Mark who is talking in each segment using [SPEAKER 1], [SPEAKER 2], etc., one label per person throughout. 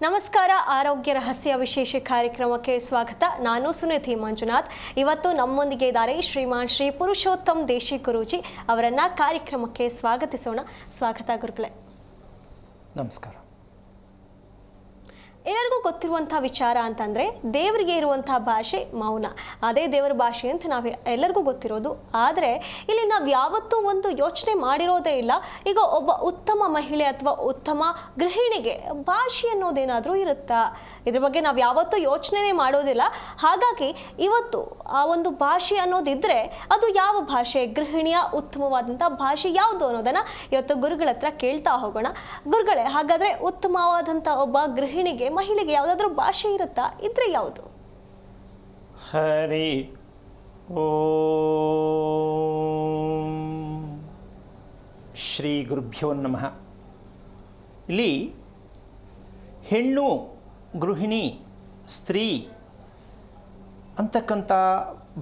[SPEAKER 1] ನಮಸ್ಕಾರ. ಆರೋಗ್ಯ ರಹಸ್ಯ ವಿಶೇಷ ಕಾರ್ಯಕ್ರಮಕ್ಕೆ ಸ್ವಾಗತ. ನಾನು ಸುನಿಧಿ ಮಂಜುನಾಥ್. ಇವತ್ತು ನಮ್ಮೊಂದಿಗೆ ಇದ್ದಾರೆ ಶ್ರೀಮಾನ್ ಶ್ರೀ ಪುರುಷೋತ್ತಮ್ ದೇಶಿ ಗುರೂಜಿ. ಅವರನ್ನು ಕಾರ್ಯಕ್ರಮಕ್ಕೆ ಸ್ವಾಗತಿಸೋಣ. ಸ್ವಾಗತ ಗುರುಗಳೇ.
[SPEAKER 2] ನಮಸ್ಕಾರ.
[SPEAKER 1] ಎಲ್ಲರಿಗೂ ಗೊತ್ತಿರುವಂಥ ವಿಚಾರ ಅಂತಂದರೆ ದೇವರಿಗೆ ಇರುವಂಥ ಭಾಷೆ ಮೌನ. ಅದೇ ದೇವರ ಭಾಷೆ ಅಂತ ನಾವು ಎಲ್ಲರಿಗೂ ಗೊತ್ತಿರೋದು. ಆದರೆ ಇಲ್ಲಿ ನಾವು ಯಾವತ್ತೂ ಒಂದು ಯೋಚನೆ ಮಾಡಿರೋದೇ ಇಲ್ಲ. ಈಗ ಒಬ್ಬ ಉತ್ತಮ ಮಹಿಳೆ ಅಥವಾ ಉತ್ತಮ ಗೃಹಿಣಿಗೆ ಭಾಷೆ ಅನ್ನೋದೇನಾದರೂ ಇರುತ್ತಾ? ಇದ್ರ ಬಗ್ಗೆ ನಾವು ಯಾವತ್ತೂ ಯೋಚನೆ ಮಾಡೋದಿಲ್ಲ. ಹಾಗಾಗಿ ಇವತ್ತು ಆ ಒಂದು ಭಾಷೆ ಅನ್ನೋದಿದ್ದರೆ ಅದು ಯಾವ ಭಾಷೆ, ಗೃಹಿಣಿಯ ಉತ್ತಮವಾದಂಥ ಭಾಷೆ ಯಾವುದು ಅನ್ನೋದನ್ನು ಇವತ್ತು ಗುರುಗಳ ಹತ್ರ ಕೇಳ್ತಾ ಹೋಗೋಣ. ಗುರುಗಳೇ, ಹಾಗಾದರೆ ಉತ್ತಮವಾದಂಥ ಒಬ್ಬ ಗೃಹಿಣಿಗೆ, ಮಹಿಳೆಗೆ ಯಾವುದಾದ್ರೂ ಭಾಷೆ ಇರುತ್ತಾ? ಇದ್ರೆ ಯಾವುದು?
[SPEAKER 2] ಹರಿ ಓಂ ಶ್ರೀ ಗುರುಭ್ಯೋ ನಮಃ. ಇಲ್ಲಿ ಹೆಣ್ಣು, ಗೃಹಿಣಿ, ಸ್ತ್ರೀ ಅಂತಕ್ಕಂಥ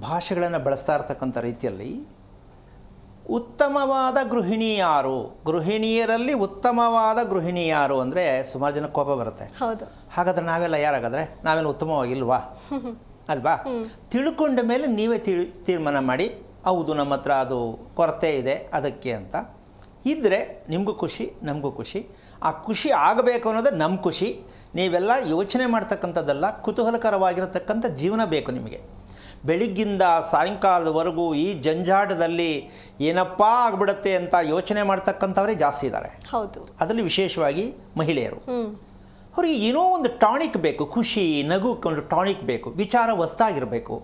[SPEAKER 2] ಭಾಷೆಗಳನ್ನು ಬಳಸ್ತಾ ಇರ್ತಕ್ಕಂಥ ರೀತಿಯಲ್ಲಿ ಉತ್ತಮವಾದ ಗೃಹಿಣಿ ಯಾರು, ಗೃಹಿಣಿಯರಲ್ಲಿ ಉತ್ತಮವಾದ ಗೃಹಿಣಿ ಯಾರು ಅಂದರೆ ಸುಮಾರು ಜನ ಕೋಪ ಬರುತ್ತೆ.
[SPEAKER 1] ಹೌದು.
[SPEAKER 2] ಹಾಗಾದ್ರೆ ನಾವೆಲ್ಲ ಯಾರಾಗಾದ್ರೆ ನಾವೇನು ಉತ್ತಮವಾಗಿಲ್ವಾ ಅಲ್ವಾ? ತಿಳ್ಕೊಂಡ ಮೇಲೆ ನೀವೇ ತೀರ್ಮಾನ ಮಾಡಿ, ಹೌದು ನಮ್ಮ ಹತ್ರ ಅದು ಕೊರತೆ ಇದೆ ಅದಕ್ಕೆ ಅಂತ ಇದ್ದರೆ ನಿಮಗೂ ಖುಷಿ, ನಮಗೂ ಖುಷಿ. ಆ ಖುಷಿ ಆಗಬೇಕು ಅನ್ನೋದು ನಮ್ಮ ಖುಷಿ. ನೀವೆಲ್ಲ ಯೋಚನೆ ಮಾಡ್ತಕ್ಕಂಥದ್ದೆಲ್ಲ ಕುತೂಹಲಕರವಾಗಿರತಕ್ಕಂಥ ಜೀವನ ಬೇಕು ನಿಮಗೆ. ಬೆಳಿಗ್ಗಿಂದ ಸಾಯಂಕಾಲದವರೆಗೂ ಈ ಜಂಜಾಟದಲ್ಲಿ ಏನಪ್ಪಾ ಆಗ್ಬಿಡುತ್ತೆ ಅಂತ ಯೋಚನೆ ಮಾಡ್ತಕ್ಕಂಥವರೇ ಜಾಸ್ತಿ ಇದ್ದಾರೆ.
[SPEAKER 1] ಹೌದು. ಅದರಲ್ಲಿ
[SPEAKER 2] ವಿಶೇಷವಾಗಿ ಮಹಿಳೆಯರು. ಅವ್ರಿಗೆ ಏನೋ ಒಂದು ಟಾನಿಕ್ ಬೇಕು, ಖುಷಿ, ನಗುಕ್ಕೆ ಒಂದು ಟಾನಿಕ್ ಬೇಕು, ವಿಚಾರ ಹೊಸ್ತಾಗಿರಬೇಕು,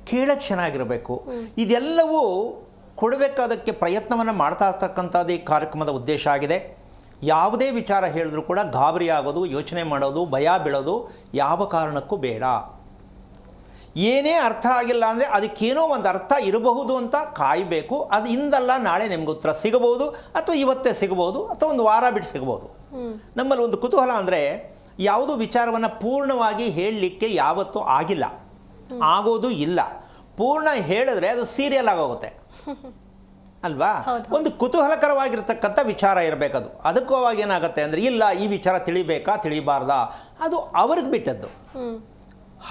[SPEAKER 2] ಕೇಳಕ್ಕೆ ಚೆನ್ನಾಗಿರಬೇಕು. ಇದೆಲ್ಲವೂ ಕೊಡಬೇಕಾದಕ್ಕೆ ಪ್ರಯತ್ನವನ್ನು ಮಾಡ್ತಾ ಇರ್ತಕ್ಕಂಥದ್ದು ಈ ಕಾರ್ಯಕ್ರಮದ ಉದ್ದೇಶ ಆಗಿದೆ. ಯಾವುದೇ ವಿಚಾರ ಹೇಳಿದ್ರೂ ಕೂಡ ಗಾಬರಿ ಆಗೋದು, ಯೋಚನೆ ಮಾಡೋದು, ಭಯ ಬೀಳೋದು ಯಾವ ಕಾರಣಕ್ಕೂ ಬೇಡ. ಏನೇ ಅರ್ಥ ಆಗಿಲ್ಲ ಅಂದರೆ ಅದಕ್ಕೇನೋ ಒಂದು ಅರ್ಥ ಇರಬಹುದು ಅಂತ ಕಾಯಬೇಕು. ಅದು ಇಂದಲ್ಲ ನಾಳೆ ನಿಮ್ಗೆ ಉತ್ತರ ಸಿಗಬಹುದು, ಅಥವಾ ಇವತ್ತೇ ಸಿಗಬಹುದು, ಅಥವಾ ಒಂದು ವಾರ ಬಿಟ್ಟು ಸಿಗಬಹುದು. ನಮ್ಮಲ್ಲಿ ಒಂದು ಕುತೂಹಲ ಅಂದರೆ ಯಾವುದೋ ವಿಚಾರವನ್ನು ಪೂರ್ಣವಾಗಿ ಹೇಳಲಿಕ್ಕೆ ಯಾವತ್ತೂ ಆಗಿಲ್ಲ, ಆಗೋದು ಇಲ್ಲ. ಪೂರ್ಣ ಹೇಳಿದ್ರೆ ಅದು ಸೀರಿಯಲ್ ಆಗೋಗುತ್ತೆ ಅಲ್ವಾ? ಒಂದು ಕುತೂಹಲಕರವಾಗಿರ್ತಕ್ಕಂಥ ವಿಚಾರ ಇರಬೇಕದು. ಅದಕ್ಕೂ ಅವಾಗ ಏನಾಗುತ್ತೆ ಅಂದರೆ, ಇಲ್ಲ ಈ ವಿಚಾರ ತಿಳಿಬೇಕಾ ತಿಳಿಬಾರ್ದಾ ಅದು ಅವ್ರಿಗೆ ಬಿಟ್ಟದ್ದು.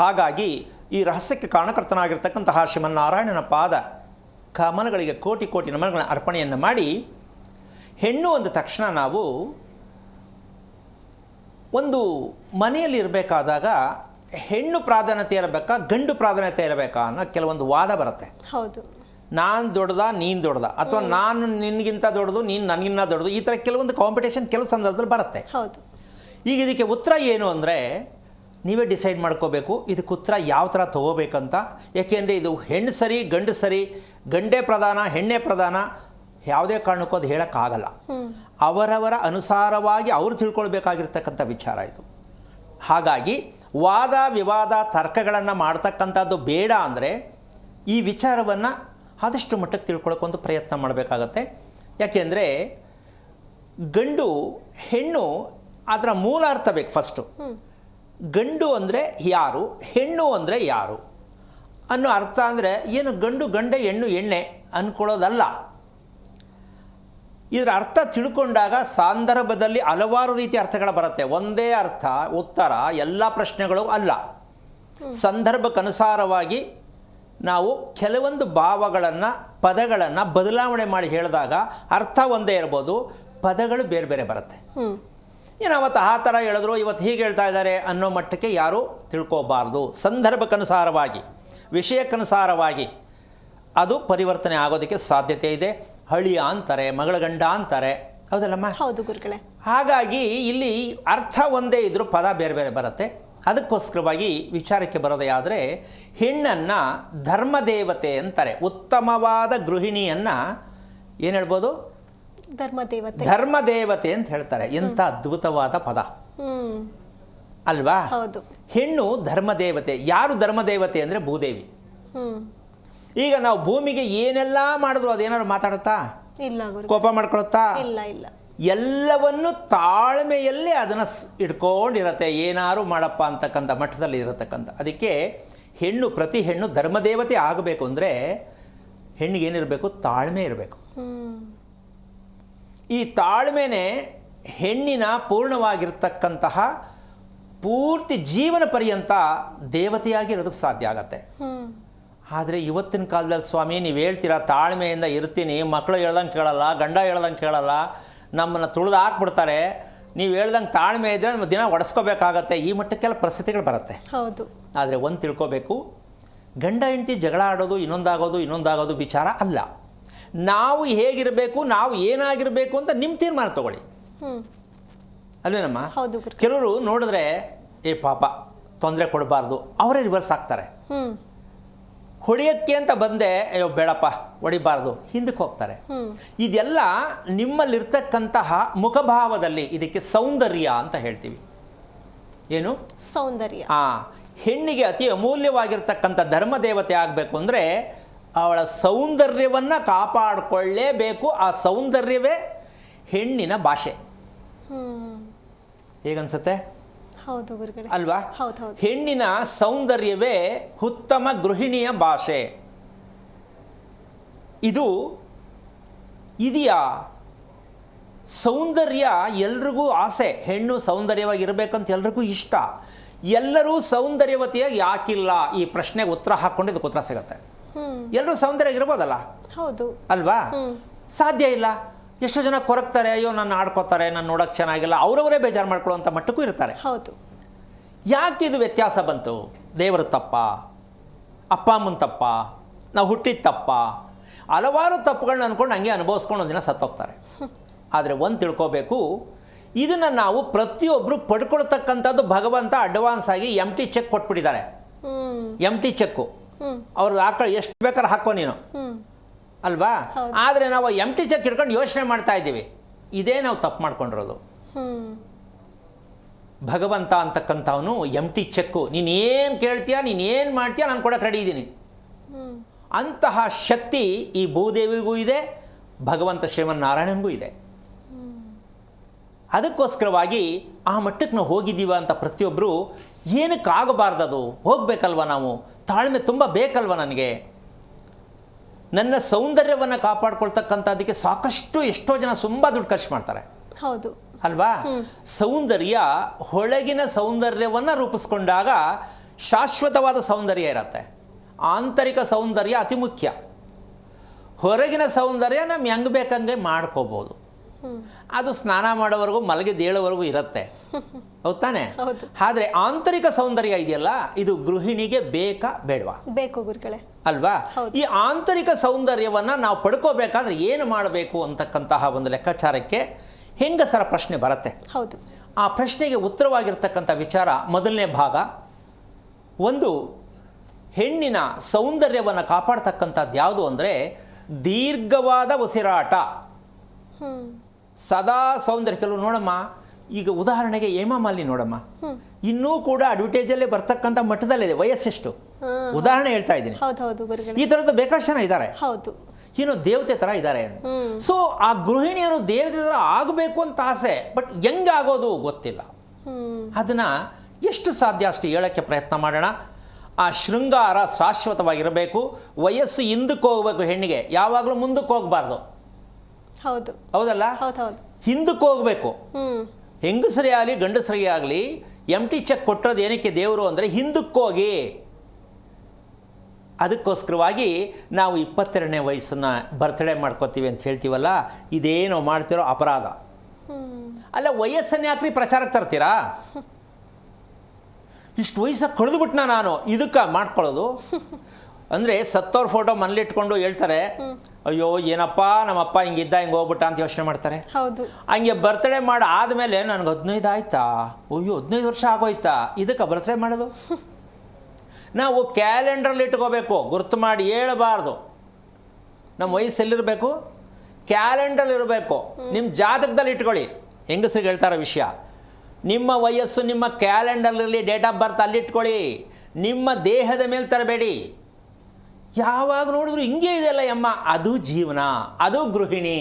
[SPEAKER 2] ಹಾಗಾಗಿ ಈ ರಹಸ್ಯಕ್ಕೆ ಕಾರಣಕರ್ತನಾಗಿರ್ತಕ್ಕಂತಹ ಶ್ರೀಮನ್ನಾರಾಯಣನ ಪಾದ ಕಮಲಗಳಿಗೆ ಕೋಟಿ ಕೋಟಿ ನಮನಗಳ ಅರ್ಪಣೆಯನ್ನು ಮಾಡಿ, ಹೆಣ್ಣು ಅಂದ ತಕ್ಷಣ ನಾವು ಒಂದು ಮನೆಯಲ್ಲಿ ಇರಬೇಕಾದಾಗ ಹೆಣ್ಣು ಪ್ರಾಧಾನ್ಯತೆ ಇರಬೇಕಾ, ಗಂಡು ಪ್ರಾಧಾನ್ಯತೆ ಇರಬೇಕಾ ಅನ್ನೋ ಕೆಲವೊಂದು ವಾದ ಬರುತ್ತೆ.
[SPEAKER 1] ಹೌದು.
[SPEAKER 2] ನಾನು ದೊಡ್ಡದ, ನೀನು ದೊಡ್ಡದ, ಅಥವಾ ನಾನು ನಿನಗಿಂತ ದೊಡ್ಡದು, ನೀನು ನನಗಿನ್ನ ದೊಡ್ಡದು, ಈ ಥರ ಕೆಲವೊಂದು ಕಾಂಪಿಟೇಷನ್ ಕೆಲವು ಸಂದರ್ಭದಲ್ಲಿ ಬರುತ್ತೆ.
[SPEAKER 1] ಹೌದು.
[SPEAKER 2] ಈಗ ಇದಕ್ಕೆ ಉತ್ತರ ಏನು ಅಂದರೆ ನೀವೇ ಡಿಸೈಡ್ ಮಾಡ್ಕೋಬೇಕು ಇದಕ್ಕೆ ಉತ್ತರ ಯಾವ ಥರ ತೊಗೋಬೇಕಂತ. ಯಾಕೆಂದರೆ ಇದು ಹೆಣ್ಣು ಸರಿ, ಗಂಡು ಸರಿ, ಗಂಡೇ ಪ್ರಧಾನ, ಹೆಣ್ಣೇ ಪ್ರಧಾನ, ಯಾವುದೇ ಕಾರಣಕ್ಕೂ ಅದು ಹೇಳೋಕ್ಕಾಗಲ್ಲ. ಅವರವರ ಅನುಸಾರವಾಗಿ ಅವರು ತಿಳ್ಕೊಳ್ಬೇಕಾಗಿರ್ತಕ್ಕಂಥ ವಿಚಾರ ಇದು. ಹಾಗಾಗಿ ವಾದ ವಿವಾದ ತರ್ಕಗಳನ್ನು ಮಾಡ್ತಕ್ಕಂಥದ್ದು ಬೇಡ. ಅಂದರೆ ಈ ವಿಚಾರವನ್ನು ಆದಷ್ಟು ಮಟ್ಟಕ್ಕೆ ತಿಳ್ಕೊಳ್ಳೋಕ್ಕೊಂದು ಪ್ರಯತ್ನ ಮಾಡಬೇಕಾಗತ್ತೆ. ಯಾಕೆಂದರೆ ಗಂಡು ಹೆಣ್ಣು ಅದರ ಮೂಲ ಅರ್ಥ ಬೇಕು ಫಸ್ಟು. ಗಂಡು ಅಂದರೆ ಯಾರು, ಹೆಣ್ಣು ಅಂದರೆ ಯಾರು ಅನ್ನೋ ಅರ್ಥ ಅಂದರೆ ಏನು, ಗಂಡು ಗಂಡೆ, ಹೆಣ್ಣು ಎಣ್ಣೆ ಅಂದ್ಕೊಳ್ಳೋದಲ್ಲ. ಇದರ ಅರ್ಥ ತಿಳ್ಕೊಂಡಾಗ ಸಂದರ್ಭದಲ್ಲಿ ಹಲವಾರು ರೀತಿಯ ಅರ್ಥಗಳು ಬರುತ್ತೆ. ಒಂದೇ ಅರ್ಥ ಉತ್ತರ ಎಲ್ಲ ಪ್ರಶ್ನೆಗಳು ಅಲ್ಲ. ಸಂದರ್ಭಕ್ಕನುಸಾರವಾಗಿ ನಾವು ಕೆಲವೊಂದು ಭಾವಗಳನ್ನು, ಪದಗಳನ್ನು ಬದಲಾವಣೆ ಮಾಡಿ ಹೇಳಿದಾಗ ಅರ್ಥ ಒಂದೇ ಇರ್ಬೋದು, ಪದಗಳು ಬೇರೆ ಬೇರೆ ಬರುತ್ತೆ. ಏನು ಅವತ್ತು ಆ ಥರ ಹೇಳಿದ್ರು, ಇವತ್ತು ಹೀಗೆ ಹೇಳ್ತಾ ಇದ್ದಾರೆ ಅನ್ನೋ ಮಟ್ಟಕ್ಕೆ ಯಾರೂ ತಿಳ್ಕೋಬಾರ್ದು. ಸಂದರ್ಭಕ್ಕನುಸಾರವಾಗಿ, ವಿಷಯಕ್ಕನುಸಾರವಾಗಿ ಅದು ಪರಿವರ್ತನೆ ಆಗೋದಕ್ಕೆ ಸಾಧ್ಯತೆ ಇದೆ. ಹಳಿಯ ಅಂತಾರೆ, ಮಗಳ ಗಂಡ ಅಂತಾರೆ, ಹೌದಲ್ಲಮ್ಮ?
[SPEAKER 1] ಹೌದು ಗುರುಗಳೇ.
[SPEAKER 2] ಹಾಗಾಗಿ ಇಲ್ಲಿ ಅರ್ಥ ಒಂದೇ ಇದ್ದರೂ ಪದ ಬೇರೆ ಬೇರೆ ಬರುತ್ತೆ. ಅದಕ್ಕೋಸ್ಕರವಾಗಿ ವಿಚಾರಕ್ಕೆ ಬರೋದೇ ಆದರೆ, ಹೆಣ್ಣನ್ನು ಧರ್ಮದೇವತೆ ಅಂತಾರೆ. ಉತ್ತಮವಾದ ಗೃಹಿಣಿಯನ್ನು ಏನು ಹೇಳ್ಬೋದು? ಧರ್ಮದೇವತೆ ಅಂತ ಹೇಳ್ತಾರೆ. ಎಂಥ ಅದ್ಭುತವಾದ ಪದ ಅಲ್ವಾ?
[SPEAKER 1] ಹೌದು.
[SPEAKER 2] ಹೆಣ್ಣು ಧರ್ಮದೇವತೆ. ಯಾರು ಧರ್ಮದೇವತೆ ಅಂದರೆ ಭೂದೇವಿ. ಈಗ ನಾವು ಭೂಮಿಗೆ ಏನೆಲ್ಲ ಮಾಡಿದ್ರು ಅದೇನಾದ್ರು ಮಾತಾಡುತ್ತಾ?
[SPEAKER 1] ಇಲ್ಲ.
[SPEAKER 2] ಕೋಪ ಮಾಡ್ಕೊಳುತ್ತಾ?
[SPEAKER 1] ಇಲ್ಲ ಇಲ್ಲ.
[SPEAKER 2] ಎಲ್ಲವನ್ನು ತಾಳ್ಮೆಯಲ್ಲೇ ಅದನ್ನು ಇಟ್ಕೊಂಡಿರತ್ತೆ. ಏನಾರು ಮಾಡಪ್ಪ ಅಂತಕ್ಕಂಥ ಮಟ್ಟದಲ್ಲಿ ಇರತಕ್ಕಂಥ. ಅದಕ್ಕೆ ಹೆಣ್ಣು, ಪ್ರತಿ ಹೆಣ್ಣು ಧರ್ಮದೇವತೆ ಆಗಬೇಕು ಅಂದರೆ ಹೆಣ್ಣಿಗೇನಿರಬೇಕು? ತಾಳ್ಮೆ ಇರಬೇಕು. ಈ ತಾಳ್ಮೆನೇ ಹೆಣ್ಣಿನ ಪೂರ್ಣವಾಗಿರ್ತಕ್ಕಂತಹ ಪೂರ್ತಿ ಜೀವನ ಪರ್ಯಂತ ದೇವತೆಯಾಗಿರೋದಕ್ಕೆ ಸಾಧ್ಯ ಆಗತ್ತೆ. ಆದರೆ ಇವತ್ತಿನ ಕಾಲದಲ್ಲಿ ಸ್ವಾಮಿ ನೀವು ಹೇಳ್ತೀರಾ ತಾಳ್ಮೆಯಿಂದ ಇರ್ತೀನಿ, ಮಕ್ಕಳು ಹೇಳ್ದಂಗೆ ಕೇಳಲ್ಲ, ಗಂಡ ಹೇಳ್ದಂಗೆ ಕೇಳಲ್ಲ, ನಮ್ಮನ್ನು ತುಳಿದು ಹಾಕ್ಬಿಡ್ತಾರೆ, ನೀವು ಹೇಳ್ದಂಗೆ ತಾಳ್ಮೆ ಇದ್ದರೆ ನಮ್ಮ ದಿನ ಒಡಿಸ್ಕೋಬೇಕಾಗತ್ತೆ, ಈ ಮಟ್ಟಕ್ಕೆಲ್ಲ ಪರಿಸ್ಥಿತಿಗಳು ಬರುತ್ತೆ.
[SPEAKER 1] ಹೌದು.
[SPEAKER 2] ಆದರೆ ಒಂದು ತಿಳ್ಕೊಬೇಕು, ಗಂಡ ಹೆಂಡತಿ ಜಗಳ ಆಡೋದು ಇನ್ನೊಂದಾಗೋದು ವಿಚಾರ ಅಲ್ಲ. ನಾವು ಹೇಗಿರಬೇಕು, ನಾವು ಏನಾಗಿರಬೇಕು ಅಂತ ನಿಮ್ಮ ತೀರ್ಮಾನ ತಗೊಳ್ಳಿ, ಅಲ್ವೇನಮ್ಮ?
[SPEAKER 1] ಹೌದು.
[SPEAKER 2] ಕೆಲವರು ನೋಡಿದ್ರೆ ಪಾಪ ತೊಂದರೆ ಕೊಡಬಾರ್ದು, ಅವರೇ ರಿವರ್ಸ್ ಆಗ್ತಾರೆ. ಹೊಡೆಯೋಕ್ಕೆ ಅಂತ ಬಂದೆ, ಅಯ್ಯೋ ಬೇಡಪ್ಪ ಹೊಡಿಬಾರ್ದು, ಹಿಂದಕ್ಕೆ ಹೋಗ್ತಾರೆ. ಇದೆಲ್ಲ ನಿಮ್ಮಲ್ಲಿರ್ತಕ್ಕಂತಹ ಮುಖಭಾವದಲ್ಲಿ, ಇದಕ್ಕೆ ಸೌಂದರ್ಯ ಅಂತ ಹೇಳ್ತೀವಿ. ಏನು
[SPEAKER 1] ಸೌಂದರ್ಯ?
[SPEAKER 2] ಹೆಣ್ಣಿಗೆ ಅತಿ ಅಮೂಲ್ಯವಾಗಿರ್ತಕ್ಕಂಥ ಧರ್ಮದೇವತೆ ಆಗಬೇಕು ಅಂದರೆ ಅವಳ ಸೌಂದರ್ಯವನ್ನು ಕಾಪಾಡಿಕೊಳ್ಳೇಬೇಕು. ಆ ಸೌಂದರ್ಯವೇ ಹೆಣ್ಣಿನ ಭಾಷೆ. ಹೇಗನ್ಸುತ್ತೆ?
[SPEAKER 1] ಹೌದು ಗುರುಗಳೇ.
[SPEAKER 2] ಅಲ್ವಾ?
[SPEAKER 1] ಹೌದು.
[SPEAKER 2] ಹೆಣ್ಣಿನ ಸೌಂದರ್ಯವೇ ಉತ್ತಮ ಗೃಹಿಣಿಯ ಭಾಷೆ. ಇದು ಇದೆಯಾ? ಸೌಂದರ್ಯ ಎಲ್ರಿಗೂ ಆಸೆ, ಹೆಣ್ಣು ಸೌಂದರ್ಯವಾಗಿರಬೇಕಂತ ಎಲ್ರಿಗೂ ಇಷ್ಟ. ಎಲ್ಲರೂ ಸೌಂದರ್ಯವತಿಯಾಗಿ ಯಾಕಿಲ್ಲ, ಈ ಪ್ರಶ್ನೆಗೆ ಉತ್ತರ ಹಾಕ್ಕೊಂಡು ಉತ್ತರ ಸಿಗುತ್ತೆ. ಎಲ್ಲರೂ ಸೌಂದರ್ಯ ಇರ್ಬೋದಲ್ಲ?
[SPEAKER 1] ಹೌದು.
[SPEAKER 2] ಅಲ್ವಾ? ಸಾಧ್ಯ ಇಲ್ಲ. ಎಷ್ಟೋ ಜನ ಕೊರಗ್ತಾರೆ, ಅಯ್ಯೋ ನನ್ನ ಆಡ್ಕೋತಾರೆ, ನಾನು ನೋಡೋಕ್ಕೆ ಚೆನ್ನಾಗಿಲ್ಲ, ಅವರವರೇ ಬೇಜಾರು ಮಾಡ್ಕೊಳ್ಳೋಂಥ ಮಟ್ಟಕ್ಕೂ ಇರ್ತಾರೆ.
[SPEAKER 1] ಹೌದು.
[SPEAKER 2] ಯಾಕೆ ಇದು ವ್ಯತ್ಯಾಸ ಬಂತು? ದೇವರ ತಪ್ಪ, ಅಪ್ಪ ಅಮ್ಮನ ತಪ್ಪ, ನಾವು ಹುಟ್ಟಿದ ತಪ್ಪ, ಹಲವಾರು ತಪ್ಪುಗಳನ್ನ ಅಂದ್ಕೊಂಡು ಹಂಗೆ ಅನುಭವಿಸ್ಕೊಂಡು ಒಂದಿನ ಸತ್ತೋಗ್ತಾರೆ. ಆದರೆ ಒಂದು ತಿಳ್ಕೋಬೇಕು, ಇದನ್ನು ನಾವು ಪ್ರತಿಯೊಬ್ಬರು ಪಡ್ಕೊಳ್ತಕ್ಕಂಥದ್ದು ಭಗವಂತ ಅಡ್ವಾನ್ಸ್ ಆಗಿ ಎಂಟಿ ಚೆಕ್ ಕೊಟ್ಬಿಟ್ಟಿದ್ದಾರೆ. ಎಂಟಿ ಚೆಕ್ಕು ಅವ್ರಿಗೆ ಎಷ್ಟು ಬೇಕಾದ್ರೆ ಹಾಕೋ ನೀನು, ಅಲ್ವಾ? ಆದರೆ ನಾವು ಎಂಟಿ ಚೆಕ್ ಇಟ್ಕೊಂಡು ಯೋಚನೆ ಮಾಡ್ತಾ ಇದ್ದೀವಿ. ಇದೇ ನಾವು ತಪ್ಪು ಮಾಡ್ಕೊಂಡಿರೋದು. ಭಗವಂತ ಅಂತಕ್ಕಂಥವನು ಎಂಟಿ ಚೆಕ್ಕು, ನೀನು ಏನು ಕೇಳ್ತೀಯಾ, ನೀನು ಏನು ಮಾಡ್ತೀಯಾ, ನಾನು ಕೊಡಕ್ಕೆ ರೆಡಿ ಇದ್ದೀನಿ. ಅಂತಹ ಶಕ್ತಿ ಈ ಭೂದೇವಿಗೂ ಇದೆ, ಭಗವಂತ ಶ್ರೀಮನ್ನಾರಾಯಣನಿಗೂ ಇದೆ. ಅದಕ್ಕೋಸ್ಕರವಾಗಿ ಆ ಮಟ್ಟಕ್ಕೆ ನಾವು ಹೋಗಿದ್ದೀವ ಅಂತ ಪ್ರತಿಯೊಬ್ಬರು ಏನಕ್ಕಾಗಬಾರ್ದದು, ಹೋಗಬೇಕಲ್ವ ನಾವು, ತಾಳ್ಮೆ ತುಂಬ ಬೇಕಲ್ವ ನನಗೆ, ನನ್ನ ಸೌಂದರ್ಯವನ್ನು ಕಾಪಾಡ್ಕೊಳ್ತಕ್ಕಂಥದ್ದಕ್ಕೆ ಸಾಕಷ್ಟು ಎಷ್ಟೋ ಜನ ತುಂಬ ದುಡ್ಡು ಖರ್ಚು ಮಾಡ್ತಾರೆ.
[SPEAKER 1] ಹೌದು
[SPEAKER 2] ಅಲ್ವಾ? ಸೌಂದರ್ಯ ಹೊಳಗಿನ ಸೌಂದರ್ಯವನ್ನು ರೂಪಿಸ್ಕೊಂಡಾಗ ಶಾಶ್ವತವಾದ ಸೌಂದರ್ಯ ಇರುತ್ತೆ. ಆಂತರಿಕ ಸೌಂದರ್ಯ ಅತಿ ಮುಖ್ಯ. ಹೊರಗಿನ ಸೌಂದರ್ಯ ನಮ್ಮ ಹೆಂಗೆ ಬೇಕಂಗೆ ಮಾಡ್ಕೋಬೋದು, ಅದು ಸ್ನಾನ ಮಾಡೋವರೆಗೂ ಮಲಗಿದ್ದೇಳೋವರೆಗೂ ಇರುತ್ತೆ, ಹೌದು ತಾನೆ? ಆದರೆ ಆಂತರಿಕ ಸೌಂದರ್ಯ ಇದೆಯಲ್ಲ, ಇದು ಗೃಹಿಣಿಗೆ ಬೇಕಾ ಬೇಡವಾ?
[SPEAKER 1] ಬೇಕು ಗುರುಗಳೇ,
[SPEAKER 2] ಅಲ್ವಾ? ಈ ಆಂತರಿಕ ಸೌಂದರ್ಯವನ್ನು ನಾವು ಪಡ್ಕೋಬೇಕಾದ್ರೆ ಏನು ಮಾಡಬೇಕು ಅಂತಕ್ಕಂತಹ ಒಂದು ಲೆಕ್ಕಾಚಾರಕ್ಕೆ ಹೆಂಗಸರ ಪ್ರಶ್ನೆ ಬರುತ್ತೆ.
[SPEAKER 1] ಹೌದು.
[SPEAKER 2] ಆ ಪ್ರಶ್ನೆಗೆ ಉತ್ತರವಾಗಿರ್ತಕ್ಕಂಥ ವಿಚಾರ ಮೊದಲನೇ ಭಾಗ. ಒಂದು, ಹೆಣ್ಣಿನ ಸೌಂದರ್ಯವನ್ನು ಕಾಪಾಡ್ತಕ್ಕಂಥದ್ದು ಯಾವುದು ಅಂದರೆ ದೀರ್ಘವಾದ ಉಸಿರಾಟ. ಸದಾ ಸೌಂದರ್ಯ. ಕೆಲವು ನೋಡಮ್ಮ, ಈಗ ಉದಾಹರಣೆಗೆ ಹೇಮಾಮಾಲಿನಿ ನೋಡಮ್ಮ, ಇನ್ನೂ ಕೂಡ ಅಡ್ವರ್ಟೈಸಲ್ಲೇ ಬರ್ತಕ್ಕಂಥ ಮಟ್ಟದಲ್ಲಿದೆ. ವಯಸ್ಸೆಷ್ಟು? ಉದಾಹರಣೆ ಹೇಳ್ತಾ ಇದ್ದೀನಿ. ಈ ಥರದ್ದು ಬೇಕಾದಷ್ಟು ಜನ ಇದ್ದಾರೆ.
[SPEAKER 1] ಹೌದು.
[SPEAKER 2] ಏನೋ ದೇವತೆ ಥರ ಇದ್ದಾರೆ. ಸೊ ಆ ಗೃಹಿಣಿಯರು ದೇವತೆ ಥರ ಆಗಬೇಕು ಅಂತ ಆಸೆ, ಬಟ್ ಹೆಂಗಾಗೋದು ಗೊತ್ತಿಲ್ಲ. ಅದನ್ನು ಎಷ್ಟು ಸಾಧ್ಯ ಅಷ್ಟು ಹೇಳೋಕ್ಕೆ ಪ್ರಯತ್ನ ಮಾಡೋಣ. ಆ ಶೃಂಗಾರ ಶಾಶ್ವತವಾಗಿರಬೇಕು. ವಯಸ್ಸು ಹಿಂದಕ್ಕೆ ಹೋಗಬೇಕು. ಹೆಣ್ಣಿಗೆ ಯಾವಾಗಲೂ ಮುಂದಕ್ಕೆ ಹೋಗಬಾರ್ದು.
[SPEAKER 1] ಹೌದು.
[SPEAKER 2] ಹೌದಲ್ಲ? ಹಿಂದಕ್ಕೆ ಹೋಗಬೇಕು. ಹೆಂಗಸರೇ ಆಗಲಿ ಗಂಡಸರಿಗೆ ಆಗಲಿ ಎಂಟಿ ಚೆಕ್ ಕೊಟ್ಟರೋದು ಏನಕ್ಕೆ ದೇವರು ಅಂದರೆ ಹಿಂದಕ್ಕೆ ಹೋಗಿ. ಅದಕ್ಕೋಸ್ಕರವಾಗಿ ನಾವು 22ನೇ ವಯಸ್ಸನ್ನು ಬರ್ತ್ಡೇ ಮಾಡ್ಕೋತೀವಿ ಅಂತ ಹೇಳ್ತೀವಲ್ಲ, ಇದೇನೋ ಮಾಡ್ತಿರೋ ಅಪರಾಧ ಅಲ್ಲ. ವಯಸ್ಸನ್ನು ಯಾಕ್ರಿ ಪ್ರಚಾರಕ್ಕೆ ತರ್ತೀರಾ? ಇಷ್ಟು ವಯಸ್ಸಾಗಿ ಕಳೆದುಬಿಟ್ನ ನಾನು, ಇದಕ್ಕೆ ಮಾಡ್ಕೊಳ್ಳೋದು ಅಂದರೆ ಸತ್ತೋರ್ ಫೋಟೋ ಮನೇಲಿಟ್ಕೊಂಡು ಹೇಳ್ತಾರೆ, ಅಯ್ಯೋ ಏನಪ್ಪ ನಮ್ಮಪ್ಪ ಹಿಂಗಿದ್ದ ಹಿಂಗೆ ಹೋಗ್ಬಿಟ್ಟ ಅಂತ ಯೋಚನೆ ಮಾಡ್ತಾರೆ. ಹಂಗೆ ಬರ್ತ್ಡೇ ಮಾಡಿ ಆದಮೇಲೆ ನನಗೆ 15 ಆಯ್ತಾ, ಅಯ್ಯೋ 15 ವರ್ಷ ಆಗೋಯ್ತಾ, ಇದಕ್ಕೆ ಬರ್ತ್ಡೇ ಮಾಡೋದು. ನಾವು ಕ್ಯಾಲೆಂಡ್ರಲ್ಲಿ ಇಟ್ಕೋಬೇಕು, ಗುರ್ತು ಮಾಡಿ ಹೇಳಬಾರ್ದು. ನಮ್ಮ ವಯಸ್ಸೆಲ್ಲಿರಬೇಕು? ಕ್ಯಾಲೆಂಡ್ರಲ್ಲಿ ಇರಬೇಕು. ನಿಮ್ಮ ಜಾತಕದಲ್ಲಿ ಇಟ್ಕೊಳ್ಳಿ. ಹೆಂಗಸ್ರಿಗೆ ಹೇಳ್ತಾರೋ ವಿಷಯ, ನಿಮ್ಮ ವಯಸ್ಸು ನಿಮ್ಮ ಕ್ಯಾಲೆಂಡರ್ನಲ್ಲಿ ಡೇಟ್ ಆಫ್ ಬರ್ತ್ ಅಲ್ಲಿ ಇಟ್ಕೊಳ್ಳಿ. ನಿಮ್ಮ ದೇಹದ ಮೇಲೆ ತರಬೇಡಿ. ಯಾವಾಗ ನೋಡಿದ್ರು ಹಿಂಗೆ ಇದೆಯಲ್ಲ ಅಮ್ಮ, ಅದು ಜೀವನ, ಅದು ಗೃಹಿಣಿ.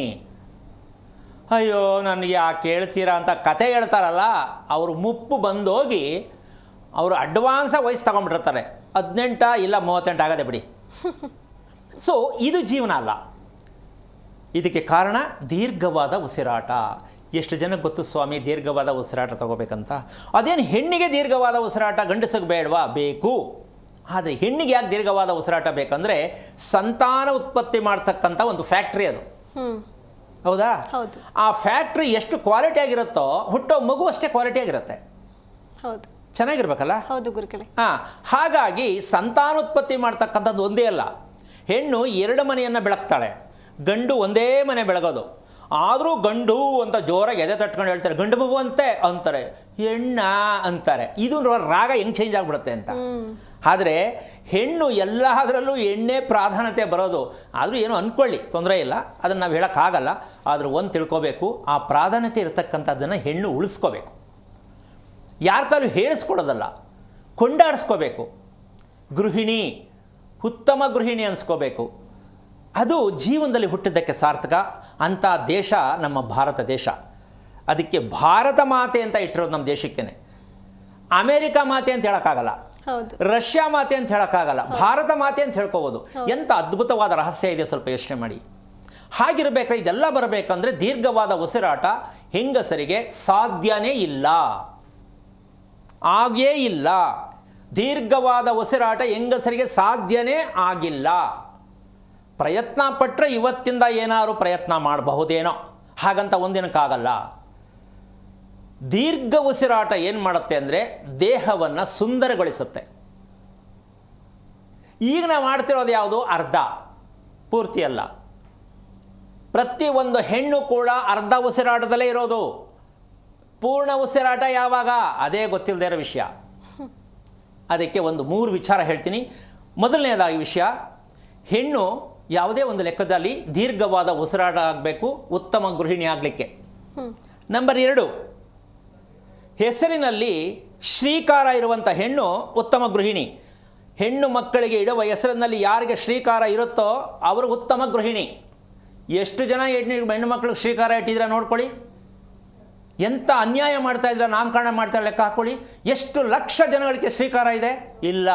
[SPEAKER 2] ಅಯ್ಯೋ ನನಗೆ ಯಾಕೆ ಹೇಳ್ತೀರಾ ಅಂತ ಕತೆ ಹೇಳ್ತಾರಲ್ಲ, ಅವರು ಮುಪ್ಪು ಬಂದೋಗಿ ಅವರು ಅಡ್ವಾನ್ಸಾಗಿ ವಯಸ್ಸು ತಗೊಂಡ್ಬಿಟ್ಟಿರ್ತಾರೆ. 18 ಇಲ್ಲ 38 ಆಗದೆ ಬಿಡಿ. ಸೊ ಇದು ಜೀವನ ಅಲ್ಲ. ಇದಕ್ಕೆ ಕಾರಣ ದೀರ್ಘವಾದ ಉಸಿರಾಟ. ಎಷ್ಟು ಜನಕ್ಕೆ ಗೊತ್ತು ಸ್ವಾಮಿ ದೀರ್ಘವಾದ ಉಸಿರಾಟ ತಗೋಬೇಕಂತ? ಅದೇನು ಹೆಣ್ಣಿಗೆ ದೀರ್ಘವಾದ ಉಸಿರಾಟ ಗಂಡಸಿಗೆ ಬೇಡವಾ? ಬೇಕು. ಆದರೆ ಹೆಣ್ಣಿಗೆ ಯಾಕೆ ದೀರ್ಘವಾದ ಉಸಿರಾಟ ಬೇಕಂದರೆ ಸಂತಾನ ಉತ್ಪತ್ತಿ ಮಾಡ್ತಕ್ಕಂಥ ಒಂದು ಫ್ಯಾಕ್ಟ್ರಿ ಅದು. ಹೌದಾ?
[SPEAKER 1] ಹೌದು.
[SPEAKER 2] ಆ ಫ್ಯಾಕ್ಟ್ರಿ ಎಷ್ಟು ಕ್ವಾಲಿಟಿ ಆಗಿರುತ್ತೋ ಹುಟ್ಟೋ ಮಗು ಅಷ್ಟೇ ಕ್ವಾಲಿಟಿ ಆಗಿರುತ್ತೆ.
[SPEAKER 1] ಹೌದು.
[SPEAKER 2] ಚೆನ್ನಾಗಿರ್ಬೇಕಲ್ಲ?
[SPEAKER 1] ಹೌದು ಗುರುಗಳೇ.
[SPEAKER 2] ಹಾಗಾಗಿ ಸಂತಾನೋತ್ಪತ್ತಿ ಮಾಡ್ತಕ್ಕಂಥದ್ದು ಒಂದೇ ಅಲ್ಲ. ಹೆಣ್ಣು 2 ಮನೆಯನ್ನು ಬೆಳಗ್ತಾಳೆ, ಗಂಡು ಒಂದೇ ಮನೆ ಬೆಳಗೋದು. ಆದರೂ ಗಂಡು ಅಂತ ಜೋರಾಗಿ ಎದೆ ತಟ್ಕೊಂಡು ಹೇಳ್ತಾರೆ, ಗಂಡು ಮಗು ಅಂತಾರೆ, ಹೆಣ್ಣ ಅಂತಾರೆ. ಇದು ರಾಗ ಹೆಂಗೆ ಚೇಂಜ್ ಆಗಿಬಿಡುತ್ತೆ ಅಂತ. ಆದರೆ ಹೆಣ್ಣು ಎಲ್ಲದರಲ್ಲೂ ಎಣ್ಣೆ ಪ್ರಾಧಾನ್ಯತೆ ಬರೋದು. ಆದರೂ ಏನೋ ಅಂದ್ಕೊಳ್ಳಿ, ತೊಂದರೆ ಇಲ್ಲ, ಅದನ್ನು ನಾವು ಹೇಳೋಕ್ಕಾಗಲ್ಲ. ಆದರೂ ಒಂದು ತಿಳ್ಕೋಬೇಕು, ಆ ಪ್ರಾಧಾನ್ಯತೆ ಇರತಕ್ಕಂಥದ್ದನ್ನು ಹೆಣ್ಣು ಉಳಿಸ್ಕೋಬೇಕು. ಯಾರ ಕಾಲು ಹೇಳಿಸ್ಕೊಡೋದಲ್ಲ, ಕೊಂಡಾಡಿಸ್ಕೋಬೇಕು. ಗೃಹಿಣಿ, ಉತ್ತಮ ಗೃಹಿಣಿ ಅನಿಸ್ಕೋಬೇಕು. ಅದು ಜೀವನದಲ್ಲಿ ಹುಟ್ಟಿದ್ದಕ್ಕೆ ಸಾರ್ಥಕ. ಅಂಥ ದೇಶ ನಮ್ಮ ಭಾರತ ದೇಶ. ಅದಕ್ಕೆ ಭಾರತ ಮಾತೆ ಅಂತ ಇಟ್ಟಿರೋದು ನಮ್ಮ ದೇಶಕ್ಕೇ. ಅಮೇರಿಕಾ ಮಾತೆ ಅಂತ ಹೇಳೋಕ್ಕಾಗಲ್ಲ, ರಷ್ಯಾ ಮಾತೆ ಅಂತ ಹೇಳೋಕ್ಕಾಗಲ್ಲ, ಭಾರತ ಮಾತೆ ಅಂತ ಹೇಳ್ಕೋಬೋದು. ಎಂಥ ಅದ್ಭುತವಾದ ರಹಸ್ಯ ಇದೆ, ಸ್ವಲ್ಪ ಯೋಚನೆ ಮಾಡಿ. ಹಾಗಿರಬೇಕಾದ್ರೆ ಇದೆಲ್ಲ ಬರಬೇಕಂದ್ರೆ ದೀರ್ಘವಾದ ಉಸಿರಾಟ ಹೆಂಗಸರಿಗೆ ಸಾಧ್ಯನೇ ಇಲ್ಲ, ಆಗೇ ಇಲ್ಲ. ದೀರ್ಘವಾದ ಉಸಿರಾಟ ಹೆಂಗಸರಿಗೆ ಸಾಧ್ಯನೇ ಆಗಿಲ್ಲ. ಪ್ರಯತ್ನ ಪಟ್ಟರೆ ಇವತ್ತಿಂದ ಏನಾದ್ರು ಪ್ರಯತ್ನ ಮಾಡಬಹುದೇನೋ, ಹಾಗಂತ ಒಂದಿನಕ್ಕಾಗಲ್ಲ. ದೀರ್ಘ ಉಸಿರಾಟ ಏನು ಮಾಡುತ್ತೆ ಅಂದರೆ ದೇಹವನ್ನು ಸುಂದರಗೊಳಿಸುತ್ತೆ. ಈಗ ನಾವು ಮಾಡ್ತಿರೋದು ಯಾವುದು? ಅರ್ಧ, ಪೂರ್ತಿ ಅಲ್ಲ. ಪ್ರತಿಯೊಂದು ಹೆಣ್ಣು ಕೂಡ ಅರ್ಧ ಉಸಿರಾಟದಲ್ಲೇ ಇರೋದು. ಪೂರ್ಣ ಉಸಿರಾಟ ಯಾವಾಗ? ಅದೇ ಗೊತ್ತಿಲ್ಲದೇ ಇರೋ ವಿಷಯ. ಅದಕ್ಕೆ ಒಂದು 3 ವಿಚಾರ ಹೇಳ್ತೀನಿ. ಮೊದಲನೇದಾಗಿ ವಿಷಯ, ಹೆಣ್ಣು ಯಾವುದೇ ಒಂದು ಲೆಕ್ಕದಲ್ಲಿ ದೀರ್ಘವಾದ ಉಸಿರಾಟ ಆಗಬೇಕು ಉತ್ತಮ ಗೃಹಿಣಿ ಆಗಲಿಕ್ಕೆ. ನಂಬರ್ 2, ಹೆಸರಿನಲ್ಲಿ ಶ್ರೀಕಾರ ಇರುವಂಥ ಹೆಣ್ಣು ಉತ್ತಮ ಗೃಹಿಣಿ. ಹೆಣ್ಣು ಮಕ್ಕಳಿಗೆ ಇಡುವ ಹೆಸರಿನಲ್ಲಿ ಯಾರಿಗೆ ಶ್ರೀಕಾರ ಇರುತ್ತೋ ಅವರು ಉತ್ತಮ ಗೃಹಿಣಿ. ಎಷ್ಟು ಜನ ಹೆಣ್ಣು ಮಕ್ಕಳಿಗೆ ಶ್ರೀಕಾರ ಇಟ್ಟಿದ್ರೆ ನೋಡ್ಕೊಳ್ಳಿ. ಎಂಥ ಅನ್ಯಾಯ ಮಾಡ್ತಾ ಇದ್ರೆ, ನಾಮಕರಣ ಮಾಡ್ತಾ ಲೆಕ್ಕ ಹಾಕೊಳ್ಳಿ. ಎಷ್ಟು ಲಕ್ಷ ಜನಗಳಿಗೆ ಶ್ರೀಕಾರ ಇದೆ? ಇಲ್ಲ.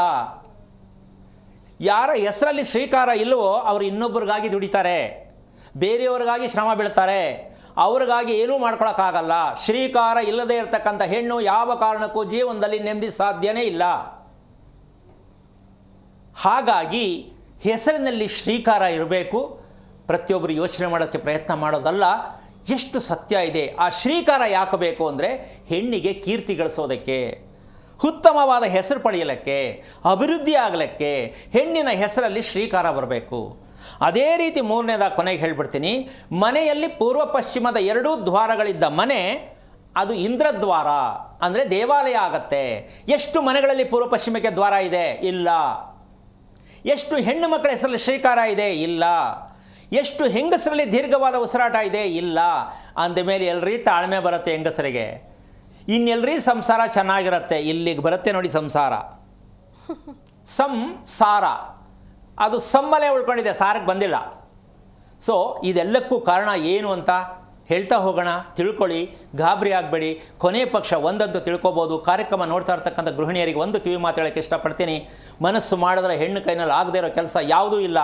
[SPEAKER 2] ಯಾರ ಹೆಸರಲ್ಲಿ ಶ್ರೀಕಾರ ಇಲ್ಲವೋ ಅವರು ಇನ್ನೊಬ್ಬರಿಗಾಗಿ ದುಡಿತಾರೆ, ಬೇರೆಯವ್ರಿಗಾಗಿ ಶ್ರಮ ಬೀಳ್ತಾರೆ, ಅವ್ರಿಗಾಗಿ ಏನೂ ಮಾಡ್ಕೊಳಕ್ಕಾಗಲ್ಲ. ಶ್ರೀಕಾರ ಇಲ್ಲದೆ ಇರತಕ್ಕಂಥ ಹೆಣ್ಣು ಯಾವ ಕಾರಣಕ್ಕೂ ಜೀವನದಲ್ಲಿ ನೆಮ್ಮದಿ ಸಾಧ್ಯನೇ ಇಲ್ಲ. ಹಾಗಾಗಿ ಹೆಸರಿನಲ್ಲಿ ಶ್ರೀಕಾರ ಇರಬೇಕು. ಪ್ರತಿಯೊಬ್ಬರು ಯೋಚನೆ ಮಾಡೋಕ್ಕೆ ಪ್ರಯತ್ನ ಮಾಡೋದಲ್ಲ, ಎಷ್ಟು ಸತ್ಯ ಇದೆ. ಆ ಶ್ರೀಕಾರ ಯಾಕೆ ಬೇಕು ಅಂದರೆ ಹೆಣ್ಣಿಗೆ ಕೀರ್ತಿ ಗಳಿಸೋದಕ್ಕೆ, ಉತ್ತಮವಾದ ಹೆಸರು ಪಡೆಯಲಿಕ್ಕೆ, ಅಭಿವೃದ್ಧಿ ಆಗಲಿಕ್ಕೆ ಹೆಣ್ಣಿನ ಹೆಸರಲ್ಲಿ ಶ್ರೀಕಾರ ಬರಬೇಕು. ಅದೇ ರೀತಿ 3ನೇದಾಗಿ ಕೊನೆಗೆ ಹೇಳ್ಬಿಡ್ತೀನಿ. ಮನೆಯಲ್ಲಿ ಪೂರ್ವ ಪಶ್ಚಿಮದ 2 ದ್ವಾರಗಳಿದ್ದ ಮನೆ ಅದು ಇಂದ್ರದ್ವಾರ, ಅಂದರೆ ದೇವಾಲಯ ಆಗತ್ತೆ. ಎಷ್ಟು ಮನೆಗಳಲ್ಲಿ ಪೂರ್ವ ಪಶ್ಚಿಮಕ್ಕೆ ದ್ವಾರ ಇದೆ? ಇಲ್ಲ. ಎಷ್ಟು ಹೆಣ್ಣು ಮಕ್ಕಳ ಹೆಸರಲ್ಲಿ ಶ್ರೀಕಾರ ಇದೆ? ಇಲ್ಲ. ಎಷ್ಟು ಹೆಂಗಸರಲ್ಲಿ ದೀರ್ಘವಾದ ಉಸಿರಾಟ ಇದೆ? ಇಲ್ಲ. ಅಂದಮೇಲೆ ಎಲ್ರಿ ತಾಳ್ಮೆ ಬರುತ್ತೆ ಹೆಂಗಸರಿಗೆ, ಇನ್ನೆಲ್ರಿ ಸಂಸಾರ ಚೆನ್ನಾಗಿರುತ್ತೆ. ಇಲ್ಲಿಗೆ ಬರುತ್ತೆ ನೋಡಿ ಸಂಸಾರ, ಸಂಸಾರ. ಅದು ಸಮ್ಮನೆ ಉಳ್ಕೊಂಡಿದೆ, ಸಾರಕ್ಕೆ ಬಂದಿಲ್ಲ. ಸೊ ಇದೆಲ್ಲಕ್ಕೂ ಕಾರಣ ಏನು ಅಂತ ಹೇಳ್ತಾ ಹೋಗೋಣ. ತಿಳ್ಕೊಳ್ಳಿ, ಗಾಬರಿ ಆಗಬೇಡಿ. ಕೊನೆ ಪಕ್ಷ ಒಂದಂತೂ ತಿಳ್ಕೊಬೋದು. ಕಾರ್ಯಕ್ರಮ ನೋಡ್ತಾ ಇರ್ತಕ್ಕಂಥ ಗೃಹಿಣಿಯರಿಗೆ ಒಂದು ಕಿವಿ ಮಾತು ಹೇಳೋಕ್ಕೆ ಇಷ್ಟಪಡ್ತೀನಿ. ಮನಸ್ಸು ಮಾಡಿದ್ರೆ ಹೆಣ್ಣು ಕೈನಲ್ಲಿ ಆಗದೇ ಇರೋ ಕೆಲಸ ಯಾವುದೂ ಇಲ್ಲ.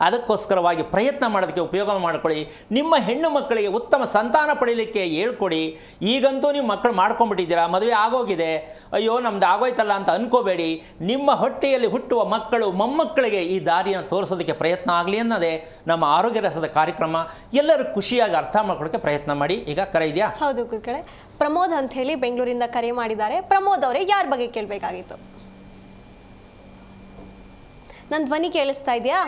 [SPEAKER 2] ಅದಕ್ಕೋಸ್ಕರವಾಗಿ ಪ್ರಯತ್ನ ಮಾಡೋದಕ್ಕೆ ಉಪಯೋಗ ಮಾಡಿಕೊಳ್ಳಿ. ನಿಮ್ಮ ಹೆಣ್ಣು ಮಕ್ಕಳಿಗೆ ಉತ್ತಮ ಸಂತಾನ ಪಡೀಲಿಕ್ಕೆ ಹೇಳ್ಕೊಡಿ. ಈಗಂತೂ ನೀವು ಮಕ್ಕಳು ಮಾಡ್ಕೊಂಡ್ಬಿಟ್ಟಿದ್ದೀರಾ, ಮದುವೆ ಆಗೋಗಿದೆ, ಅಯ್ಯೋ ನಮ್ದು ಆಗೋಯ್ತಲ್ಲ ಅಂತ ಅನ್ಕೋಬೇಡಿ. ನಿಮ್ಮ ಹೊಟ್ಟೆಯಲ್ಲಿ ಹುಟ್ಟುವ ಮಕ್ಕಳು ಮೊಮ್ಮಕ್ಕಳಿಗೆ ಈ ದಾರಿಯನ್ನು ತೋರಿಸೋದಕ್ಕೆ ಪ್ರಯತ್ನ ಆಗಲಿ ಅನ್ನೋದೇ ನಮ್ಮ ಆರೋಗ್ಯ ರಸದ ಕಾರ್ಯಕ್ರಮ. ಎಲ್ಲರೂ ಖುಷಿಯಾಗಿ ಅರ್ಥ ಮಾಡ್ಕೊಳ್ಳೋಕ್ಕೆ ಪ್ರಯತ್ನ ಮಾಡಿ. ಈಗ ಕರೆ ಇದೆಯಾ?
[SPEAKER 1] ಹೌದು ಗುರುಗಳೇ. ಪ್ರಮೋದ್ ಅಂತ ಹೇಳಿ ಬೆಂಗಳೂರಿಂದ ಕರೆ ಮಾಡಿದ್ದಾರೆ. ಪ್ರಮೋದ್ ಅವರೇ, ಯಾರ ಬಗ್ಗೆ ಕೇಳಬೇಕಾಗಿತ್ತು? ನನ್ನ ಧ್ವನಿ ಕೇಳಿಸ್ತಾ ಇದೆಯಾ?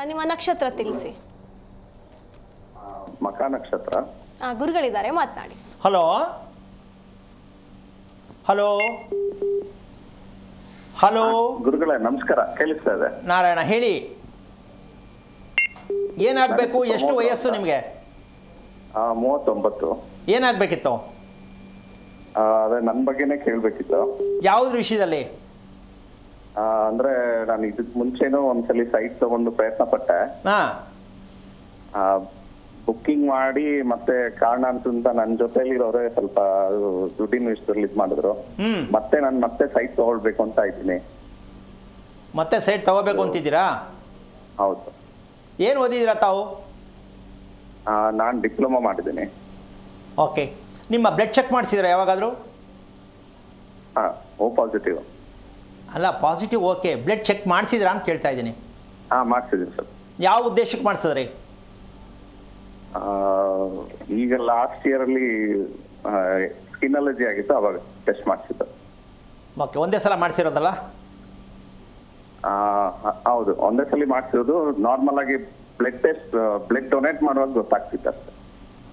[SPEAKER 1] ನಿಮ್ಮ ನಕ್ಷತ್ರ ತಿಳಿಸಿ.
[SPEAKER 3] ಮಕ ನಕ್ಷತ್ರ.
[SPEAKER 1] ಗುರುಗಳಿದ್ದಾರೆ, ಮಾತನಾಡಿ.
[SPEAKER 2] ಹಲೋ ಹಲೋ ಹಲೋ
[SPEAKER 3] ಗುರುಗಳೇ ನಮಸ್ಕಾರ, ಕೇಳಿಸ್ತಾ ಇದೆ.
[SPEAKER 2] ನಾರಾಯಣ ಹೇಳಿ, ಏನಾಗಬೇಕು? ಎಷ್ಟು ವಯಸ್ಸು ನಿಮಗೆ?
[SPEAKER 3] 39.
[SPEAKER 2] ಏನಾಗಬೇಕಿತ್ತು?
[SPEAKER 3] ಅದೇ ನನ್ನ ಬಗ್ಗೆನೇ ಕೇಳಬೇಕಿತ್ತು.
[SPEAKER 2] ಯಾವುದ್ರ ವಿಷಯದಲ್ಲಿ?
[SPEAKER 3] ಅಂದ್ರೆ ನಾನು ಇದಕ್ಕೆ ಮುಂಚೆನೂ ಒಂದ್ಸಲಿ ಸೈಟ್ ತಗೊಂಡು ಪ್ರಯತ್ನ ಪಟ್ಟೆ. ಬುಕ್ಕಿಂಗ್ ಮಾಡಿ ಮತ್ತೆ ಕಾರಣ ಅಂತ ನನ್ನ ಜೊತೆಲಿರೋರೇ ಸ್ವಲ್ಪ ದುಡ್ಡಿನ ವಿಷಯದಲ್ಲಿ ಇದು ಮಾಡಿದ್ರು. ಮತ್ತೆ ನಾನು ಮತ್ತೆ ಸೈಟ್ ತಗೊಳ್ಬೇಕು ಅಂತ ಇದ್ದೀನಿ.
[SPEAKER 2] ಮತ್ತೆ ಸೈಟ್ ತಗೋಬೇಕು ಅಂತಿದ್ದೀರಾ?
[SPEAKER 3] ಹೌದು.
[SPEAKER 2] ಏನು ಓದಿದ್ದೀರಾ ತಾವು?
[SPEAKER 3] ನಾನು ಡಿಪ್ಲೊಮಾ ಮಾಡಿದ್ದೀನಿ.
[SPEAKER 2] ಓಕೆ, ನಿಮ್ಮ ಬ್ಲಡ್ ಚೆಕ್ ಮಾಡಿಸಿದ್ರೆ ಯಾವಾಗಾದರೂ?
[SPEAKER 3] ಹಾಂ, ಓ ಪಾಸಿಟಿವ್.
[SPEAKER 2] ಅಲ್ಲ, ಪಾಸಿಟಿವ್ ಓಕೆ, ಬ್ಲಡ್ ಚೆಕ್ ಮಾಡಿಸಿದ್ರಾ ಅಂತ ಕೇಳ್ತಾ ಇದ್ದೀನಿ.
[SPEAKER 3] ಹಾಂ, ಮಾಡಿಸಿದ್ದೀನಿ ಸರ್.
[SPEAKER 2] ಯಾವ ಉದ್ದೇಶಕ್ಕೆ ಮಾಡಿಸಿದ್ರಿ?
[SPEAKER 3] ಈಗ ಲಾಸ್ಟ್ ಇಯರಲ್ಲಿ ಸ್ಕಿನ್ ಅಲರ್ಜಿ ಆಗಿತ್ತು, ಅವಾಗ ಟೆಸ್ಟ್ ಮಾಡಿಸಿದ್ದು.
[SPEAKER 2] ಓಕೆ, ಒಂದೇ ಸಲ ಮಾಡಿಸಿರೋದಲ್ಲ?
[SPEAKER 3] ಹೌದು, ಒಂದೇ ಸಲ ಮಾಡಿಸಿರೋದು. ನಾರ್ಮಲ್ ಆಗಿ ಬ್ಲಡ್ ಡೊನೇಟ್ ಮಾಡುವಾಗ ಗೊತ್ತಾಗ್ತಿತ್ತು ಅಷ್ಟೇ.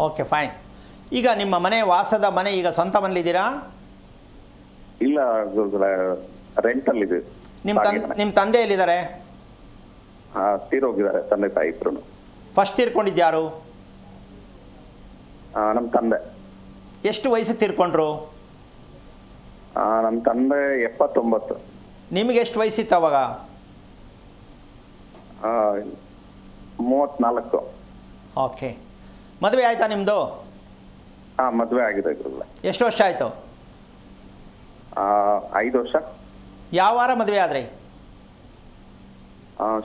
[SPEAKER 2] Okay, fine. ಈಗ ನಿಮ್ಮ ಮನೆ ವಾಸದ ಮನೆ ಈಗ ಸ್ವಂತ ಮನೇಲಿದ್ದೀರಾ?
[SPEAKER 3] ಇಲ್ಲ, ರೆಂಟಲ್ಲಿ ಇದೆ.
[SPEAKER 2] ನಿಮ್ಮ ತಂದೆ ಎಲ್ಲಿದ್ದಾರೆ?
[SPEAKER 3] ತೀರೋಗಿದ್ದಾರೆ ತಂದೆ ತಾಯಿ ಇಬ್ರು.
[SPEAKER 2] ಫಸ್ಟ್ ತೀರ್ಕೊಂಡಿದ್ಯಾರು?
[SPEAKER 3] ನಮ್ಮ ತಂದೆ.
[SPEAKER 2] ಎಷ್ಟು ವಯಸ್ಸಿಗೆ ತೀರ್ಕೊಂಡ್ರು?
[SPEAKER 3] ನಮ್ಮ ತಂದೆ 79.
[SPEAKER 2] ನಿಮಗೆ ಎಷ್ಟು ವಯಸ್ಸಿತ್ತು ಅವಾಗ?
[SPEAKER 3] 34.
[SPEAKER 2] ಓಕೆ. ಮದುವೆ ಆಯಿತಾ ನಿಮ್ಮದು?
[SPEAKER 3] ಹಾಂ, ಮದುವೆ ಆಗಿದೆ ಗುರುಗಳೇ.
[SPEAKER 2] ಎಷ್ಟು ವರ್ಷ ಆಯಿತು?
[SPEAKER 3] 5 ವರ್ಷ.
[SPEAKER 2] ಯಾವ ವಾರ ಮದುವೆ ಆದ್ರಿ?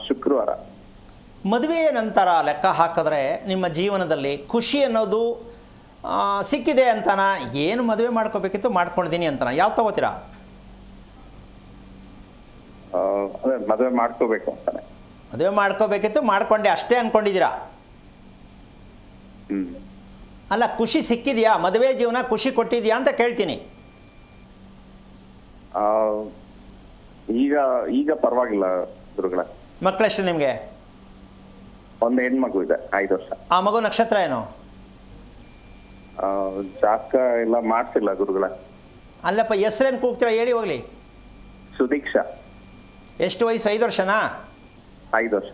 [SPEAKER 3] ಶುಕ್ರವಾರ.
[SPEAKER 2] ಮದುವೆಯ ನಂತರ ಲೆಕ್ಕ ಹಾಕಿದ್ರೆ ನಿಮ್ಮ ಜೀವನದಲ್ಲಿ ಖುಷಿ ಅನ್ನೋದು ಸಿಕ್ಕಿದೆ ಅಂತನಾ, ಏನು ಮದುವೆ ಮಾಡ್ಕೋಬೇಕಿತ್ತು ಮಾಡ್ಕೊಂಡಿದ್ದೀನಿ ಅಂತನಾ, ಯಾವ ತಗೋತೀರಾ?
[SPEAKER 3] ಅದೇ ಮದುವೆ ಮಾಡ್ಕೋಬೇಕು ಅಂತಾನೆ.
[SPEAKER 2] ಮದುವೆ ಮಾಡ್ಕೋಬೇಕಿತ್ತು ಮಾಡ್ಕೊಂಡೆ ಅಷ್ಟೇ ಅಂದ್ಕೊಂಡಿದ್ದೀರಾ? ಅಲ್ಲ, ಖುಷಿ ಸಿಕ್ಕಿದೆಯಾ? ಮದುವೆ ಜೀವನ ಖುಷಿ ಕೊಟ್ಟಿದೆಯಾ ಅಂತ ಕೇಳ್ತೀನಿ.
[SPEAKER 3] ಈಗ ಪರವಾಗಿಲ್ಲ ಗುರುಗಳೇ.
[SPEAKER 2] ಮಕ್ಕಳೆಷ್ಟು ನಿಮಗೆ?
[SPEAKER 3] ಒಂದು ಹೆಣ್ಮಗು ಇದೆ, 5 ವರ್ಷ.
[SPEAKER 2] ಆ ಮಗು ನಕ್ಷತ್ರ ಏನು?
[SPEAKER 3] ಜಾತಕ ಎಲ್ಲ ಮಾಡ್ಸಿಲ್ಲ ಗುರುಗಳೇ.
[SPEAKER 2] ಅಲ್ಲಪ್ಪ, ಹೆಸ್ರೇನು ಕೂಗ್ತೀರಾ ಹೇಳಿ ಹೋಗಲಿ.
[SPEAKER 3] ಸುದೀಕ್ಷಾ.
[SPEAKER 2] ಎಷ್ಟು ವಯಸ್ಸು? 5 ವರ್ಷನಾ?
[SPEAKER 3] 5 ವರ್ಷ.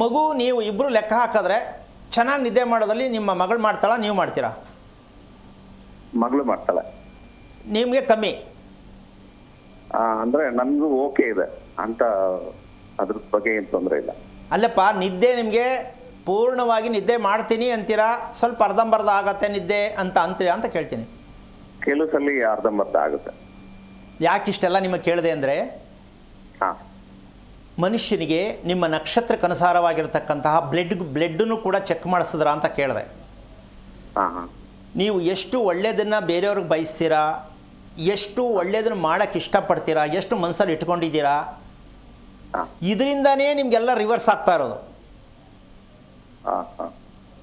[SPEAKER 2] ಮಗು ನೀವು ಇಬ್ಬರು ಲೆಕ್ಕ ಹಾಕಿದ್ರೆ ಚೆನ್ನಾಗಿ ನಿದ್ದೆ ಮಾಡೋದಲ್ಲಿ ನಿಮ್ಮ ಮಗಳು ಮಾಡ್ತಾಳ, ನೀವು ಮಾಡ್ತೀರಾ?
[SPEAKER 3] ಮಗಳು ಮಾಡ್ತಾಳೆ.
[SPEAKER 2] ನಿಮಗೆ ಕಮ್ಮಿ?
[SPEAKER 3] ಅಂದರೆ ನನಗೂ ಓಕೆ ಇದೆ ಅಂತ, ಅದ್ರ ಬಗ್ಗೆ ಏನು ತೊಂದರೆ ಇಲ್ಲ.
[SPEAKER 2] ಅಲ್ಲಪ್ಪ, ನಿದ್ದೆ ನಿಮಗೆ ಪೂರ್ಣವಾಗಿ ನಿದ್ದೆ ಮಾಡ್ತೀನಿ ಅಂತೀರಾ, ಸ್ವಲ್ಪ ಅರ್ಧಂಬರ್ಧ ಆಗತ್ತೆ ನಿದ್ದೆ ಅಂತೀರಾ ಅಂತ ಕೇಳ್ತೀನಿ.
[SPEAKER 3] ಕೆಲವು ಸಲ ಅರ್ಧಂಬರ್ಧ ಆಗುತ್ತೆ.
[SPEAKER 2] ಯಾಕಿಷ್ಟೆಲ್ಲ ನಿಮಗೆ ಕೇಳಿದೆ ಅಂದರೆ,
[SPEAKER 3] ಹಾಂ,
[SPEAKER 2] ಮನುಷ್ಯನಿಗೆ ನಿಮ್ಮ ನಕ್ಷತ್ರಕ್ಕನುಸಾರವಾಗಿರ್ತಕ್ಕಂತಹ ಬ್ಲಡ್ಡನ್ನು ಕೂಡ ಚೆಕ್ ಮಾಡಿಸಿದ್ರಾ ಅಂತ ಕೇಳಿದೆ.
[SPEAKER 3] ಹಾಂ ಹಾಂ.
[SPEAKER 2] ನೀವು ಎಷ್ಟು ಒಳ್ಳೆಯದನ್ನು ಬೇರೆಯವ್ರಿಗೆ ಬಯಸ್ತೀರಾ, ಎಷ್ಟು ಒಳ್ಳೆಯದನ್ನು ಮಾಡೋಕ್ಕೆ ಇಷ್ಟಪಡ್ತೀರಾ, ಎಷ್ಟು ಮನಸ್ಸಲ್ಲಿ ಇಟ್ಕೊಂಡಿದ್ದೀರಾ, ಇದರಿಂದನೇ ನಿಮಗೆಲ್ಲ ರಿವರ್ಸ್ ಆಗ್ತಾ ಇರೋದು.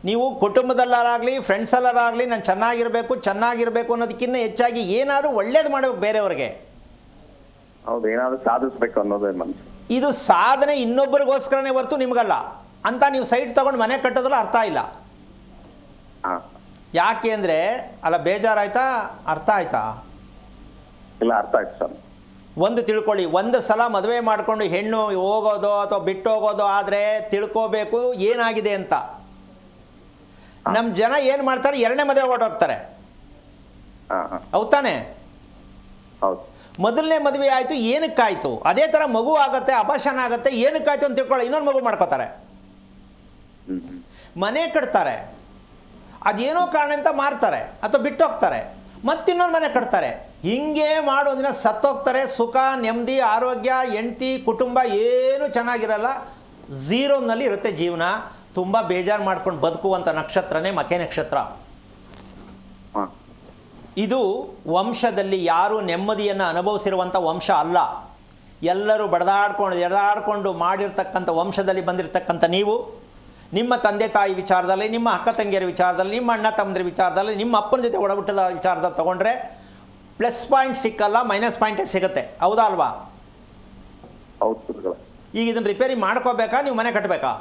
[SPEAKER 2] ನೀವು ಕುಟುಂಬದಲ್ಲಾಗಲಿ ಫ್ರೆಂಡ್ಸಲ್ಲಾಗಲಿ ನಾನು ಚೆನ್ನಾಗಿರಬೇಕು ಅನ್ನೋದಕ್ಕಿಂತ ಹೆಚ್ಚಾಗಿ ಏನಾದರೂ ಒಳ್ಳೇದು ಮಾಡಬೇಕು ಬೇರೆಯವ್ರಿಗೆ.
[SPEAKER 3] ಹೌದು, ಏನಾದರೂ ಸಾಧಿಸ್ಬೇಕು ಅನ್ನೋದೇ ಮನಸ್ಸು.
[SPEAKER 2] ಇದು ಸಾಧನೆ ಇನ್ನೊಬ್ಬರಿಗೋಸ್ಕರನೇ ಹೊರತು ನಿಮಗಲ್ಲ ಅಂತ ನೀವು ಸೈಟ್ ತೊಗೊಂಡು ಮನೆ ಕಟ್ಟೋದ್ರಲ್ಲಿ ಅರ್ಥ ಇಲ್ಲ. ಯಾಕೆ ಅಂದರೆ, ಅಲ್ಲ ಬೇಜಾರಾಯ್ತಾ? ಅರ್ಥ ಆಯ್ತಾ?
[SPEAKER 3] ಇಲ್ಲ, ಅರ್ಥ ಆಯ್ತು ಸರ್.
[SPEAKER 2] ಒಂದು ತಿಳ್ಕೊಳ್ಳಿ, ಒಂದು ಸಲ ಮದುವೆ ಮಾಡಿಕೊಂಡು ಹೆಣ್ಣು ಹೋಗೋದು ಅಥವಾ ಬಿಟ್ಟು ಹೋಗೋದು ಆದರೆ ತಿಳ್ಕೋಬೇಕು ಏನಾಗಿದೆ ಅಂತ. ನಮ್ಮ ಜನ ಏನು ಮಾಡ್ತಾರೆ, 2ನೇ ಮದುವೆ ಹೊರಟೋಗ್ತಾರೆ. ಹೌದು ತಾನೆ?
[SPEAKER 3] ಹೌದು.
[SPEAKER 2] ಮೊದಲನೇ ಮದುವೆ ಆಯಿತು, ಏನಕ್ಕಾಯಿತು? ಅದೇ ಥರ ಮಗು ಆಗುತ್ತೆ, ಅಪಶನ ಆಗುತ್ತೆ, ಏನಕ್ಕಾಯ್ತು ಅಂತ ತಿಳ್ಕೊಳ್ಳಿ, ಇನ್ನೊಂದು ಮಗು ಮಾಡ್ಕೋತಾರೆ, ಮನೆ ಕಟ್ತಾರೆ, ಅದೇನೋ ಕಾರಣ ಅಂತ ಮಾರ್ತಾರೆ ಅಥವಾ ಬಿಟ್ಟು ಹೋಗ್ತಾರೆ, ಮತ್ತಿನ್ನೊಂದು ಮನೆ ಕಟ್ತಾರೆ. ಹಿಂಗೆ ಮಾಡೋದಿನ ಸತ್ತೋಗ್ತಾರೆ. ಸುಖ, ನೆಮ್ಮದಿ, ಆರೋಗ್ಯ, ಹೆಂಡತಿ, ಕುಟುಂಬ ಏನೂ ಚೆನ್ನಾಗಿರಲ್ಲ, ಝೀರೋನಲ್ಲಿ ಇರುತ್ತೆ ಜೀವನ. ತುಂಬ ಬೇಜಾರು ಮಾಡ್ಕೊಂಡು ಬದುಕುವಂಥ ನಕ್ಷತ್ರನೇ ಮಕೆ ನಕ್ಷತ್ರ. ಇದು ವಂಶದಲ್ಲಿ ಯಾರೂ ನೆಮ್ಮದಿಯನ್ನು ಅನುಭವಿಸಿರುವಂಥ ವಂಶ ಅಲ್ಲ. ಎಲ್ಲರೂ ಎಡದಾಡ್ಕೊಂಡು ಮಾಡಿರ್ತಕ್ಕಂಥ ವಂಶದಲ್ಲಿ ಬಂದಿರತಕ್ಕಂಥ ನೀವು ನಿಮ್ಮ ತಂದೆ ತಾಯಿ ವಿಚಾರದಲ್ಲಿ, ನಿಮ್ಮ ಅಕ್ಕ ತಂಗಿಯರ ವಿಚಾರದಲ್ಲಿ, ನಿಮ್ಮ ಅಣ್ಣ ತಮ್ಮಂದಿರ ವಿಚಾರದಲ್ಲಿ, ನಿಮ್ಮ ಅಪ್ಪನ ಜೊತೆ ಒಡಹುಟ್ಟದ ವಿಚಾರದಲ್ಲಿ ತೊಗೊಂಡ್ರೆ ಪ್ಲಸ್ ಪಾಯಿಂಟ್ ಸಿಕ್ಕಲ್ಲ, ಮೈನಸ್ ಪಾಯಿಂಟೇ ಸಿಗುತ್ತೆ. ಹೌದಾ ಅಲ್ವಾ?
[SPEAKER 3] ಹೌದು.
[SPEAKER 2] ಈಗ ಇದನ್ನು ರಿಪೇರಿ ಮಾಡ್ಕೋಬೇಕಾ, ನೀವು ಮನೆ ಕಟ್ಟಬೇಕಾ?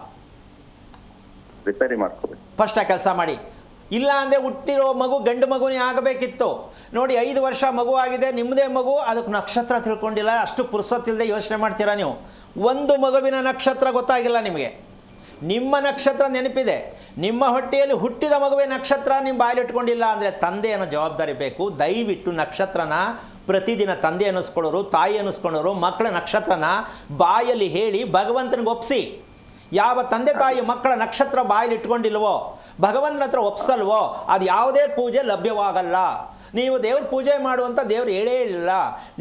[SPEAKER 3] ರಿಪೇರಿ ಮಾಡ್ಕೋಬೇಕು.
[SPEAKER 2] ಫಸ್ಟ್ ಆ ಕೆಲಸ ಮಾಡಿ. ಇಲ್ಲ ಅಂದರೆ ಹುಟ್ಟಿರೋ ಮಗು ಗಂಡು ಮಗುನೇ ಆಗಬೇಕಿತ್ತು. ನೋಡಿ, 5 ವರ್ಷ ಮಗು ಆಗಿದೆ, ನಿಮ್ಮದೇ ಮಗು, ಅದಕ್ಕೆ ನಕ್ಷತ್ರ ತಿಳ್ಕೊಂಡಿಲ್ಲ, ಅಷ್ಟು ಪುರ್ಸೊತ್ತಿಲ್ಲದೆ ಯೋಚನೆ ಮಾಡ್ತೀರಾ ನೀವು. ಒಂದು ಮಗುವಿನ ನಕ್ಷತ್ರ ಗೊತ್ತಾಗಿಲ್ಲ ನಿಮಗೆ. ನಿಮ್ಮ ನಕ್ಷತ್ರ ನೆನಪಿದೆ, ನಿಮ್ಮ ಹೊಟ್ಟೆಯಲ್ಲಿ ಹುಟ್ಟಿದ ಮಗುವೇ ನಕ್ಷತ್ರ ನಿಮ್ಮ ಬಾಯಲ್ಲಿ ಇಟ್ಕೊಂಡಿಲ್ಲ ಅಂದರೆ ತಂದೆ ಅನ್ನೋ ಜವಾಬ್ದಾರಿ ಬೇಕು. ದಯವಿಟ್ಟು ನಕ್ಷತ್ರನ ಪ್ರತಿದಿನ ತಂದೆ ಅನ್ನಿಸ್ಕೊಳ್ಳೋರು, ತಾಯಿ ಅನ್ನಿಸ್ಕೊಳ್ಳೋರು ಮಕ್ಕಳ ನಕ್ಷತ್ರನ ಬಾಯಲ್ಲಿ ಹೇಳಿ ಭಗವಂತನಿಗೆ ಒಪ್ಪಿಸಿ. ಯಾವ ತಂದೆ ತಾಯಿ ಮಕ್ಕಳ ನಕ್ಷತ್ರ ಬಾಯಲ್ಲಿ ಇಟ್ಕೊಂಡಿಲ್ವೋ, ಭಗವಂತನ ಹತ್ರ ಒಪ್ಸಲ್ವೋ, ಅದು ಯಾವುದೇ ಪೂಜೆ ಲಭ್ಯವಾಗಲ್ಲ. ನೀವು ದೇವ್ರ ಪೂಜೆ ಮಾಡುವಂಥ ದೇವ್ರು ಹೇಳೇ ಇಲ್ಲ.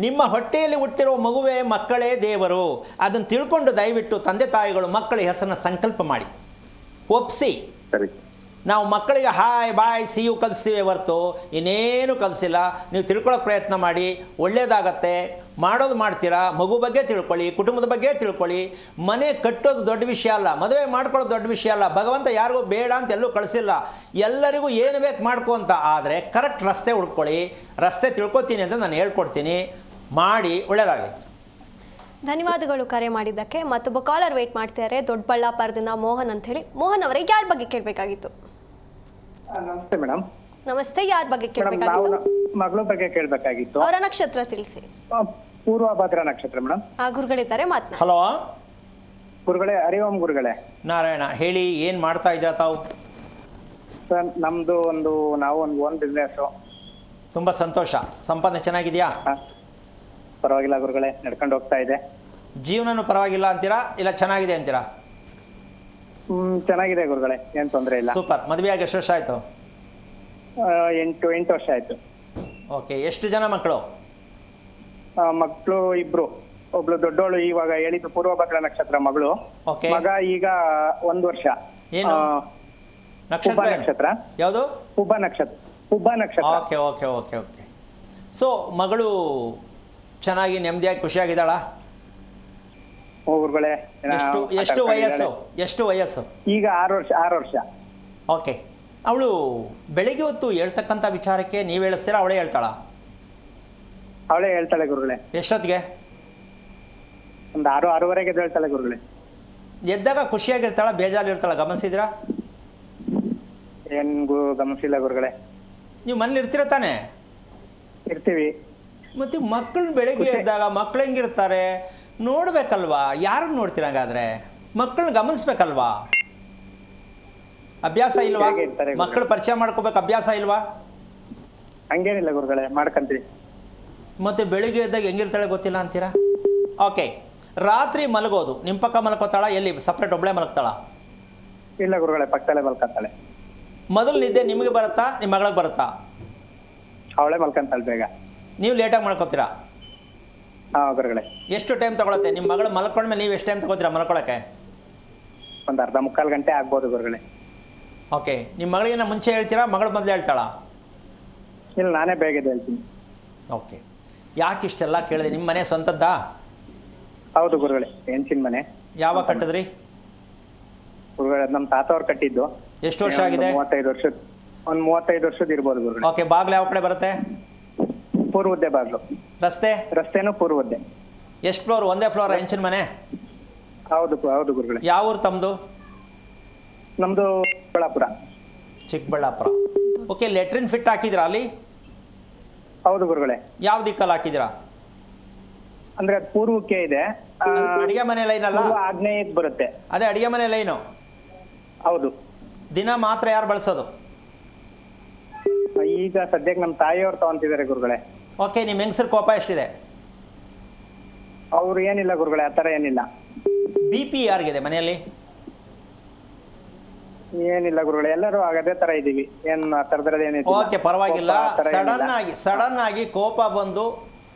[SPEAKER 2] ನಿಮ್ಮ ಹೊಟ್ಟೆಯಲ್ಲಿ ಹುಟ್ಟಿರೋ ಮಗುವೇ ಮಕ್ಕಳೇ ದೇವರು. ಅದನ್ನು ತಿಳ್ಕೊಂಡು ದಯವಿಟ್ಟು ತಂದೆ ತಾಯಿಗಳು ಮಕ್ಕಳ ಹೆಸರನ್ನ ಸಂಕಲ್ಪ ಮಾಡಿ ಒಪ್ಪಿಸಿ.
[SPEAKER 3] ಸರಿ.
[SPEAKER 2] ನಾವು ಮಕ್ಕಳಿಗೆ ಹಾಯ್ ಬಾಯ್ ಸಿ ಯು ಕಲಿಸ್ತೀವಿ ಹೊರತು ಇನ್ನೇನು ಕಲಿಸಿಲ್ಲ. ನೀವು ತಿಳ್ಕೊಳ್ಳೋಕೆ ಪ್ರಯತ್ನ ಮಾಡಿ, ಒಳ್ಳೆಯದಾಗತ್ತೆ. ಮಾಡೋದು ಮಾಡ್ತೀರಾ, ಮಗು ಬಗ್ಗೆ ತಿಳ್ಕೊಳ್ಳಿ, ಕುಟುಂಬದ ಬಗ್ಗೆ ತಿಳ್ಕೊಳ್ಳಿ. ಮನೆ ಕಟ್ಟೋದು ದೊಡ್ಡ ವಿಷಯ ಅಲ್ಲ, ಮದುವೆ ಮಾಡ್ಕೊಳ್ಳೋದು ದೊಡ್ಡ ವಿಷಯ ಅಲ್ಲ. ಭಗವಂತ ಯಾರಿಗೂ ಬೇಡ ಅಂತ ಎಲ್ಲೂ ಕಳಿಸಿಲ್ಲ, ಎಲ್ಲರಿಗೂ ಏನು ಬೇಕು ಮಾಡ್ಕೊ ಅಂತ. ಆದರೆ ಕರೆಕ್ಟ್ ರಸ್ತೆ ಹುಡ್ಕೊಳ್ಳಿ, ರಸ್ತೆ ತಿಳ್ಕೊತೀನಿ ಅಂತ ನಾನು ಹೇಳ್ಕೊಡ್ತೀನಿ, ಮಾಡಿ ಒಳ್ಳೆಯದಾಗಲಿ.
[SPEAKER 1] ಧನ್ಯವಾದಗಳು ಕರೆ ಮಾಡಿದ್ದಕ್ಕೆ. ಮತ್ತೊಬ್ಬ ಕಾಲರ್ ವೇಟ್ ಮಾಡ್ತಿದ್ದಾರೆ, ದೊಡ್ಡಬಳ್ಳಾಪುರದಿಂದ ಮೋಹನ್ ಅಂತ ಹೇಳಿ. ಮೋಹನ್ ಅವರಿಗೆ ಯಾರ ಬಗ್ಗೆ ಕೇಳಬೇಕಾಗಿತ್ತು?
[SPEAKER 4] ನಮಸ್ತೆ ಮೇಡಮ್.
[SPEAKER 1] ನಮಸ್ತೆ, ಯಾರ ಬಗ್ಗೆ
[SPEAKER 4] ಮೇಡಮ್, ನಾವು
[SPEAKER 1] ಕೇಳಬೇಕಾಗಿತ್ತು?
[SPEAKER 4] ಮಗಳ ಬಗ್ಗೆ ಕೇಳಬೇಕಾಗಿತ್ತು.
[SPEAKER 1] ಅವರ ನಕ್ಷತ್ರ ತಿಳಿಸಿ.
[SPEAKER 4] ಪೂರ್ವಭದ್ರ ನಕ್ಷತ್ರ ಮೇಡಮ್.
[SPEAKER 1] ಗುರುಗಳಿದ್ದಾರೆ, ಮಾತನಾಡಿ.
[SPEAKER 2] ಹಲೋ
[SPEAKER 4] ಗುರುಗಳೇ, ಹರಿ ಓಂ ಗುರುಗಳೇ.
[SPEAKER 2] ನಾರಾಯಣ, ಹೇಳಿ, ಏನು ಮಾಡ್ತಾ ಇದ್ದೀರಾ ತಾವು?
[SPEAKER 4] ಸರ್, ನಮ್ದು ನಾವು ಒಂದು ಓನ್ ಬಿಸ್ನೆಸ್.
[SPEAKER 2] ತುಂಬ ಸಂತೋಷ. ಸಂಪಾದನೆ ಚೆನ್ನಾಗಿದೆಯಾ?
[SPEAKER 4] ಪರವಾಗಿಲ್ಲ ಗುರುಗಳೇ, ನಡ್ಕೊಂಡು ಹೋಗ್ತಾ ಇದೆ.
[SPEAKER 2] ಜೀವನನೂ ಪರವಾಗಿಲ್ಲ ಅಂತೀರಾ, ಇಲ್ಲ ಚೆನ್ನಾಗಿದೆ ಅಂತೀರಾ?
[SPEAKER 4] ಚೆನ್ನಾಗಿದೆ ಗುರುಗಳೇ, ಏನ್ ತೊಂದರೆ ಇಲ್ಲ.
[SPEAKER 2] ಸೂಪರ್. ಮದುವೆ ಆಗಿ ಎಷ್ಟು ವರ್ಷ ಆಯಿತು?
[SPEAKER 4] 8 ವರ್ಷ ಆಯ್ತು.
[SPEAKER 2] ಓಕೆ. ಎಷ್ಟು ಜನ ಮಕ್ಕಳು?
[SPEAKER 4] ಮಕ್ಕಳು ಇಬ್ರು. ಒಬ್ಳು ದೊಡ್ಡೋಳು ಇವಾಗ ಹೇಳಿದ್ದು ಪೂರ್ವಭದ್ರ ನಕ್ಷತ್ರ ಮಗಳು.
[SPEAKER 2] ಓಕೆ.
[SPEAKER 4] ಮಗ ಈಗ 1 ವರ್ಷ.
[SPEAKER 2] ಏನು ನಕ್ಷತ್ರ?
[SPEAKER 4] ನಕ್ಷತ್ರ
[SPEAKER 2] ಯಾವುದು?
[SPEAKER 4] ಹುಬ್ಬ ನಕ್ಷತ್ರ.
[SPEAKER 2] Okay okay okay okay. So ಮಗಳು ಚೆನ್ನಾಗಿ ನೆಮ್ಮದಿಯಾಗಿ ಖುಷಿಯಾಗಿದ್ದಾಳ?
[SPEAKER 4] ಗುರುಗಳೇ,
[SPEAKER 2] ಎಷ್ಟು ವಯಸ್ಸು? ಈಗ
[SPEAKER 4] 6 ವರ್ಷ.
[SPEAKER 2] ಓಕೆ. ಅವಳು ಬೆಳಿಗ್ಗೆ ಹೊತ್ತು ಹೇಳ್ತಕ್ಕಂಥ ವಿಚಾರಕ್ಕೆ ನೀವು ಹೇಳಿಸ್ತೀರಾ, ಅವಳೇ ಹೇಳ್ತಾಳ?
[SPEAKER 4] ಅವಳೇ ಹೇಳ್ತಾಳೆ ಗುರುಗಳೇ.
[SPEAKER 2] ಎಷ್ಟೊತ್ತಿಗೆ?
[SPEAKER 4] ಒಂದು 6:30 ಹೇಳ್ತಾಳೆ ಗುರುಗಳೇ.
[SPEAKER 2] ಎದ್ದಾಗ ಖುಷಿಯಾಗಿರ್ತಾಳ, ಬೇಜಾರಿರ್ತಾಳ? ಗಮನಿಸಿದ್ರಾ?
[SPEAKER 4] ಏನ್ ಗಮನಿಸಿಲ್ಲ ಗುರುಗಳೇ.
[SPEAKER 2] ನೀವು ಮನೇಲಿ ಇರ್ತೀರ ತಾನೇ?
[SPEAKER 4] ಇರ್ತೀವಿ.
[SPEAKER 2] ಮತ್ತು ಮಕ್ಕಳು ಬೆಳಗ್ಗೆ ಎದ್ದಾಗ ಮಕ್ಳು ಹೆಂಗಿರ್ತಾರೆ ನೋಡ್ಬೇಕಲ್ವಾ? ಯಾರನ್ನು ನೋಡ್ತೀರ ಹಾಗಾದ್ರೆ? ಮಕ್ಕಳನ್ನ ಗಮನಿಸ್ಬೇಕಲ್ವಾ? ಅಭ್ಯಾಸ ಇಲ್ವಾ? ಮಕ್ಕಳು ಪರಿಚಯ ಮಾಡ್ಕೋಬೇಕು, ಅಭ್ಯಾಸ ಇಲ್ವಾ?
[SPEAKER 4] ಹಂಗೇನಿಲ್ಲ ಗುರುಗಳೇ, ಮಾಡ್ಕಂತೀವಿ.
[SPEAKER 2] ಮತ್ತು ಬೆಳಿಗ್ಗೆ ಎದ್ದಾಗ ಹೆಂಗಿರ್ತಾಳೆ ಗೊತ್ತಿಲ್ಲ ಅಂತೀರಾ? ಓಕೆ. ರಾತ್ರಿ ಮಲಗೋದು ನಿಮ್ಮ ಪಕ್ಕ ಮಲ್ಕೋತಾಳ? ಎಲ್ಲಿ ಸಪ್ರೇಟ್ ಒಬ್ಬಳೇ ಮಲಗ್ತಾಳ?
[SPEAKER 4] ಇಲ್ಲ ಗುರುಗಳೇ, ಪಕ್ಕದಲ್ಲೇ ಮಲ್ಕಂತಾಳೆ.
[SPEAKER 2] ಮೊದಲು ನಿದ್ದೆ ನಿಮಗೆ ಬರುತ್ತಾ, ನಿಮ್ಮ ಮಗಳಿಗೆ ಬರುತ್ತಾ?
[SPEAKER 4] ಅವಳೇ ಮಲ್ಕಂತಾಳೆ ಬೇಗ.
[SPEAKER 2] ನೀವು ಲೇಟಾಗಿ ಮಲ್ಕೋತೀರಾ?
[SPEAKER 4] ಹಾಂ ಗುರುಗಳೇ.
[SPEAKER 2] ಎಷ್ಟು ಟೈಮ್ ತಗೊಳತ್ತೆ? ನಿಮ್ಮ ಮಗಳು ಮಲ್ಕೊಂಡ್ಮೇಲೆ ನೀವು ಎಷ್ಟು ಟೈಮ್ ತಗೋತೀರಾ ಮಲ್ಕೊಳ್ಳೋಕ್ಕೆ?
[SPEAKER 4] ಒಂದು ಅರ್ಧ ಮುಕ್ಕಾಲು ಗಂಟೆ ಆಗ್ಬೋದು ಗುರುಗಳೇ.
[SPEAKER 2] ಓಕೆ. ನಿಮ್ಮ ಮಗಳಿಗಿನ್ನ ಮುಂಚೆ ಹೇಳ್ತೀರಾ, ಮಗಳು ಮೊದಲು ಹೇಳ್ತಾಳಾ?
[SPEAKER 4] ಇಲ್ಲ, ನಾನೇ ಬೇಗ ಹೇಳ್ತೀನಿ.
[SPEAKER 2] ಓಕೆ. ಯಾಕೆ ಇಷ್ಟೆಲ್ಲ ಕೇಳಿದೆ? ನಿಮ್ಮ ಮನೆ ಸ್ವಂತದ್ದಾ?
[SPEAKER 4] ಹೌದು ಗುರುಗಳೇ, ಹೆಂಚಿನ ಮನೆ.
[SPEAKER 2] ಯಾವಾಗ ಕಟ್ಟಿದ್ರಿ?
[SPEAKER 4] ಗುರುಗಳೇ, ನಮ್ಮ ತಾತ ಅವ್ರು ಕಟ್ಟಿದ್ದು.
[SPEAKER 2] ಎಷ್ಟು ವರ್ಷ ಆಗಿದೆ?
[SPEAKER 4] 35 ವರ್ಷದ. ಒಂದು 35 ವರ್ಷದ ಇರ್ಬೋದು ಗುರುಗಳೇ.
[SPEAKER 2] ಓಕೆ. ಬಾಗಿಲು ಯಾವ ಕಡೆ ಬರುತ್ತೆ?
[SPEAKER 4] ಪೂರ್ವದ್ದೆ ಬಾಗ್ಲು. ರಸ್ತೆನೂ ಪೂರ್ವದ್ದೆ.
[SPEAKER 2] ಎಷ್ಟು ಫ್ಲೋರ್? ಒಂದೇ ಫ್ಲೋರ್ ಹೆಂಚಿನ ಮನೆ?
[SPEAKER 4] ಹೌದು ಗುರುಗಳೇ.
[SPEAKER 2] ಯಾವ ಊರು ತಮ್ಮದು?
[SPEAKER 4] ನಮ್ಮದು
[SPEAKER 2] ಚಿಕ್ಕಬಳ್ಳಾಪುರ. ಓಕೆ. ಲೆಟ್ರಿನ್ ಫಿಟ್ ಹಾಕಿದ್ರಾ ಅಲ್ಲಿ?
[SPEAKER 4] ಹೌದು ಗುರುಗಳೇ.
[SPEAKER 2] ಯಾವ ದಿಕ್ಕಲ್ಲಿ ಹಾಕಿದಿರಾ?
[SPEAKER 4] ಅಂದ್ರೆ ಅದು ಪೂರ್ವಕ್ಕೆ ಇದೆ.
[SPEAKER 2] ಅಡಿಗೆ ಮನೆ ಲೈನ್ ಅಲ್ಲ?
[SPEAKER 4] ಆಗ್ನೇಯಕ್ಕೆ ಬರುತ್ತೆ.
[SPEAKER 2] ಅದೇ ಅಡಿಗೆ ಮನೆ ಲೈನು.
[SPEAKER 4] ಹೌದು.
[SPEAKER 2] ದಿನ ಮಾತ್ರ ಯಾರು ಬಳಸೋದು?
[SPEAKER 4] ಈಗ ಸದ್ಯಕ್ಕೆ ನಮ್ಮ ತಾಯಿಯವ್ರು ತಗೊಂತಿದ್ದಾರೆ ಗುರುಗಳೇ.
[SPEAKER 2] ಓಕೆ. ನಿಮ್ಮ ಹೆಂಗಸರ ಕೋಪ ಎಷ್ಟಿದೆ?
[SPEAKER 4] ಅವ್ರು ಏನಿಲ್ಲ ಗುರುಗಳೇ, ಆ ಥರ ಏನಿಲ್ಲ.
[SPEAKER 2] BP ಯಾರಿಗಿದೆ ಮನೆಯಲ್ಲಿ?
[SPEAKER 4] ಏನಿಲ್ಲ ಗುರುಗಳೇ, ಎಲ್ಲರೂ ಅದೇ ತರ ಇದೀವಿ. ಏನು ಆ ಥರದ್ರಲ್ಲಿ ಏನಿಲ್ಲ.
[SPEAKER 2] ಓಕೆ, ಪರವಾಗಿಲ್ಲ. ಸಡನ್ ಆಗಿ ಕೋಪ ಬಂದು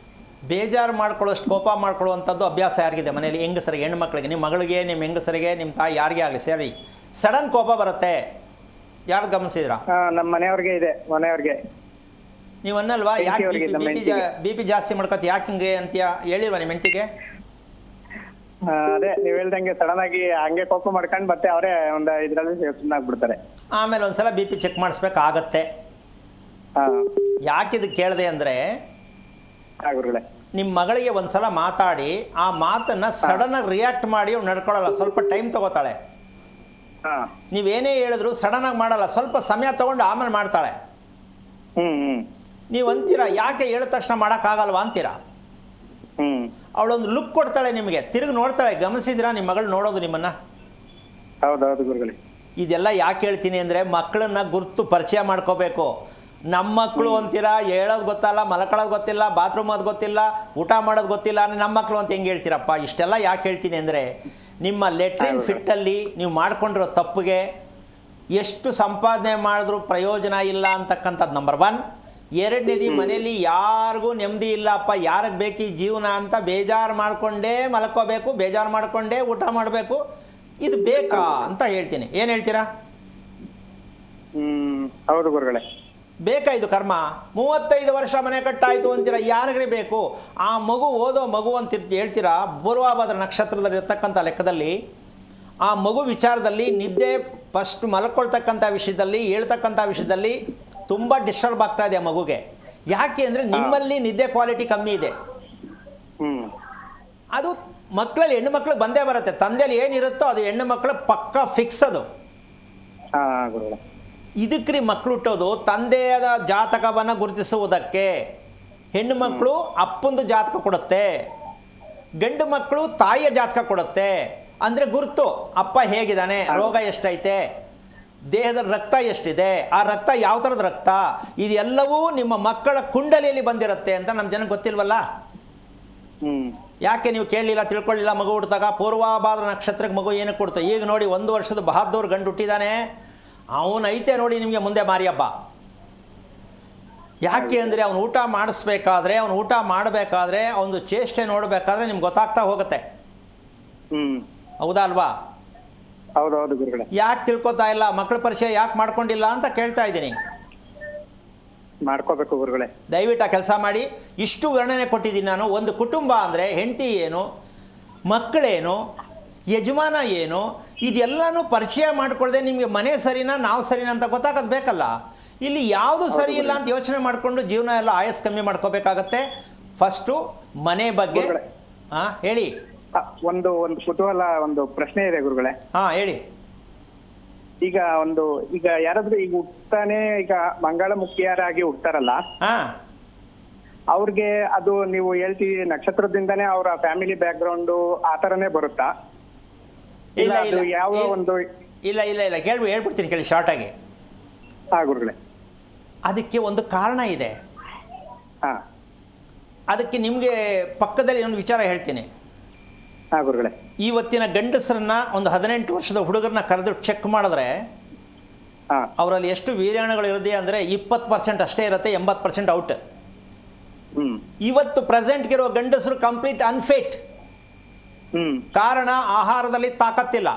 [SPEAKER 2] ಬೇಜಾರು ಮಾಡ್ಕೊಳ್ಳೋಷ್ಟು ಕೋಪ ಮಾಡ್ಕೊಳ್ಳುವಂಥದ್ದು ಅಭ್ಯಾಸ ಯಾರಿಗಿದೆ ಮನೆಯಲ್ಲಿ? ಹೆಂಗಸರಿಗೆ, ಹೆಣ್ಮಕ್ಳಿಗೆ, ನಿಮ್ಮ ಮಗಳಿಗೆ, ನಿಮ್ಮ ಹೆಂಗಸರಿಗೆ, ನಿಮ್ಮ ತಾಯಿ, ಯಾರಿಗೇ ಆಗಲಿ ಸರಿ, ಸಡನ್ ಕೋಪ ಬರುತ್ತೆ. ಯಾರು ಗಮನಿಸಿದ್ರಾ?
[SPEAKER 4] ನಮ್ಮ ಮನೆಯವ್ರಿಗೆ ಇದೆ. ಮನೆಯವ್ರಿಗೆ
[SPEAKER 2] ನೀವು ಅನ್ನಲ್ವಾ ಯಾಕೆ BP ಜಾಸ್ತಿ ಮಾಡ್ಕೊತ, ಯಾಕೆ ಹಿಂಗೆ ಅಂತ ಹೇಳಿಲ್ವಾ ನಿಮ್ಮ ಹೆಂಡತಿಗೆ?
[SPEAKER 4] ಅದೇ ನೀವು ಹೇಳ್ದಂಗೆ ಸಡನ್ ಆಗಿ ಹಂಗೆ ಕೋಪ ಮಾಡ್ಕೊಂಡು ಮತ್ತೆ ಅವರೇ ಒಂದು ಇದರಲ್ಲಿ ಸುಮ್ಮನಾಗ್ಬಿಡ್ತಾರೆ.
[SPEAKER 2] ಆಮೇಲೆ ಒಂದ್ಸಲ BP ಚೆಕ್ ಮಾಡಿಸ್ಬೇಕಾಗತ್ತೆ. ಯಾಕಿದು ಕೇಳಿದೆ ಅಂದರೆ, ನಿಮ್ಮ ಮಗಳಿಗೆ ಒಂದ್ಸಲ ಮಾತಾಡಿ ಆ ಮಾತನ್ನು ಸಡನ್ನಾಗಿ ರಿಯಾಕ್ಟ್ ಮಾಡಿ ಅವ್ನು ನಡ್ಕೊಳ್ಳಲ್ಲ, ಸ್ವಲ್ಪ ಟೈಮ್ ತಗೋತಾಳೆ. ನೀವೇನೇ ಹೇಳಿದ್ರು ಸಡನ್ನಾಗಿ ಮಾಡಲ್ಲ, ಸ್ವಲ್ಪ ಸಮಯ ತಗೊಂಡು ಆಮೇಲೆ ಮಾಡ್ತಾಳೆ. ನೀವು ಅಂತೀರಾ ಯಾಕೆ ಹೇಳಿದ ತಕ್ಷಣ ಮಾಡೋಕ್ಕಾಗಲ್ವಾ ಅಂತೀರಾ. ಅವಳೊಂದು ಲುಕ್ ಕೊಡ್ತಾಳೆ ನಿಮಗೆ, ತಿರುಗಿ ನೋಡ್ತಾಳೆ. ಗಮನಿಸಿದ್ರಾ ನಿಮ್ಮ ಮಗಳು ನೋಡೋದು ನಿಮ್ಮನ್ನು?
[SPEAKER 4] ಹೌದೌದು ಗುರುಗಳೇ.
[SPEAKER 2] ಇದೆಲ್ಲ ಯಾಕೆ ಹೇಳ್ತೀನಿ ಅಂದರೆ, ಮಕ್ಕಳನ್ನ ಗುರ್ತು ಪರಿಚಯ ಮಾಡ್ಕೋಬೇಕು. ನಮ್ಮ ಮಕ್ಕಳು ಅಂತೀರಾ, ಹೇಳೋದು ಗೊತ್ತಲ್ಲ, ಮಲ್ಕೊಳ್ಳೋದು ಗೊತ್ತಿಲ್ಲ, ಬಾತ್ರೂಮ್ ಅದು ಗೊತ್ತಿಲ್ಲ, ಊಟ ಮಾಡೋದು ಗೊತ್ತಿಲ್ಲ, ನಮ್ಮ ಮಕ್ಕಳು ಅಂತ ಹೆಂಗೆ ಹೇಳ್ತೀರಪ್ಪ? ಇಷ್ಟೆಲ್ಲ ಯಾಕೆ ಹೇಳ್ತೀನಿ ಅಂದರೆ, ನಿಮ್ಮ ಲೆಟ್ರಿನ್ ಫಿಟ್ಟಲ್ಲಿ ನೀವು ಮಾಡ್ಕೊಂಡಿರೋ ತಪ್ಪಿಗೆ ಎಷ್ಟು ಸಂಪಾದನೆ ಮಾಡಿದ್ರೂ ಪ್ರಯೋಜನ ಇಲ್ಲ ಅಂತಕ್ಕಂಥದ್ದು ನಂಬರ್ 1. ಎರಡನೇದು, ಮನೇಲಿ ಯಾರಿಗೂ ನೆಮ್ಮದಿ ಇಲ್ಲಪ್ಪ, ಯಾರಿಗೆ ಬೇಕು ಈ ಜೀವನ ಅಂತ ಬೇಜಾರು ಮಾಡಿಕೊಂಡೇ ಮಲ್ಕೋಬೇಕು, ಬೇಜಾರು ಮಾಡಿಕೊಂಡೇ ಊಟ ಮಾಡಬೇಕು. ಇದು ಬೇಕಾ ಅಂತ ಹೇಳ್ತೀನಿ. ಏನು ಹೇಳ್ತೀರಾ?
[SPEAKER 4] ಹೌದು ಗುರುಗಳೇ.
[SPEAKER 2] ಬೇಕಾ ಇದು ಕರ್ಮ? 35 ವರ್ಷ ಮನೆ ಕಟ್ಟಾಯಿತು ಅಂತೀರ, ಯಾರಿಗ್ರಿ ಬೇಕು? ಆ ಮಗು ಓದೋ ಮಗು ಅಂತ ಹೇಳ್ತೀರಾ. ಪೂರ್ವಭಾದ್ರ ನಕ್ಷತ್ರದಲ್ಲಿರ್ತಕ್ಕಂಥ ಲೆಕ್ಕದಲ್ಲಿ ಆ ಮಗು ವಿಚಾರದಲ್ಲಿ ನಿದ್ದೆ ಫಸ್ಟ್ ಮಲ್ಕೊಳ್ತಕ್ಕಂಥ ವಿಷಯದಲ್ಲಿ ಹೇಳ್ತಕ್ಕಂಥ ವಿಷಯದಲ್ಲಿ ತುಂಬ ಡಿಸ್ಟರ್ಬ್ ಆಗ್ತಾ ಇದೆ ಆ ಮಗುಗೆ. ಯಾಕೆ ಅಂದರೆ ನಿಮ್ಮಲ್ಲಿ ನಿದ್ದೆ ಕ್ವಾಲಿಟಿ ಕಮ್ಮಿ ಇದೆ. ಅದು ಮಕ್ಕಳಲ್ಲಿ ಹೆಣ್ಣು ಮಕ್ಳಿಗೆ ಬಂದೇ ಬರುತ್ತೆ. ತಂದೆಯಲ್ಲಿ ಏನಿರುತ್ತೋ ಅದು ಹೆಣ್ಣು ಮಕ್ಕಳು ಪಕ್ಕ ಫಿಕ್ಸ್ ಅದು. ಇದಕ್ರಿ ಮಕ್ಕಳು ಹುಟ್ಟೋದು ತಂದೆಯ ಜಾತಕವನ್ನು ಗುರುತಿಸುವುದಕ್ಕೆ. ಹೆಣ್ಣು ಮಕ್ಕಳು ಅಪ್ಪಂದು ಜಾತಕ ಕೊಡುತ್ತೆ, ಗಂಡು ಮಕ್ಕಳು ತಾಯಿಯ ಜಾತಕ ಕೊಡುತ್ತೆ. ಅಂದರೆ ಗುರುತು, ಅಪ್ಪ ಹೇಗಿದ್ದಾನೆ, ರೋಗ ಎಷ್ಟೈತೆ, ದೇಹದಲ್ಲಿ ರಕ್ತ ಎಷ್ಟಿದೆ, ಆ ರಕ್ತ ಯಾವ ಥರದ ರಕ್ತ, ಇದೆಲ್ಲವೂ ನಿಮ್ಮ ಮಕ್ಕಳ ಕುಂಡಲಿಯಲ್ಲಿ ಬಂದಿರುತ್ತೆ ಅಂತ ನಮ್ಮ ಜನಕ್ಕೆ ಗೊತ್ತಿಲ್ವಲ್ಲ. ಯಾಕೆ ನೀವು ಕೇಳಲಿಲ್ಲ, ತಿಳ್ಕೊಳ್ಳಿಲ್ಲ? ಮಗು ಹುಟ್ಟಿದಾಗ ಪೂರ್ವಭಾದ್ರ ನಕ್ಷತ್ರಕ್ಕೆ ಮಗು ಏನಕ್ಕೆ ಕೊಡ್ತು? ಈಗ ನೋಡಿ 1 ವರ್ಷದ ಬಹದ್ದೂರ್ ಗಂಡು ಹುಟ್ಟಿದ್ದಾನೆ, ಅವನೈತೆ ನೋಡಿ ನಿಮಗೆ ಮುಂದೆ ಮಾರಿ ಹಬ್ಬ. ಯಾಕೆ ಅಂದರೆ ಅವನು ಊಟ ಮಾಡಿಸ್ಬೇಕಾದ್ರೆ, ಅವನು ಊಟ ಮಾಡಬೇಕಾದ್ರೆ, ಅವನು ಚೇಷ್ಟೆ ನೋಡಬೇಕಾದ್ರೆ ನಿಮ್ಗೆ ಗೊತ್ತಾಗ್ತಾ ಹೋಗುತ್ತೆ. ಹೌದಾ ಅಲ್ವಾ?
[SPEAKER 4] ಹೌದೌದು ಗುರುಗಳೇ.
[SPEAKER 2] ಯಾಕೆ ತಿಳ್ಕೊತಾ ಇಲ್ಲ? ಮಕ್ಕಳ ಪರಿಚಯ ಯಾಕೆ ಮಾಡ್ಕೊಂಡಿಲ್ಲ ಅಂತ ಕೇಳ್ತಾ ಇದ್ದೀನಿ.
[SPEAKER 4] ಮಾಡ್ಕೋಬೇಕು ಗುರುಗಳೇ.
[SPEAKER 2] ದಯವಿಟ್ಟು ಆ ಕೆಲಸ ಮಾಡಿ. ಇಷ್ಟು ವರ್ಣನೆ ಕೊಟ್ಟಿದ್ದೀನಿ ನಾನು. ಒಂದು ಕುಟುಂಬ ಅಂದರೆ ಹೆಂಡತಿ ಏನು, ಮಕ್ಕಳೇನು, ಯಜಮಾನ ಏನು, ಇದೆಲ್ಲನೂ ಪರಿಚಯ ಮಾಡಿಕೊಳ್ಳದೆ ನಿಮಗೆ ಮನೆ ಸರಿನಾ ನಾವು ಸರಿನಾ ಅಂತ ಗೊತ್ತಾಗೋದು ಬೇಕಲ್ಲ. ಇಲ್ಲಿ ಯಾವುದು ಸರಿ ಇಲ್ಲ ಅಂತ ಯೋಚನೆ ಮಾಡಿಕೊಂಡು ಜೀವನ ಎಲ್ಲ ಆಯಸ್ ಕಮ್ಮಿ ಮಾಡ್ಕೋಬೇಕಾಗತ್ತೆ. ಫಸ್ಟು ಮನೆ ಬಗ್ಗೆ ಹೇಳಿ.
[SPEAKER 4] ಒಂದು ಕುತೂಹಲ, ಒಂದು ಪ್ರಶ್ನೆ ಇದೆ ಗುರುಗಳೇ.
[SPEAKER 2] ಹೇಳಿ.
[SPEAKER 4] ಈಗ ಯಾರಾದ್ರೂ ಈಗ ಹುಟ್ಟಾನೆ, ಈಗ ಮಂಗಳಮುಖಿಯರಾಗಿ ಹುಟ್ಟಾರಲ್ಲ, ಅವ್ರಿಗೆ ಅದು ನೀವು ಹೇಳ್ತೀವಿ ನಕ್ಷತ್ರದಿಂದಾನೇ ಅವರ ಫ್ಯಾಮಿಲಿ ಬ್ಯಾಕ್ ಗ್ರೌಂಡ್ ಆ ತರನೇ ಬರುತ್ತಾ?
[SPEAKER 2] ಇಲ್ಲ ಇಲ್ಲ
[SPEAKER 4] ಯಾವ ಒಂದು
[SPEAKER 2] ಇಲ್ಲ ಇಲ್ಲ ಇಲ್ಲ ಹೇಳ್ಬಿಡ್ತೀನಿ ಕೇಳಿ ಶಾರ್ಟ್ ಆಗಿ.
[SPEAKER 4] ಗುರುಗಳೇ.
[SPEAKER 2] ಅದಕ್ಕೆ ಒಂದು ಕಾರಣ ಇದೆ. ಅದಕ್ಕೆ ನಿಮಗೆ ಪಕ್ಕದಲ್ಲಿ ಒಂದು ವಿಚಾರ ಹೇಳ್ತೀನಿ.
[SPEAKER 4] ಗುರುಗಳೇ.
[SPEAKER 2] ಇವತ್ತಿನ ಗಂಡಸರನ್ನ ಒಂದು 18 ವರ್ಷದ ಹುಡುಗರನ್ನ ಕರೆದು ಚೆಕ್ ಮಾಡಿದ್ರೆ ಅವರಲ್ಲಿ ಎಷ್ಟು ವೀರ್ಯಾಣುಗಳು ಇರುತ್ತೆ ಅಂದರೆ 20% ಅಷ್ಟೇ ಇರುತ್ತೆ, 80% ಔಟ್. ಇವತ್ತು ಪ್ರೆಸೆಂಟ್ಗಿರೋ ಗಂಡಸರು ಕಂಪ್ಲೀಟ್ ಅನ್ಫಿಟ್. ಕಾರಣ ಆಹಾರದಲ್ಲಿ ತಾಕತ್ತಿಲ್ಲ,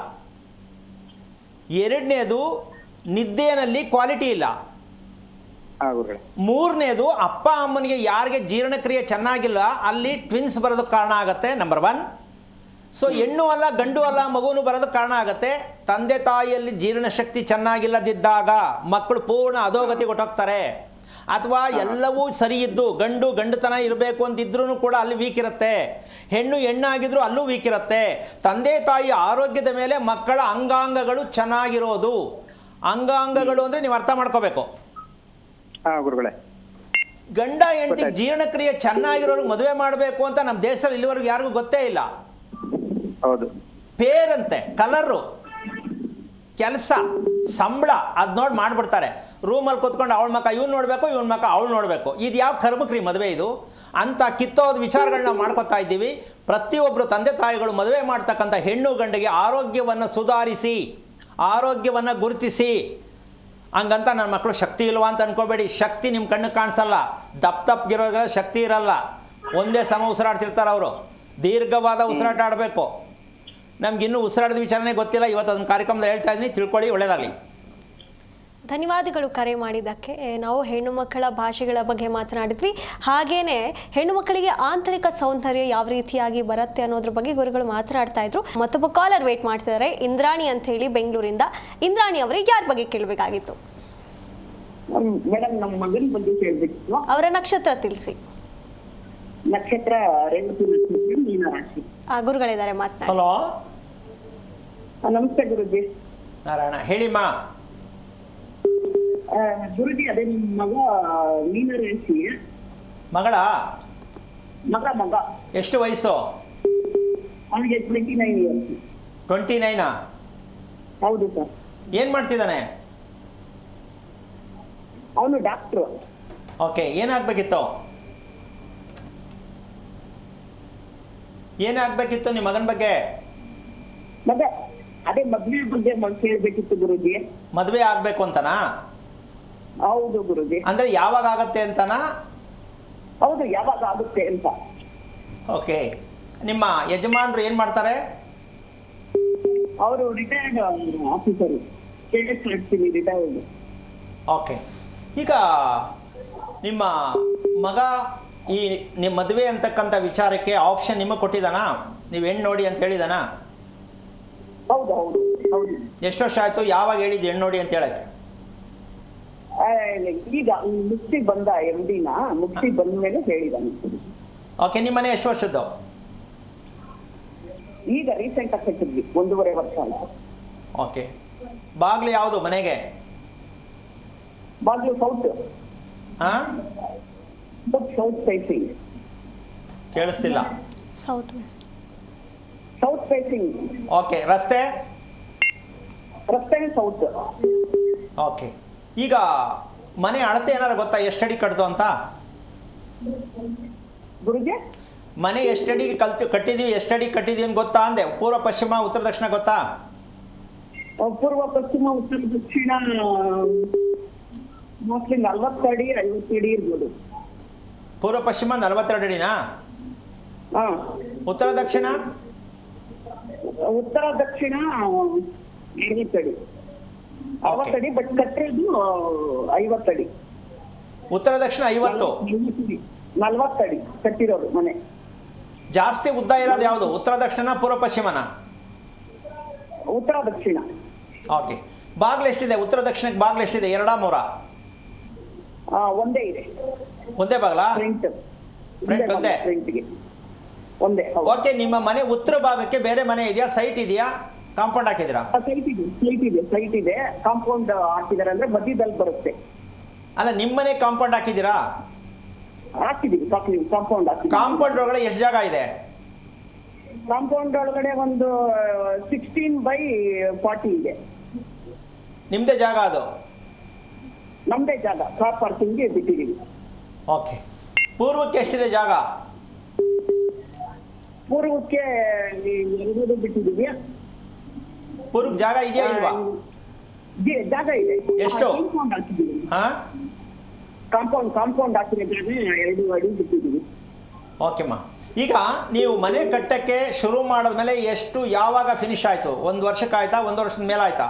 [SPEAKER 2] ಎರಡನೇದು ನಿದ್ದೆಯಲ್ಲಿ ಕ್ವಾಲಿಟಿ ಇಲ್ಲ, ಮೂರನೇದು ಅಪ್ಪ ಅಮ್ಮನಿಗೆ ಯಾರಿಗೆ ಜೀರ್ಣಕ್ರಿಯೆ ಚೆನ್ನಾಗಿಲ್ಲ ಅಲ್ಲಿ ಟ್ವಿನ್ಸ್ ಬರೋದಕ್ಕೆ ಕಾರಣ ಆಗುತ್ತೆ. ನಂಬರ್ 1. ಸೊ ಹೆಣ್ಣು ಅಲ್ಲ ಗಂಡು ಅಲ್ಲ ಮಗುನು ಬರೋದಕ್ಕೆ ಕಾರಣ ಆಗುತ್ತೆ. ತಂದೆ ತಾಯಿಯಲ್ಲಿ ಜೀರ್ಣಶಕ್ತಿ ಚೆನ್ನಾಗಿಲ್ಲದಿದ್ದಾಗ ಮಕ್ಕಳು ಪೂರ್ಣ ಅಧೋಗತಿ ಕೊಟ್ಟೋಗ್ತಾರೆ. ಅಥವಾ ಎಲ್ಲವೂ ಸರಿ ಇದ್ದು ಗಂಡುತನ ಇರಬೇಕು ಅಂತಿದ್ರೂ ಕೂಡ ಅಲ್ಲಿ ವೀಕ್ ಇರುತ್ತೆ, ಹೆಣ್ಣಾಗಿದ್ರೂ ಅಲ್ಲೂ ವೀಕ್ ಇರುತ್ತೆ. ತಂದೆ ತಾಯಿ ಆರೋಗ್ಯದ ಮೇಲೆ ಮಕ್ಕಳ ಅಂಗಾಂಗಗಳು ಚೆನ್ನಾಗಿರೋದು. ಅಂಗಾಂಗಗಳು ಅಂದರೆ ನೀವು ಅರ್ಥ ಮಾಡ್ಕೋಬೇಕು. ಗಂಡ ಹೆಂಡತಿ ಜೀರ್ಣಕ್ರಿಯೆ ಚೆನ್ನಾಗಿರೋರು ಮದುವೆ ಮಾಡಬೇಕು ಅಂತ ನಮ್ಮ ದೇಶದಲ್ಲಿ ಇಲ್ಲಿವರೆಗೂ ಯಾರಿಗೂ ಗೊತ್ತೇ ಇಲ್ಲ.
[SPEAKER 4] ಹೌದು.
[SPEAKER 2] ಪೇರಂತೆ, ಕಲರು, ಕೆಲಸ, ಸಂಬಳ ಅದು ನೋಡಿ ಮಾಡಿಬಿಡ್ತಾರೆ. ರೂಮಲ್ಲಿ ಕೂತ್ಕೊಂಡು ಅವಳ ಮಕ್ಕ ಇವ್ನು ನೋಡಬೇಕು, ಇವನ ಮಕ್ಕ ಅವಳು ನೋಡಬೇಕು. ಇದು ಯಾವ ಕರ್ಮಕ್ರಿ ಮದುವೆ ಇದು ಅಂತ ಕಿತ್ತೋದ ವಿಚಾರಗಳನ್ನ ಮಾಡ್ಕೊತಾ ಇದ್ದೀವಿ. ಪ್ರತಿಯೊಬ್ಬರು ತಂದೆ ತಾಯಿಗಳು ಮದುವೆ ಮಾಡ್ತಕ್ಕಂಥ ಹೆಣ್ಣು ಗಂಡಿಗೆ ಆರೋಗ್ಯವನ್ನು ಸುಧಾರಿಸಿ, ಆರೋಗ್ಯವನ್ನು ಗುರುತಿಸಿ. ಹಂಗಂತ ನನ್ನ ಮಕ್ಕಳು ಶಕ್ತಿ ಇಲ್ವಾ ಅಂತ ಅನ್ಕೋಬೇಡಿ. ಶಕ್ತಿ ನಿಮ್ಮ ಕಣ್ಣಿಗೆ ಕಾಣಿಸಲ್ಲ. ದಪ್ಪಗಿರೋದ್ರಲ್ಲಿ ಶಕ್ತಿ ಇರಲ್ಲ. ಒಂದೇ ಸಮ ಉಸಿರಾಡ್ತಿರ್ತಾರೆ ಅವರು. ದೀರ್ಘವಾದ ಉಸಿರಾಟ ಆಡಬೇಕು. ನಮಗಿನ್ನೂ ಉಸಿರಾಟದ ವಿಚಾರನೇ ಗೊತ್ತಿಲ್ಲ. ಇವತ್ತು ಅದನ್ನು ಕಾರ್ಯಕ್ರಮದಲ್ಲಿ ಹೇಳ್ತಾ ಇದ್ದೀನಿ, ತಿಳ್ಕೊಳ್ಳಿ, ಒಳ್ಳೆಯದಾಗಲಿ.
[SPEAKER 1] ಧನ್ಯವಾದಗಳು ಕರೆ ಮಾಡಿದ್ದಕ್ಕೆ. ನಾವು ಹೆಣ್ಣು ಮಕ್ಕಳ ಭಾಷೆಗಳ ಬಗ್ಗೆ ಮಾತನಾಡಿದ್ವಿ. ಹಾಗೇನೆ ಹೆಣ್ಣು ಮಕ್ಕಳಿಗೆ ಆಂತರಿಕ ಸೌಂದರ್ಯ ಯಾವ ರೀತಿಯಾಗಿ ಬರುತ್ತೆ ಅನ್ನೋದ್ರ ಬಗ್ಗೆ ಗುರುಗಳು ಮಾತನಾಡ್ತಾ ಇದ್ರು. ಮತ್ತೊಬ್ಬ ಕಾಲರ್ ವೇಟ್ ಮಾಡ್ತಿದ್ದಾರೆ, ಇಂದ್ರಾಣಿ ಅಂತ ಹೇಳಿ ಬೆಂಗಳೂರಿಂದ. ಇಂದ್ರಾಣಿ ಅವರಿಗೆ ಯಾರ ಬಗ್ಗೆ ಕೇಳಬೇಕಾಗಿತ್ತು?
[SPEAKER 5] ಮೇಡಮ್, ನಮ್ಮ ಮಗನ ಬಗ್ಗೆ ಕೇಳಬೇಕಿತ್ತು.
[SPEAKER 1] ಅವರ ನಕ್ಷತ್ರ ತಿಳಿಸಿ.
[SPEAKER 5] ನಕ್ಷತ್ರ ರೇವತಿ ನಕ್ಷತ್ರ, ಮೀನ ರಾಶಿ.
[SPEAKER 1] ಗುರುಗಳಿದ್ದಾರೆ, ಮಾತನಾಡಿ.
[SPEAKER 2] ಹಲೋ,
[SPEAKER 5] ನಮಸ್ತೆ ಗುರುಜಿ.
[SPEAKER 2] ನಾರಾಯಣ, ಹೇಳಿಮ್ಮ.
[SPEAKER 5] ಗುರುಜಿ, ಅದೇ ನಿಮ್ಮ ಮಗ ಮೀನ ರಾಶಿ.
[SPEAKER 2] ಮಗಳ
[SPEAKER 5] ಮಗ
[SPEAKER 2] ಎಷ್ಟು ವಯಸ್ಸು?
[SPEAKER 5] ಅವನಿಗೆ 29 ಇಯರ್ಸ್.
[SPEAKER 2] 29?
[SPEAKER 5] ಹೌದು ಸರ್.
[SPEAKER 2] ಏನು ಮಾಡ್ತಿದ್ದಾನೆ?
[SPEAKER 5] ಅವನು ಡಾಕ್ಟ್ರು.
[SPEAKER 2] ಓಕೆ, ಏನಾಗಬೇಕಿತ್ತು? ಏನಾಗಬೇಕಿತ್ತು ನಿಮ್ಮ ಮಗನ ಬಗ್ಗೆ?
[SPEAKER 5] ಅದೇ ಮದುವೆ ಬಗ್ಗೆ ಕೇಳಬೇಕಿತ್ತು ಗುರುಜಿ.
[SPEAKER 2] ಮದುವೆ ಆಗಬೇಕು ಅಂತನಾ?
[SPEAKER 5] ಹೌದು ಗುರುಜಿ.
[SPEAKER 2] ಅಂದರೆ ಯಾವಾಗ ಆಗತ್ತೆ ಅಂತನಾ?
[SPEAKER 5] ಹೌದು, ಯಾವಾಗ ಆಗುತ್ತೆ ಅಂತ.
[SPEAKER 2] ಓಕೆ, ನಿಮ್ಮ ಯಜಮಾನರು ಏನು ಮಾಡ್ತಾರೆ?
[SPEAKER 5] ಅವರು ರಿಟೈರ್ಡ್ ಆಫೀಸರ್, ರಿಟೈರ್ಡ್.
[SPEAKER 2] ಓಕೆ. ಈಗ ನಿಮ್ಮ ಮಗ ಈ ನಿಮ್ಮ ಮದುವೆ ಅಂತಕ್ಕಂಥ ವಿಚಾರಕ್ಕೆ ಆಪ್ಷನ್ ನಿಮಗೆ ಕೊಟ್ಟಿದ್ದಾನಾ? ನೀವು ಹೆಣ್ಣು ನೋಡಿ ಅಂತ ಹೇಳಿದಾನಾ?
[SPEAKER 5] ಹೌದು ಹೌದು ಹೌದು.
[SPEAKER 2] ಎಷ್ಟು ವರ್ಷ ಆಯಿತು? ಯಾವಾಗ ಹೇಳಿದ್ದು ಹೆಣ್ಣು ನೋಡಿ ಅಂತ ಹೇಳಕ್ಕೆ?
[SPEAKER 5] ಈಗ ಮುಕ್ತಿ ಬಂದ MD ಮುಕ್ತಿ ಬಂದ ಮೇಲೆ ಹೇಳಿದಾನೆ.
[SPEAKER 2] ಓಕೆ. ನಿಮ್ಮ ಮನೆ ಎಷ್ಟು ವರ್ಷದ್ದು?
[SPEAKER 5] ಈಗ ರೀಸೆಂಟ್ ಆಗಿ ಕಟ್ಟಿದ್ವಿ, 1.5 ವರ್ಷ ಆಯ್ತು.
[SPEAKER 2] ಓಕೆ. ಬಾಗಿಲು ಯಾವುದು ಮನೆಗೆ?
[SPEAKER 5] ಬಾಗ್ಲು ಸೌತ್.
[SPEAKER 2] ಹಾಂ,
[SPEAKER 5] ಸೌತ್ ಫೇಸಿಂಗ್.
[SPEAKER 2] ಕೇಳಿಸ್ತಿಲ್ಲ.
[SPEAKER 1] South west.
[SPEAKER 5] South facing.
[SPEAKER 2] Okay. ರಸ್ತೆ?
[SPEAKER 5] ರಸ್ತೆನೇ ಸೌತ್.
[SPEAKER 2] ಓಕೆ. ಈಗ ಮನೆ ಅಳತೆ ಏನಾರು ಗೊತ್ತಾ, ಎಷ್ಟು ಅಡಿ ಕಟ್ದು ಅಂತ?
[SPEAKER 5] ಗುರುಜಿ
[SPEAKER 2] ಮನೆ ಎಷ್ಟು ಅಡಿ ಕಟ್ಟಿದೀವಿ, ಎಷ್ಟು ಅಡಿ ಕಟ್ಟಿದೀವಿ ಅಂತ ಗೊತ್ತಾ ಅಂದೆ? ಪೂರ್ವ ಪಶ್ಚಿಮ ಉತ್ತರ ದಕ್ಷಿಣ ಗೊತ್ತಾ?
[SPEAKER 5] ಪೂರ್ವ ಪಶ್ಚಿಮ ಉತ್ತರ ದಕ್ಷಿಣ ಮೋಸ್ಟ್ಲಿ 40 ಅಡಿ 50 ಅಡಿ ಇರ್ಬೋದು.
[SPEAKER 2] ಪೂರ್ವ ಪಶ್ಚಿಮ 42 ಅಡಿನಾ?
[SPEAKER 5] ಹಾ.
[SPEAKER 2] ಉತ್ತರ ದಕ್ಷಿಣ?
[SPEAKER 5] ಉತ್ತರ ದಕ್ಷಿಣ 50 ಅಡಿ 60 ಅಡಿ, ಬಟ್ ಕಟ್ಟಿರೋದು 50 ಅಡಿ.
[SPEAKER 2] ಉತ್ತರ ದಕ್ಷಿಣ 50.
[SPEAKER 5] 40 ಅಡಿ ಕಟ್ಟಿರೋದು ಮನೆ.
[SPEAKER 2] ಜಾಸ್ತಿ ಉದ್ದ ಇರೋದು ಯಾವುದು, ಉತ್ತರ ದಕ್ಷಿಣ ಪೂರ್ವ ಪಶ್ಚಿಮನ?
[SPEAKER 5] ಉತ್ತರ ದಕ್ಷಿಣ.
[SPEAKER 2] ಓಕೆ. ಬಾಗಿಲು ಎಷ್ಟಿದೆ ಉತ್ತರ ದಕ್ಷಿಣಕ್ಕೆ? ಬಾಗಿಲು ಎಷ್ಟಿದೆ, 2 3?
[SPEAKER 5] ಒಂದೇ ಇದೆ.
[SPEAKER 2] ಒಂದೇ ಬಾಗಿಲಾ?
[SPEAKER 5] ಫ್ರಂಟ್
[SPEAKER 2] ಒಂದೇ?
[SPEAKER 5] ಫ್ರಂಟ್ಗೆ ಒಂದೇ.
[SPEAKER 2] ಓಕೆ. ನಿಮ್ಮ ಮನೆ ಉತ್ತರ ಭಾಗಕ್ಕೆ ಬೇರೆ ಮನೆ ಇದೆಯಾ, ಸೈಟ್ ಇದೆಯಾ, ಕಾಂಪೌಂಡ್ ಹಾಕಿದ್ದೀರಾ?
[SPEAKER 5] ಸೈಟ್ ಇದೆ ಕಾಂಪೌಂಡ್ ಹಾಕಿದ್ದಾರೆ, ಅಂದ್ರೆ ಮಧ್ಯದಲ್ಲಿ ಬರುತ್ತೆ.
[SPEAKER 2] ಅಲ್ಲ, ನಿಮ್ಮ ಮನೆ ಕಾಂಪೌಂಡ್ ಹಾಕಿದ್ದೀರಾ?
[SPEAKER 5] ಹಾಕಿದೀವಿ ಕಾಂಪೌಂಡ್ ಹಾಕಿದೀವಿ.
[SPEAKER 2] ಕಾಂಪೌಂಡ್ ಒಳಗಡೆ ಎಷ್ಟು ಜಾಗ ಇದೆ?
[SPEAKER 5] ಕಾಂಪೌಂಡ್ ಒಳಗಡೆ ಒಂದು 16/40 ಇದೆ.
[SPEAKER 2] ನಿಮ್ಮದೇ ಜಾಗ ಅದು?
[SPEAKER 5] ನಮ್ದೇ ಜಾಗ, ಕಾರ್ ಪಾರ್ಕಿಂಗ್ಗೆ ಬಿಟ್ಟಿದ್ದೀವಿ.
[SPEAKER 2] ಓಕೆ. ಪೂರ್ವಕ್ಕೆ ಎಷ್ಟಿದೆ ಜಾಗ?
[SPEAKER 5] ಪೂರ್ವಕ್ಕೆ 2 ಬಿಟ್ಟಿದ್ದೀವಿ.
[SPEAKER 2] ಪೂರ್ವಕ್ಕೆ ಜಾಗ ಇದೆಯಾ ಇಲ್ವಾ?
[SPEAKER 5] ಜಾಗ ಇದೆ.
[SPEAKER 2] ಎಷ್ಟು?
[SPEAKER 5] ಕಾಂಪೌಂಡ್ ಹಾಕಿದ್ದೀವಿ.
[SPEAKER 2] ಹಾಂ,
[SPEAKER 5] ಕಾಂಪೌಂಡ್ ಹಾಕಿರೋ ಜಾಗ 2 ಅಡಿ ಬಿಟ್ಟಿದ್ದೀವಿ.
[SPEAKER 2] ಓಕೆಮ್ಮ. ಈಗ ನೀವು ಮನೆ ಕಟ್ಟಕ್ಕೆ ಶುರು ಮಾಡಿದ್ಮೇಲೆ ಎಷ್ಟು, ಯಾವಾಗ ಫಿನಿಶ್ ಆಯಿತು? 1 ವರ್ಷಕ್ಕೆ ಆಯ್ತಾ, 1 ವರ್ಷದ ಮೇಲೆ ಆಯ್ತಾ?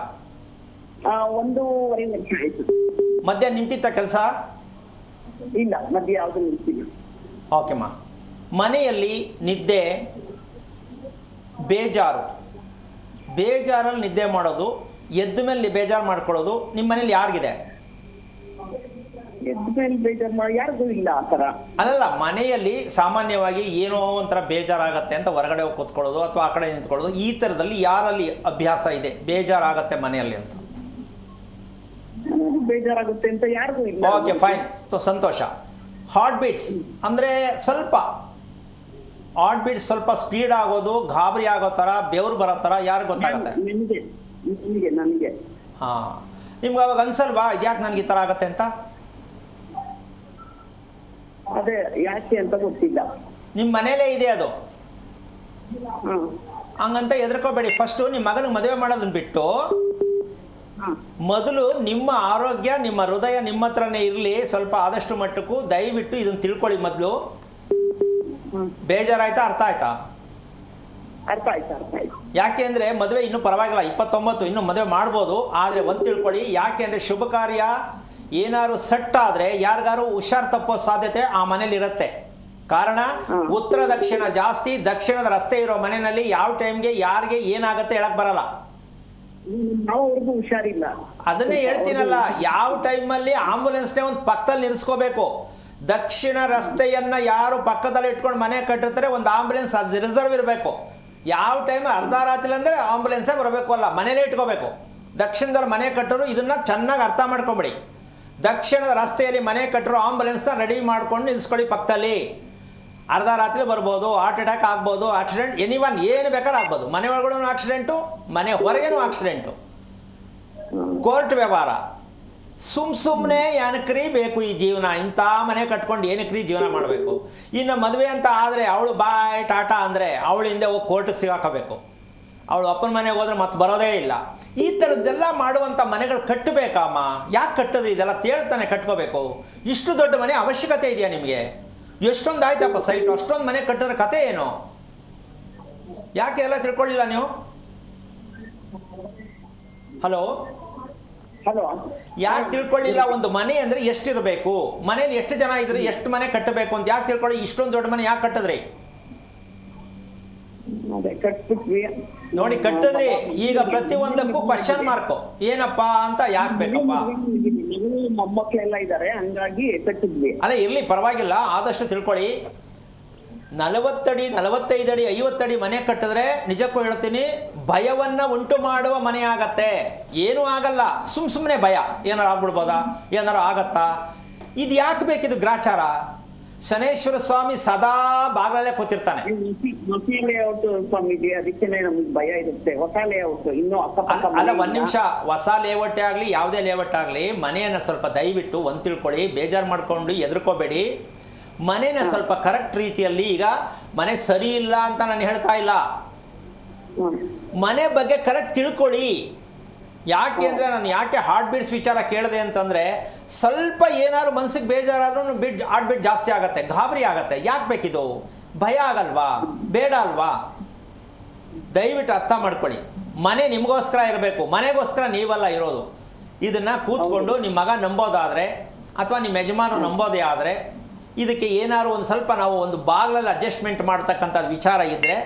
[SPEAKER 5] 1.5 ವರ್ಷ ಆಯ್ತು.
[SPEAKER 2] ಮಧ್ಯ ನಿಂತಿತ್ತ ಕೆಲಸ?
[SPEAKER 5] ಇಲ್ಲ, ಮಧ್ಯೆ ಯಾವುದು ನಿಲ್ಸಿಲ್ಲ.
[SPEAKER 2] ಓಕೆಮ್ಮ. ಮನೆಯಲ್ಲಿ ನಿದ್ದೆ, ಬೇಜಾರಲ್ಲಿ ನಿದ್ದೆ ಮಾಡೋದು, ಎದ್ದ ಮೇಲೆ ಬೇಜಾರು ಮಾಡ್ಕೊಳ್ಳೋದು ನಿಮ್ಮ ಮನೇಲಿ ಯಾರಿಗಿದೆ?
[SPEAKER 5] ಎದ್ದ ಮೇಲೆ ಬೇಜಾರು ಮಾಡಿ ಯಾರಿಗೂ ಇಲ್ಲ ಆ ಥರ.
[SPEAKER 2] ಅಲ್ಲಲ್ಲ, ಮನೆಯಲ್ಲಿ ಸಾಮಾನ್ಯವಾಗಿ ಏನೋ ಒಂಥರ ಬೇಜಾರಾಗತ್ತೆ ಅಂತ ಹೊರಗಡೆ ಹೋಗಿ ಕೂತ್ಕೊಳ್ಳೋದು ಅಥವಾ ಆ ಕಡೆ ನಿಂತ್ಕೊಳ್ಳೋದು, ಈ ಥರದಲ್ಲಿ ಯಾರಲ್ಲಿ ಅಭ್ಯಾಸ ಇದೆ ಬೇಜಾರಾಗತ್ತೆ ಮನೆಯಲ್ಲಿ ಅಂತ?
[SPEAKER 5] ಬೇಜಾರಾಗುತ್ತೆ ಅಂತ ಯಾರಿಗೂ ಇಲ್ಲ.
[SPEAKER 2] ಓಕೆ, ಫೈನ್, ಸಂತೋಷ. ಹಾರ್ಟ್ ಬೀಟ್ಸ್ ಅಂದರೆ ಸ್ವಲ್ಪ ಸ್ಪೀಡ್ ಆಗೋದು, ಗಾಬರಿ ಆಗೋ ಥರ, ಬೆವರು ಬರೋ ಥರ ಯಾರು ಗೊತ್ತಾಗುತ್ತೆ?
[SPEAKER 5] ನನಗೆ.
[SPEAKER 2] ಹಾಂ. ನಿಮ್ಗೆ ಅವಾಗ ಅನ್ಸಲ್ವಾ ಇದ್ಯಾಕೆ ನನಗೆ ಈ ಥರ ಆಗತ್ತೆ ಅಂತ?
[SPEAKER 5] ಅದೇ ಯಾಕೆ ಅಂತ ಗೊತ್ತಿಲ್ಲ.
[SPEAKER 2] ನಿಮ್ಮ ಮನೇಲೇ ಇದೆ ಅದು. ಹಂಗಂತ ಹೆದರ್ಕೋಬೇಡಿ. ಫಸ್ಟು ನಿಮ್ಮ ಮಗನಿಗೆ ಮದುವೆ ಮಾಡೋದನ್ನ ಬಿಟ್ಟು ಮೊದಲು ನಿಮ್ಮ ಆರೋಗ್ಯ, ನಿಮ್ಮ ಹೃದಯ ನಿಮ್ಮ ಹತ್ರನೇ ಇರಲಿ. ಸ್ವಲ್ಪ ಆದಷ್ಟು ಮಟ್ಟಕ್ಕೂ ದಯವಿಟ್ಟು ಇದನ್ನು ತಿಳ್ಕೊಳ್ಳಿ ಮೊದಲು. ಬೇಜಾರಾಯ್ತಾ? ಅರ್ಥ ಆಯ್ತಾ?
[SPEAKER 5] ಅರ್ಥ ಆಯ್ತು.
[SPEAKER 2] ಯಾಕೆ ಅಂದರೆ ಮದುವೆ ಇನ್ನೂ ಪರವಾಗಿಲ್ಲ, 29 ಇನ್ನೂ ಮದುವೆ ಮಾಡ್ಬೋದು. ಆದರೆ ಒಂದು ತಿಳ್ಕೊಳ್ಳಿ, ಯಾಕೆ ಅಂದರೆ ಶುಭ ಕಾರ್ಯ ಏನಾದ್ರು ಸೆಟ್ ಆದರೆ ಯಾರಿಗಾರು ಹುಷಾರು ತಪ್ಪೋ ಸಾಧ್ಯತೆ ಆ ಮನೇಲಿ ಇರುತ್ತೆ. ಕಾರಣ ಉತ್ತರ ದಕ್ಷಿಣ ಜಾಸ್ತಿ, ದಕ್ಷಿಣದ ರಸ್ತೆ ಇರೋ ಮನೆಯಲ್ಲಿ ಯಾವ ಟೈಮ್ಗೆ ಯಾರಿಗೆ ಏನಾಗುತ್ತೆ ಹೇಳಕ್ ಬರಲ್ಲ.
[SPEAKER 5] ಅವ್ರಿಗೂ ಹುಷಾರಿಲ್ಲ.
[SPEAKER 2] ಅದನ್ನೇ ಹೇಳ್ತೀನಲ್ಲ, ಯಾವ ಟೈಮಲ್ಲಿ ಆಂಬುಲೆನ್ಸ್ನೇ ಒಂದು ಪಕ್ಕದಲ್ಲಿ ನಿಲ್ಲಿಸ್ಕೋಬೇಕು. ದಕ್ಷಿಣ ರಸ್ತೆಯನ್ನು ಯಾರು ಪಕ್ಕದಲ್ಲಿ ಇಟ್ಕೊಂಡು ಮನೆ ಕಟ್ಟಿರ್ತಾರೆ, ಒಂದು ಆಂಬುಲೆನ್ಸ್ ಅದು ರಿಸರ್ವ್ ಇರಬೇಕು. ಯಾವ ಟೈಮ್ ಅರ್ಧ ರಾತ್ರಿ ಅಂದರೆ ಆಂಬುಲೆನ್ಸೇ ಬರಬೇಕು, ಅಲ್ಲ ಮನೇಲೇ ಇಟ್ಕೋಬೇಕು. ದಕ್ಷಿಣದಲ್ಲಿ ಮನೆ ಕಟ್ಟರು ಇದನ್ನು ಚೆನ್ನಾಗಿ ಅರ್ಥ ಮಾಡ್ಕೊಂಬಿಡಿ. ದಕ್ಷಿಣದ ರಸ್ತೆಯಲ್ಲಿ ಮನೆ ಕಟ್ಟರು ಆಂಬುಲೆನ್ಸ್ನ ರೆಡಿ ಮಾಡ್ಕೊಂಡು ನಿಲ್ಲಿಸ್ಕೊಳ್ಳಿ ಪಕ್ಕದಲ್ಲಿ. ಅರ್ಧ ರಾತ್ರಿ ಬರ್ಬೋದು, ಹಾರ್ಟ್ ಅಟ್ಯಾಕ್ ಆಗ್ಬೋದು, ಆಕ್ಸಿಡೆಂಟ್, ಎನಿವನ್ ಏನು ಬೇಕಾದ್ರೂ ಆಗ್ಬೋದು. ಮನೆ ಒಳಗಡೆ ಆಕ್ಸಿಡೆಂಟು, ಮನೆ ಹೊರಗೇನು ಆಕ್ಸಿಡೆಂಟು. ಕೋರ್ಟ್ ವ್ಯವಹಾರ. ಸುಮ್ಮನೆ ಏನಕ್ರಿ ಬೇಕು ಈ ಜೀವನ? ಇಂಥ ಮನೆ ಕಟ್ಕೊಂಡು ಏನಕ್ರಿ ಜೀವನ ಮಾಡಬೇಕು? ಇನ್ನು ಮದುವೆ ಅಂತ ಆದರೆ ಅವಳು ಬಾಯ್ ಟಾಟಾ ಅಂದರೆ ಅವಳು ಹಿಂದೆ ಹೋಗಿ ಕೋರ್ಟಿಗೆ ಸಿಗಾಕೋಬೇಕು. ಅವಳು ಅಪ್ಪನ ಮನೆಗೆ ಹೋದ್ರೆ ಮತ್ತೆ ಬರೋದೇ ಇಲ್ಲ. ಈ ಥರದ್ದೆಲ್ಲ ಮಾಡುವಂಥ ಮನೆಗಳು ಕಟ್ಟಬೇಕಮ್ಮ. ಯಾಕೆ ಕಟ್ಟಿದ್ರಿ? ಇದೆಲ್ಲ ತೇಳ್ತಾನೆ ಕಟ್ಕೋಬೇಕು. ಇಷ್ಟು ದೊಡ್ಡ ಮನೆ ಅವಶ್ಯಕತೆ ಇದೆಯಾ ನಿಮಗೆ? ಎಷ್ಟೊಂದು ಆಯ್ತಪ್ಪ ಸೈಟು, ಅಷ್ಟೊಂದು ಮನೆ ಕಟ್ಟಿದ್ರೆ ಕತೆ ಏನು? ಯಾಕೆ ಎಲ್ಲ ತಿಳ್ಕೊಳ್ಳಿಲ್ಲ ನೀವು? Hello
[SPEAKER 5] hello.
[SPEAKER 2] ಯಾಕೆ ತಿಳ್ಕೊಳ್ಳಿಲ್ಲ? ಒಂದು ಮನೆ ಅಂದರೆ ಎಷ್ಟಿರಬೇಕು, ಮನೇಲಿ ಎಷ್ಟು ಜನ ಇದ್ರೆ ಎಷ್ಟು ಮನೆ ಕಟ್ಟಬೇಕು ಅಂತ ಯಾಕೆ ತಿಳ್ಕೊಳ್ಳಿ? ಇಷ್ಟೊಂದು ದೊಡ್ಡ ಮನೆ ಯಾಕೆ ಕಟ್ಟಿದ್ರಿ?
[SPEAKER 5] ಅದೇ ಕಟ್ಬಿಟ್ವಿ.
[SPEAKER 2] ನೋಡಿ ಕಟ್ಟಿದ್ರಿ, ಈಗ ಪ್ರತಿಯೊಂದಕ್ಕೂ ಕ್ವಶನ್ ಮಾರ್ಕು, ಏನಪ್ಪಾ ಅಂತ ಯಾಕೆ ಬೇಕಪ್ಪ?
[SPEAKER 5] ಮೊಮ್ಮಕ್ಳೆಲ್ಲ ಇದ್ದಾರೆ, ಹಂಗಾಗಿ ಕಟ್ಟಿದ್ವಿ.
[SPEAKER 2] ಅದೇ ಇರಲಿ, ಪರವಾಗಿಲ್ಲ, ಆದಷ್ಟು ತಿಳ್ಕೊಳ್ಳಿ. 40 ಅಡಿ 45 ಅಡಿ 50 ಅಡಿ ಮನೆ ಕಟ್ಟಿದ್ರೆ ನಿಜಕ್ಕೂ ಹೇಳ್ತೀನಿ ಭಯವನ್ನು ಉಂಟು ಮಾಡುವ ಮನೆ ಆಗತ್ತೆ. ಏನೂ ಆಗಲ್ಲ, ಸುಮ್ಮನೆ ಭಯ, ಏನಾರು ಆಗ್ಬಿಡ್ಬೋದಾ, ಏನಾರು ಆಗತ್ತಾ? ಇದು ಯಾಕೆ ಬೇಕಿದು ಗ್ರಾಚಾರ? ಶನೇಶ್ವರ ಸ್ವಾಮಿ ಸದಾ ಬಾಗಿಲಲ್ಲೇ ಕೂತಿರ್ತಾನೆ.
[SPEAKER 5] ಹೊಸ ಲೇಔಟ್ ಸ್ವಾಮೀಜಿ, ಅದಕ್ಕೇನೆ ನಮ್ಗೆ ಭಯ ಇರುತ್ತೆ. ಹೊಸ ಲೇಔಟ್ ಇನ್ನೂ ಅಕ್ಕಪಕ್ಕ
[SPEAKER 2] ಅಲ್ಲ, ಒಂದು ನಿಮಿಷ, ಹೊಸ ಲೇಔಟೇ ಆಗಲಿ ಯಾವುದೇ ಲೇಔಟ್ ಆಗಲಿ, ಮನೆಯನ್ನು ಸ್ವಲ್ಪ ದಯವಿಟ್ಟು ಒಂದು ತಿಳ್ಕೊಳ್ಳಿ, ಬೇಜಾರು ಮಾಡ್ಕೊಂಡು ಎದುರ್ಕೋಬೇಡಿ. ಮನೇನ ಸ್ವಲ್ಪ ಕರೆಕ್ಟ್ ರೀತಿಯಲ್ಲಿ, ಈಗ ಮನೆ ಸರಿ ಇಲ್ಲ ಅಂತ ನಾನು ಹೇಳ್ತಾ ಇಲ್ಲ, ಮನೆ ಬಗ್ಗೆ ಕರೆಕ್ಟ್ ತಿಳ್ಕೊಳ್ಳಿ. ಯಾಕೆ ಅಂದರೆ ನಾನು ಯಾಕೆ ಹಾರ್ಟ್ ಬೀಟ್ಸ್ ವಿಚಾರ ಕೇಳಿದೆ ಅಂತಂದರೆ, ಸ್ವಲ್ಪ ಏನಾದ್ರು ಮನಸ್ಸಿಗೆ ಬೇಜಾರಾದ್ರೂ ಹಾರ್ಟ್ ಬೀಟ್ ಜಾಸ್ತಿ ಆಗುತ್ತೆ, ಗಾಬರಿ ಆಗುತ್ತೆ. ಯಾಕೆ ಬೇಕಿದು? ಭಯ ಆಗಲ್ವಾ? ಬೇಡ ಅಲ್ವಾ? ದಯವಿಟ್ಟು ಅರ್ಥ ಮಾಡ್ಕೊಳ್ಳಿ. ಮನೆ ನಿಮಗೋಸ್ಕರ ಇರಬೇಕು, ಮನೆಗೋಸ್ಕರ ನೀವಲ್ಲ ಇರೋದು. ಇದನ್ನು ಕೂತ್ಕೊಂಡು ನಿಮ್ಮ ಮಗ ನಂಬೋದಾದರೆ ಅಥವಾ ನಿಮ್ಮ ಯಜಮಾನರು ನಂಬೋದೇ ಆದರೆ, ಇದಕ್ಕೆ ಏನಾದ್ರು ಒಂದು ಸ್ವಲ್ಪ ನಾವು ಒಂದು ಬಾಗಿಲಲ್ಲಿ ಅಡ್ಜಸ್ಟ್ಮೆಂಟ್ ಮಾಡ್ತಕ್ಕಂಥದ್ದು ವಿಚಾರ ಇದ್ದರೆ,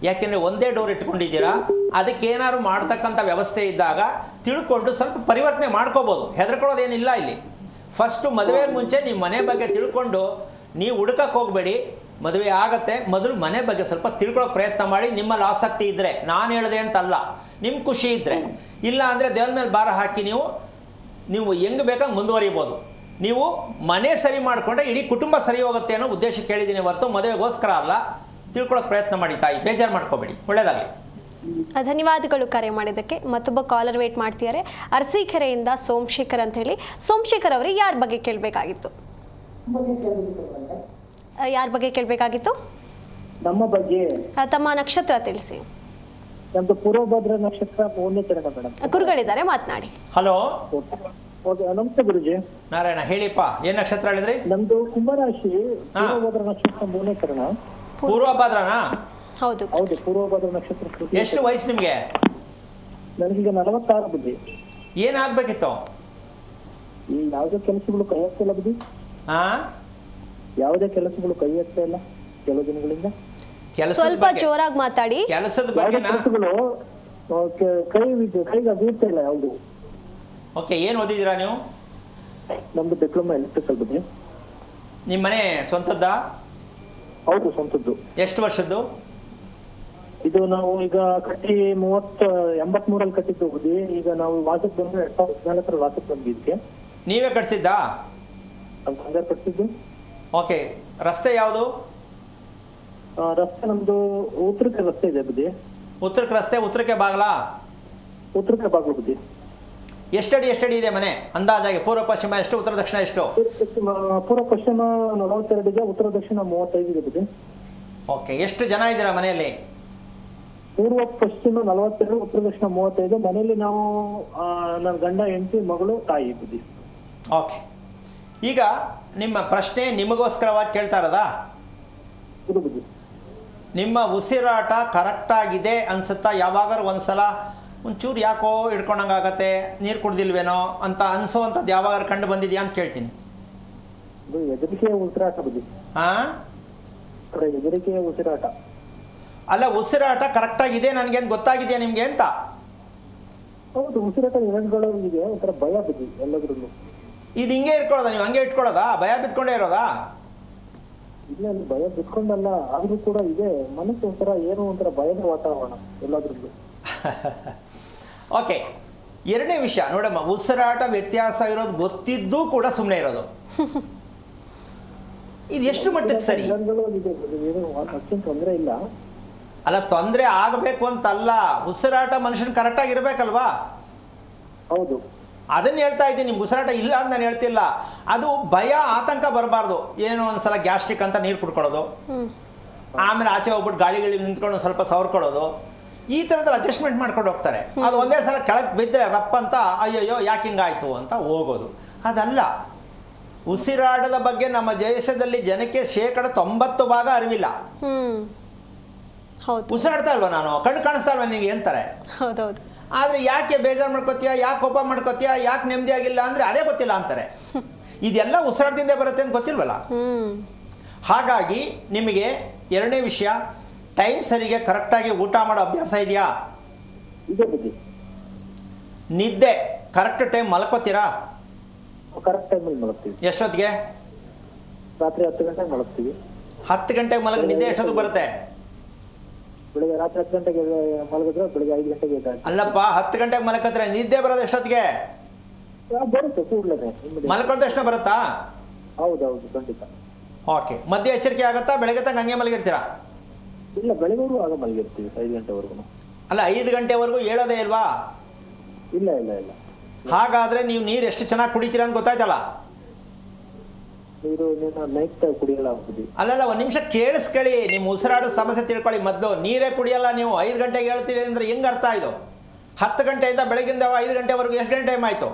[SPEAKER 2] ಯಾಕೆಂದರೆ ಒಂದೇ ಡೋರ್ ಇಟ್ಕೊಂಡಿದ್ದೀರಾ, ಅದಕ್ಕೆ ಏನಾದ್ರು ಮಾಡ್ತಕ್ಕಂಥ ವ್ಯವಸ್ಥೆ ಇದ್ದಾಗ ತಿಳ್ಕೊಂಡು ಸ್ವಲ್ಪ ಪರಿವರ್ತನೆ ಮಾಡ್ಕೋಬೋದು. ಹೆದರ್ಕೊಳ್ಳೋದೇನಿಲ್ಲ ಇಲ್ಲಿ. ಫಸ್ಟು ಮದುವೆ ಮುಂಚೆ ನಿಮ್ಮ ಮನೆ ಬಗ್ಗೆ ತಿಳ್ಕೊಂಡು ನೀವು ಹುಡುಕಕ್ಕೆ ಹೋಗಬೇಡಿ. ಮದುವೆ ಆಗತ್ತೆ, ಮೊದಲು ಮನೆ ಬಗ್ಗೆ ಸ್ವಲ್ಪ ತಿಳ್ಕೊಳ್ಳೋಕೆ ಪ್ರಯತ್ನ ಮಾಡಿ. ನಿಮ್ಮಲ್ಲಿ ಆಸಕ್ತಿ ಇದ್ದರೆ, ನಾನು ಹೇಳಿದೆ ಅಂತಲ್ಲ, ನಿಮ್ಮ ಖುಷಿ ಇದ್ದರೆ. ಇಲ್ಲ ಅಂದರೆ ದೇವ್ರ ಮೇಲೆ ಭಾರ ಹಾಕಿ ನೀವು ಹೆಂಗೆ ಬೇಕಾಗಿ ಮುಂದುವರಿಬೋದು. ನೀವು ಮನೆ ಸರಿ ಮಾಡಿಕೊಂಡ್ರೆ ಇಡೀ ಕುಟುಂಬ ಸರಿ ಹೋಗುತ್ತೆ ಅನ್ನೋ ಉದ್ದೇಶಕ್ಕೆ ಹೇಳಿದ್ದೀನಿ ಹೊರತು ಮದುವೆಗೋಸ್ಕರ ಅಲ್ಲ. ತಿಳ್ಕೊಳ್ಳೋಕೆ ಪ್ರಯತ್ನ ಮಾಡಿ ತಾಯಿ, ಬೇಜಾರು ಮಾಡ್ಕೋಬೇಡಿ. ಒಳ್ಳೆಯದಾಗಲಿ.
[SPEAKER 1] ಧನ್ಯವಾದಗಳು ಕರೆ ಮಾಡಿದ್ದಕ್ಕೆ. ಮತ್ತೊಬ್ಬ ಕಾಲರ್ ವೇಟ್ ಮಾಡ್ತಿದ್ದಾರೆ, ಅರಸೀಕೆರೆಯಿಂದ ಸೋಮಶೇಖರ್ ಅಂತ ಹೇಳಿ. ಸೋಮಶೇಖರ್ ಅವರಿಗೆ ಯಾರ ಬಗ್ಗೆ ಕೇಳಬೇಕಾಗಿತ್ತು? ಯಾರ ಬಗ್ಗೆ ಕೇಳಬೇಕಾಗಿತ್ತು?
[SPEAKER 6] ನಮ್ಮ ಬಗ್ಗೆ.
[SPEAKER 1] ತಮ್ಮ ನಕ್ಷತ್ರ ತಿಳಿಸಿ.
[SPEAKER 6] ನಮ್ದು ಪೂರ್ವಭದ್ರ ನಕ್ಷತ್ರ 3ನೇ ಚರಣ ಮೇಡಮ್.
[SPEAKER 1] ಗುರುಗಳಿದ್ದಾರೆ, ಮಾತನಾಡಿ.
[SPEAKER 2] ಹಲೋ,
[SPEAKER 6] ನಮಸ್ತೆ ಗುರುಜಿ.
[SPEAKER 2] ನಾರಾಯಣ, ಹೇಳಿಪ್ಪ, ಏನು ನಕ್ಷತ್ರ ಹೇಳಿದ್ರಿ?
[SPEAKER 6] ನಮ್ದು ಕುಂಭರಾಶಿ, ಪೂರ್ವಭದ್ರ ನಕ್ಷತ್ರ 3ನೇ ಚರಣ.
[SPEAKER 2] ಪೂರ್ವಭದ್ರನಾ?
[SPEAKER 1] ಹೌದು.
[SPEAKER 6] ಹೌದು, ಪೂರ್ವಭದ್ರ ನಕ್ಷತ್ರ.
[SPEAKER 2] ಎಷ್ಟು ವಯಸ್ಸು ನಿಮಗೆ?
[SPEAKER 6] ನನಗೀಗ 46 ಬುದ್ಧಿ.
[SPEAKER 2] ಏನಾಗಬೇಕಿತ್ತು?
[SPEAKER 6] ಈ ಯಾವುದೇ ಕೆಲಸಗಳು ಕೈ ಹಾಕ್ತಿಲ್ಲ ಬುದ್ಧಿ. ಯಾವುದೇ ಕೆಲಸಗಳು ಕೈ ಹಾಕ್ತಾ ಇಲ್ಲ ಕೆಲವು ದಿನಗಳಿಂದ.
[SPEAKER 1] ಸ್ವಲ್ಪ ಜೋರಾಗಿ ಮಾತಾಡಿ.
[SPEAKER 2] ಕೆಲಸದ ಬಗ್ಗೆ
[SPEAKER 6] ಕೆಲಸಗಳು ಕೈಗೆ ಬೀಳ್ತಾ ಇಲ್ಲ ಯಾವುದು.
[SPEAKER 2] ಓಕೆ, ಏನು ಓದಿದ್ದೀರಾ ನೀವು?
[SPEAKER 6] ನಮ್ದು ಡಿಪ್ಲೊಮಾ ಎಲೆಕ್ಟ್ರಿಕಲ್ ಬುದ್ಧಿ.
[SPEAKER 2] ನಿಮ್ಮ ಮನೆ ಸ್ವಂತದ್ದಾ?
[SPEAKER 6] ಹೌದು, ಸ್ವಂತದ್ದು.
[SPEAKER 2] ಎಷ್ಟು ವರ್ಷದ್ದು
[SPEAKER 6] ಇದು? ನಾವು ಈಗ ಕಟ್ಟಿ 83ರಲ್ಲಿ ಕಟ್ಟಿದ್ದು ಬುದ್ಧಿ. ಈಗ ನಾವು ವಾಸಕ್ಕೆ ಬಂದ್ರೆ 2014 ವಾಸಕ್ಕೆ ಬಂದಿದ್ದಕ್ಕೆ.
[SPEAKER 2] ನೀವೇ ಕಟ್ಸಿದ್ದಾ?
[SPEAKER 6] ನಮ್ಮ ತಂದೆ ಕಟ್ಟಿದ್ದು.
[SPEAKER 2] ಓಕೆ, ರಸ್ತೆ ಯಾವುದು?
[SPEAKER 6] ರಸ್ತೆ ನಮ್ದು ಉತ್ತರಕ್ಕೆ ರಸ್ತೆ ಇದೆ ಬುದ್ಧಿ.
[SPEAKER 2] ಉತ್ತರಕ್ಕೆ ರಸ್ತೆ, ಉತ್ತರಕ್ಕೆ ಬಾಗಲಾ?
[SPEAKER 6] ಉತ್ತರಕ್ಕೆ ಬಾಗ್ಲು ಬುದ್ಧಿ.
[SPEAKER 2] ಎಷ್ಟಡಿ ಇದೆ ಮನೆ ಅಂದಾಜಾಗಿ? ಪೂರ್ವ ಪಶ್ಚಿಮ ಎಷ್ಟು, ಉತ್ತರ ದಕ್ಷಿಣ ಎಷ್ಟು?
[SPEAKER 6] ಪೂರ್ವ ಪಶ್ಚಿಮ 42 ಇದೆ, ಉತ್ತರ ದಕ್ಷಿಣ 35 ಇದೆ ಬುದ್ಧಿ.
[SPEAKER 2] ಓಕೆ, ಎಷ್ಟು ಜನ ಇದ್ದೀರಾ ಮನೆಯಲ್ಲಿ?
[SPEAKER 6] ಪೂರ್ವ ಪಶ್ಚಿಮ 42, ಉತ್ತರ ದಕ್ಷಿಣ 35. ಮನೆಯಲ್ಲಿ ನಾವು ನನ್ನ ಗಂಡ, ಹೆಂಡತಿ, ಮಗಳು, ತಾಯಿ ಬುದ್ಧಿ.
[SPEAKER 2] ಓಕೆ, ಈಗ ನಿಮ್ಮ ಪ್ರಶ್ನೆ ನಿಮಗೋಸ್ಕರವಾಗಿ ಕೇಳ್ತಾ ಇರೋದಾ?
[SPEAKER 6] ಇದು ಬುದ್ಧಿ.
[SPEAKER 2] ನಿಮ್ಮ ಉಸಿರಾಟ ಕರೆಕ್ಟಾಗಿದೆ ಅನ್ಸುತ್ತಾ? ಯಾವಾಗಾರು ಒಂದ್ಸಲ ಒಂಚೂರು ಯಾಕೋ ಹಿಡ್ಕೊಂಡಂಗಾಗತ್ತೆ, ನೀರು ಕುಡ್ದಿಲ್ವೇನೋ ಅಂತ ಅನ್ಸೋವಂಥದ್ದು ಯಾವಾಗಾರು ಕಂಡು ಬಂದಿದೆಯಾ ಅಂತ ಕೇಳ್ತೀನಿ.
[SPEAKER 6] ಇದು ಹೆದರಿಕೆಯ ಉಸಿರಾಟ ಬುದ್ಧಿ. ಹೆದರಿಕೆಯ ಉಸಿರಾಟ
[SPEAKER 2] ಅಲ್ಲ, ಉಸಿರಾಟ ಕರೆಕ್ಟಾಗಿದೆ ನನಗೆ ಅಂತ ಗೊತ್ತಾಗಿದೆಯಾ ನಿಮಗೆ ಅಂತ?
[SPEAKER 6] ಹೌದು, ಉಸಿರಾಟ ನಿರಂತರಗಳಿಗೆ ಒಂಥರ ಭಯ ಬುದ್ಧಿ ಎಲ್ಲದ್ರಲ್ಲೂ.
[SPEAKER 2] ಇದು ಹಿಂಗೆ ಇಟ್ಕೊಳ್ಳೋದಾ? ನೀವು ಹಂಗೆ ಇಟ್ಕೊಳ್ಳೋದಾ? ಭಯ ಬಿದ್ಕೊಂಡೇ ಇರೋದಾ?
[SPEAKER 6] ಇಲ್ಲ, ಭಯ ಬಿಟ್ಕೊಂಡಲ್ಲ, ಆದ್ರೂ ಕೂಡ ಇದೆ ಮನಸ್ಸು ಒಂಥರ ಏನೋ ಒಂಥರ ಭಯದ ವಾತಾವರಣ ಎಲ್ಲದ್ರಲ್ಲೂ.
[SPEAKER 2] ಓಕೆ, ಎರಡನೇ ವಿಷಯ ನೋಡಮ್ಮ, ಉಸಿರಾಟ ವ್ಯತ್ಯಾಸ ಇರೋದು ಗೊತ್ತಿದ್ದೂ ಕೂಡ ಸುಮ್ಮನೆ ಇರೋದು, ಇದು ಎಷ್ಟು ಮಟ್ಟಕ್ಕೆ ಸರಿ?
[SPEAKER 6] ತೊಂದರೆ ಇಲ್ಲ.
[SPEAKER 2] ಅಲ್ಲ, ತೊಂದರೆ ಆಗಬೇಕು ಅಂತಲ್ಲ, ಉಸಿರಾಟ ಮನುಷ್ಯನ ಕರೆಕ್ಟಾಗಿ ಇರಬೇಕಲ್ವಾ?
[SPEAKER 6] ಹೌದು,
[SPEAKER 2] ಅದನ್ನು ಹೇಳ್ತಾ ಇದ್ದೀನಿ. ನಿಮ್ಗೆ ಉಸಿರಾಟ ಇಲ್ಲ ಅಂತ ನಾನು ಹೇಳ್ತಿಲ್ಲ. ಅದು ಭಯ, ಆತಂಕ ಬರಬಾರ್ದು. ಏನೋ ಒಂದ್ಸಲ ಗ್ಯಾಸ್ಟ್ರಿಕ್ ಅಂತ ನೀರು ಕುಡ್ಕೊಳ್ಳೋದು, ಆಮೇಲೆ ಆಚೆ ಹೋಗ್ಬಿಟ್ಟು ಗಾಳಿಗಳಿಗೆ ನಿಂತ್ಕೊಂಡು ಸ್ವಲ್ಪ ಸವರ್ಕೊಳ್ಳೋದು, ಈ ಥರದಲ್ಲಿ ಅಡ್ಜಸ್ಟ್ಮೆಂಟ್ ಮಾಡ್ಕೊಂಡು ಹೋಗ್ತಾರೆ. ಅದು ಒಂದೇ ಸಲ ಕೆಳಗೆ ಬಿದ್ದರೆ ರಪ್ಪ ಅಂತ ಅಯ್ಯಯ್ಯೋ ಯಾಕೆ ಹಿಂಗಾಯ್ತು ಅಂತ ಹೋಗೋದು. ಅದಲ್ಲ, ಉಸಿರಾಟದ ಬಗ್ಗೆ ನಮ್ಮ ದೇಶದಲ್ಲಿ ಜನಕ್ಕೆ 90% ಅರಿವಿಲ್ಲ.
[SPEAKER 1] ಹೌದು.
[SPEAKER 2] ಉಸಿರಾಡ್ತಾ ಇಲ್ವಾ ನಾನು? ಕಣ್ಣು ಕಾಣಿಸ್ತಾ ಇಲ್ವಾ ನಿಮಗೆ ಅಂತಾರೆ.
[SPEAKER 1] ಹೌದೌದು.
[SPEAKER 2] ಆದರೆ ಯಾಕೆ ಬೇಜಾರು ಮಾಡ್ಕೋತೀಯ, ಯಾಕೆ ಕೋಪ ಮಾಡ್ಕೋತೀಯ, ಯಾಕೆ ನೆಮ್ಮದಿ ಆಗಿಲ್ಲ ಅಂದರೆ ಅದೇ ಗೊತ್ತಿಲ್ಲ ಅಂತಾರೆ. ಇದೆಲ್ಲ ಉಸಿರಾಟದಿಂದ ಬರುತ್ತೆ ಅಂತ ಗೊತ್ತಿಲ್ವಲ್ಲ. ಹಾಗಾಗಿ ನಿಮಗೆ ಎರಡನೇ ವಿಷಯ, ಟೈಮ್ ಸರಿಗೆ ಕರೆಕ್ಟಾಗಿ ಊಟ ಮಾಡೋ ಅಭ್ಯಾಸ ಇದೆಯಾ?
[SPEAKER 6] ಇದೆ ಬುದ್ಧಿ.
[SPEAKER 2] ನಿದ್ದೆ ಕರೆಕ್ಟ್ ಟೈಮ್ ಮಲ್ಕೋತೀರಾ?
[SPEAKER 6] ಕರೆಕ್ಟ್ ಟೈಮಲ್ಲಿ ಮಲಗ್ತೀವಿ.
[SPEAKER 2] ಎಷ್ಟೊತ್ತಿಗೆ?
[SPEAKER 6] ರಾತ್ರಿ 10 ಗಂಟೆಗೆ ಮಲಗ್ತೀವಿ.
[SPEAKER 2] 10 ಗಂಟೆಗೆ ನಿದ್ದೆ ಎಷ್ಟೊತ್ತಿಗೆ ಬರುತ್ತೆ?
[SPEAKER 6] ಬೆಳಿಗ್ಗೆ ರಾತ್ರಿ 10 ಗಂಟೆಗೆ ಮಲಗಿದ್ರೆ ಬೆಳಿಗ್ಗೆ 5 ಗಂಟೆಗೆ ಎದ್ದು
[SPEAKER 2] ಅಲ್ಲಪ್ಪ, 10 ಗಂಟೆಗೆ ಮಲ್ಕೋತಾರೆ, ನಿದ್ದೆ ಬರೋದು ಎಷ್ಟೊತ್ತಿಗೆ?
[SPEAKER 6] ಬರುತ್ತೆ ಕೂಡಲೇ.
[SPEAKER 2] ಮಲ್ಕೊಂಡ ತಕ್ಷಣ ಬರುತ್ತಾ?
[SPEAKER 6] ಹೌದೌದು, ಖಂಡಿತ.
[SPEAKER 2] ಓಕೆ. ಮಧ್ಯೆ ಎಚ್ಚರಿಕೆ ಆಗುತ್ತಾ? ಬೆಳಗ್ಗೆ ತನಕ ಹಂಗೆ ಮಲಗಿರ್ತೀರಾ?
[SPEAKER 6] ಇಲ್ಲ, ಬೆಳಗ್ಗೆವರೆಗೂ ಆಗ ಮಲಗಿರ್ತೀವಿ 5 ಗಂಟೆವರೆಗೂ.
[SPEAKER 2] ಅಲ್ಲ, 5 ಗಂಟೆವರೆಗೂ ಹೇಳೋದೇ ಇಲ್ವಾ?
[SPEAKER 6] ಇಲ್ಲ ಇಲ್ಲ ಇಲ್ಲ.
[SPEAKER 2] ಹಾಗಾದರೆ ನೀವು ನೀರು ಎಷ್ಟು ಚೆನ್ನಾಗಿ ಕುಡಿತೀರಾ ಅಂತ ಗೊತ್ತಾಯ್ತಲ್ಲ.
[SPEAKER 6] ನೀರು ನೈಟ್ ಕುಡಿಯಲ್ಲ ಬುದ್ಧಿ.
[SPEAKER 2] ಅಲ್ಲಲ್ಲ, ಒಂದು ನಿಮಿಷ ಕೇಳಿಸ್ಕೊಳ್ಳಿ, ನಿಮ್ಮ ಉಸಿರಾಡೋ ಸಮಸ್ಯೆ ತಿಳ್ಕೊಳ್ಳಿ ಮೊದಲು. ನೀರೇ ಕುಡಿಯಲ್ಲ ನೀವು, 5 ಗಂಟೆಗೆ ಹೇಳ್ತೀರಿ ಅಂದರೆ ಹೆಂಗೆ ಅರ್ಥ ಇದು? 10 ಗಂಟೆಯಿಂದ ಬೆಳಗಿಂದ 5 ಗಂಟೆವರೆಗೂ ಎಷ್ಟು ಗಂಟೆ ಟೈಮ್ ಆಯಿತು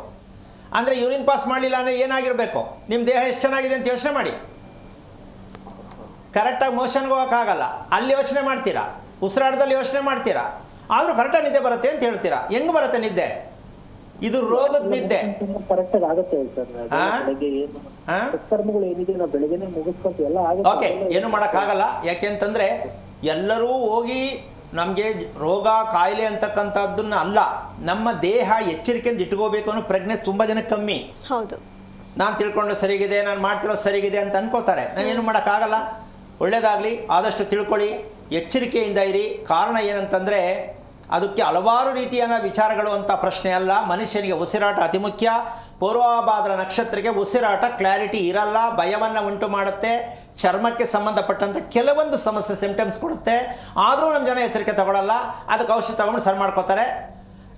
[SPEAKER 2] ಅಂದರೆ ಯೂರಿನ್ ಪಾಸ್ ಮಾಡಲಿಲ್ಲ ಅಂದರೆ ಏನಾಗಿರಬೇಕು? ನಿಮ್ಮ ದೇಹ ಎಷ್ಟು ಚೆನ್ನಾಗಿದೆ ಅಂತ ಯೋಚನೆ ಮಾಡಿ. ಕರೆಕ್ಟಾಗಿ ಮೋಷನ್ಗೆ ಹೋಗೋಕ್ಕಾಗಲ್ಲ, ಅಲ್ಲಿ ಯೋಚನೆ ಮಾಡ್ತೀರಾ, ಉಸಿರಾಟದಲ್ಲಿ ಯೋಚನೆ ಮಾಡ್ತೀರಾ, ಆದರೂ ಕರೆಕ್ಟಾಗಿ ನಿದ್ದೆ ಬರುತ್ತೆ ಅಂತ ಹೇಳ್ತೀರಾ. ಹೆಂಗೆ ಬರುತ್ತೆ ನಿದ್ದೆ? ಇದು ರೋಗದ ನಿದ್ದೆ.
[SPEAKER 6] ಕರೆಕ್ಟಾಗಿ ಆಗುತ್ತೆ ಸರ್. ಬೆಳಗ್ಗೆ ಏನು ಕರ್ಮಗಳು ಏನಿದೆ ನಾವು ಬೆಳಗ್ಗೆನೆ ಮುಗಿಸ್ಕೊಂತ ಎಲ್ಲ ಆಗುತ್ತೆ.
[SPEAKER 2] ಓಕೆ, ಏನು ಮಾಡೋಕ್ಕಾಗಲ್ಲ. ಯಾಕೆಂತಂದರೆ ಎಲ್ಲರೂ ಹೋಗಿ ನಮಗೆ ರೋಗ ಕಾಯಿಲೆ ಅಂತಕ್ಕಂಥದ್ದನ್ನ ಅಲ್ಲ, ನಮ್ಮ ದೇಹ ಎಚ್ಚರಿಕೆಯಿಂದ ಇಟ್ಕೋಬೇಕು ಅನ್ನೋ ಪ್ರಜ್ಞೆ ತುಂಬ ಜನಕ್ಕೆ ಕಮ್ಮಿ.
[SPEAKER 1] ಹೌದು.
[SPEAKER 2] ನಾನು ತಿಳ್ಕೊಂಡು ಸರಿಗಿದೆ, ನಾನು ಮಾಡ್ತಿರೋದು ಸರಿಗಿದೆ ಅಂತ ಅನ್ಕೋತಾರೆ. ನಾವೇನು ಮಾಡೋಕ್ಕಾಗಲ್ಲ. ಒಳ್ಳೆಯದಾಗಲಿ, ಆದಷ್ಟು ತಿಳ್ಕೊಳ್ಳಿ, ಎಚ್ಚರಿಕೆಯಿಂದ ಇರಿ. ಕಾರಣ ಏನಂತಂದರೆ ಅದಕ್ಕೆ ಹಲವಾರು ರೀತಿಯ ವಿಚಾರಗಳು ಅಂತ ಪ್ರಶ್ನೆ ಅಲ್ಲ. ಮನುಷ್ಯನಿಗೆ ಉಸಿರಾಟ ಅತಿ ಮುಖ್ಯ. ಪೂರ್ವಭಾದ್ರ ನಕ್ಷತ್ರಕ್ಕೆ ಉಸಿರಾಟ ಕ್ಲಾರಿಟಿ ಇರಲ್ಲ, ಭಯವನ್ನು ಉಂಟು ಮಾಡುತ್ತೆ, ಚರ್ಮಕ್ಕೆ ಸಂಬಂಧಪಟ್ಟಂಥ ಕೆಲವೊಂದು ಸಮಸ್ಯೆ ಸಿಂಪ್ಟಮ್ಸ್ ಕೊಡುತ್ತೆ. ಆದರೂ ನಮ್ಮ ಜನ ಎಚ್ಚರಿಕೆ ತಗೊಳ್ಳಲ್ಲ. ಅದಕ್ಕೆ ಔಷಧಿ ತಗೊಂಡು ಸರಿ ಮಾಡ್ಕೋತಾರೆ,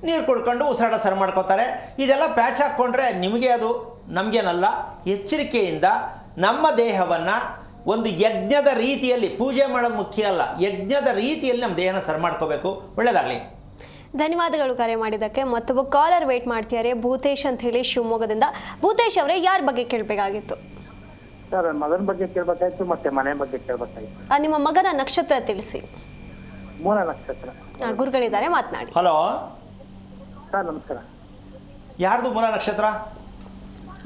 [SPEAKER 2] ನೀರು ಕುಡ್ಕೊಂಡು ಉಸಿರಾಟ ಸರಿ ಮಾಡ್ಕೋತಾರೆ. ಇದೆಲ್ಲ ಪ್ಯಾಚ್ ಹಾಕ್ಕೊಂಡ್ರೆ ನಿಮಗೆ ಅದು, ನಮಗೇನಲ್ಲ. ಎಚ್ಚರಿಕೆಯಿಂದ ನಮ್ಮ ದೇಹವನ್ನು ಒಂದು ಯಜ್ಞದ ರೀತಿಯಲ್ಲಿ ಪೂಜೆ ಮಾಡೋದು ಮುಖ್ಯ ಅಲ್ಲ, ಯಜ್ಞದ ರೀತಿಯಲ್ಲಿ ನಮ್ಮ ದೇಹನ ಸರಿ ಮಾಡ್ಕೋಬೇಕು. ಒಳ್ಳೆಯದಾಗಲಿ.
[SPEAKER 1] ಧನ್ಯವಾದಗಳು ಕರೆ ಮಾಡಿದ್ದಕ್ಕೆ. ಮತ್ತೊಬ್ಬ ಕಾಲರ್ ವೇಟ್ ಮಾಡ್ತಿದ್ದಾರೆ, ಭೂತೇಶ್ ಅಂತ ಹೇಳಿ ಶಿವಮೊಗ್ಗದಿಂದ. ಭೂತೇಶ್ ಅವರೇ, ಯಾರ ಬಗ್ಗೆ ಕೇಳಬೇಕಾಗಿತ್ತು?
[SPEAKER 6] ಸರ್, ಮಗನ ಬಗ್ಗೆ ಕೇಳಬೇಕಾಯ್ತು, ಮತ್ತೆ ಮನೆ ಬಗ್ಗೆ ಕೇಳಬೇಕಾಯ್ತು.
[SPEAKER 1] ನಿಮ್ಮ ಮಗನ ನಕ್ಷತ್ರ ತಿಳಿಸಿ.
[SPEAKER 6] ಮೂಲ ನಕ್ಷತ್ರ.
[SPEAKER 1] ಗುರುಗಳಿದ್ದಾರೆ, ಮಾತನಾಡಿ.
[SPEAKER 2] ಹಲೋ
[SPEAKER 6] ಸರ್, ನಮಸ್ಕಾರ.
[SPEAKER 2] ಯಾರ್ದು ಮೂಲ ನಕ್ಷತ್ರ?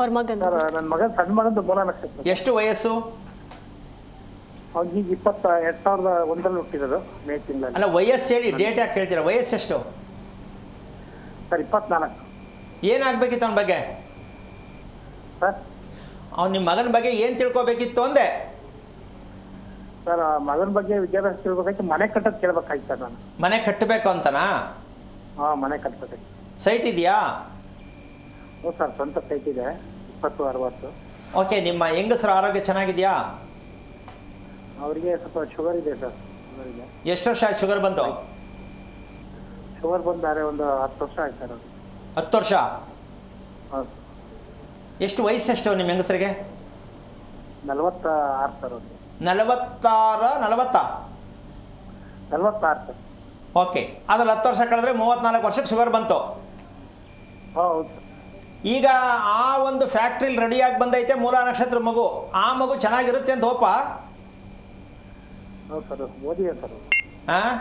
[SPEAKER 1] ಅವ್ರ ಮಗನ.
[SPEAKER 6] ಸರ್, ನನ್ನ ಮಗನ ಸಣ್ಣ ಮಗಂದು ಮೂಲ ನಕ್ಷತ್ರ.
[SPEAKER 2] ಎಷ್ಟು ವಯಸ್ಸು?
[SPEAKER 6] ಅವ್ನಿಗೆ 2001 ಹುಟ್ಟಿರೋದು, ಮೇ ತಿಂಗಳಲ್ಲಿ.
[SPEAKER 2] ಅಲ್ಲ, ವಯಸ್ಸು ಹೇಳಿ, ಡೇಟ್ ಯಾಕೆ ಹೇಳ್ತೀರಾ? ವಯಸ್ಸೆಷ್ಟು?
[SPEAKER 6] ಸರ್, 24.
[SPEAKER 2] ಏನಾಗಬೇಕಿತ್ತು ಅವನ ಬಗ್ಗೆ?
[SPEAKER 6] ಸರ್,
[SPEAKER 2] ಅವ್ನು ನಿಮ್ಮ ಮಗನ ಬಗ್ಗೆ ಏನು ತಿಳ್ಕೊಬೇಕಿತ್ತು ಅಂದೆ?
[SPEAKER 6] ಸರ್, ಮಗನ ಬಗ್ಗೆ ವಿದ್ಯಾಭ್ಯಾಸ ತಿಳ್ಬೇಕಾಯ್ತು, ಮನೆ ಕಟ್ಟೋದು ಕೇಳ್ಬೇಕಾಯ್ತು ಸರ್ ನಾನು.
[SPEAKER 2] ಮನೆ ಕಟ್ಟಬೇಕು ಅಂತನಾ?
[SPEAKER 6] ಹಾಂ, ಮನೆ ಕಟ್ಬೇಕಾಯ್ತು.
[SPEAKER 2] ಸೈಟ್ ಇದೆಯಾ?
[SPEAKER 6] ಹ್ಞೂ ಸರ್, ಸ್ವಂತ ಸೈಟ್ ಇದೆ, 20-60.
[SPEAKER 2] ಓಕೆ. ನಿಮ್ಮ ಹೆಂಗಸರ ಆರೋಗ್ಯ ಚೆನ್ನಾಗಿದೆಯಾ?
[SPEAKER 6] ಅವರಿಗೆ ಸ್ವಲ್ಪ ಶುಗರ್ ಇದೆ ಸರ್. ಶುಗರಿಗೆ
[SPEAKER 2] ಎಷ್ಟು ವರ್ಷ ಆಯ್ತು ಶುಗರ್ ಬಂತು?
[SPEAKER 6] ಶುಗರ್ ಬಂದಾರೆ ಒಂದು 10 ವರ್ಷ ಆಯ್ತು ಸರ್.
[SPEAKER 2] 10 ವರ್ಷ?
[SPEAKER 6] ಹೌದು.
[SPEAKER 2] ಎಷ್ಟು ವಯಸ್ಸೆಷ್ಟು ನಿಮ್ಮ ಹೆಂಗಸರಿಗೆ?
[SPEAKER 6] 46 ಸರ್. ಒಂದು
[SPEAKER 2] 46, 40?
[SPEAKER 6] 46 ಸರ್.
[SPEAKER 2] ಓಕೆ. ಅದ್ರಲ್ಲಿ 10 ವರ್ಷ ಕಳೆದ್ರೆ 34 ವರ್ಷಕ್ಕೆ ಶುಗರ್ ಬಂತು.
[SPEAKER 6] ಹೌದು ಸರ್.
[SPEAKER 2] ಈಗ ಆ ಒಂದು ಫ್ಯಾಕ್ಟ್ರಿಲಿ ರೆಡಿಯಾಗಿ ಬಂದೈತೆ ಮೂಲ ನಕ್ಷತ್ರ ಮಗು. ಆ ಮಗು ಚೆನ್ನಾಗಿರುತ್ತೆ ಅಂತ ಹೋಪ?
[SPEAKER 6] ಹೌದು ಸರ್, ಓದಿದೆ ಸರ್.
[SPEAKER 2] ಹಾಂ,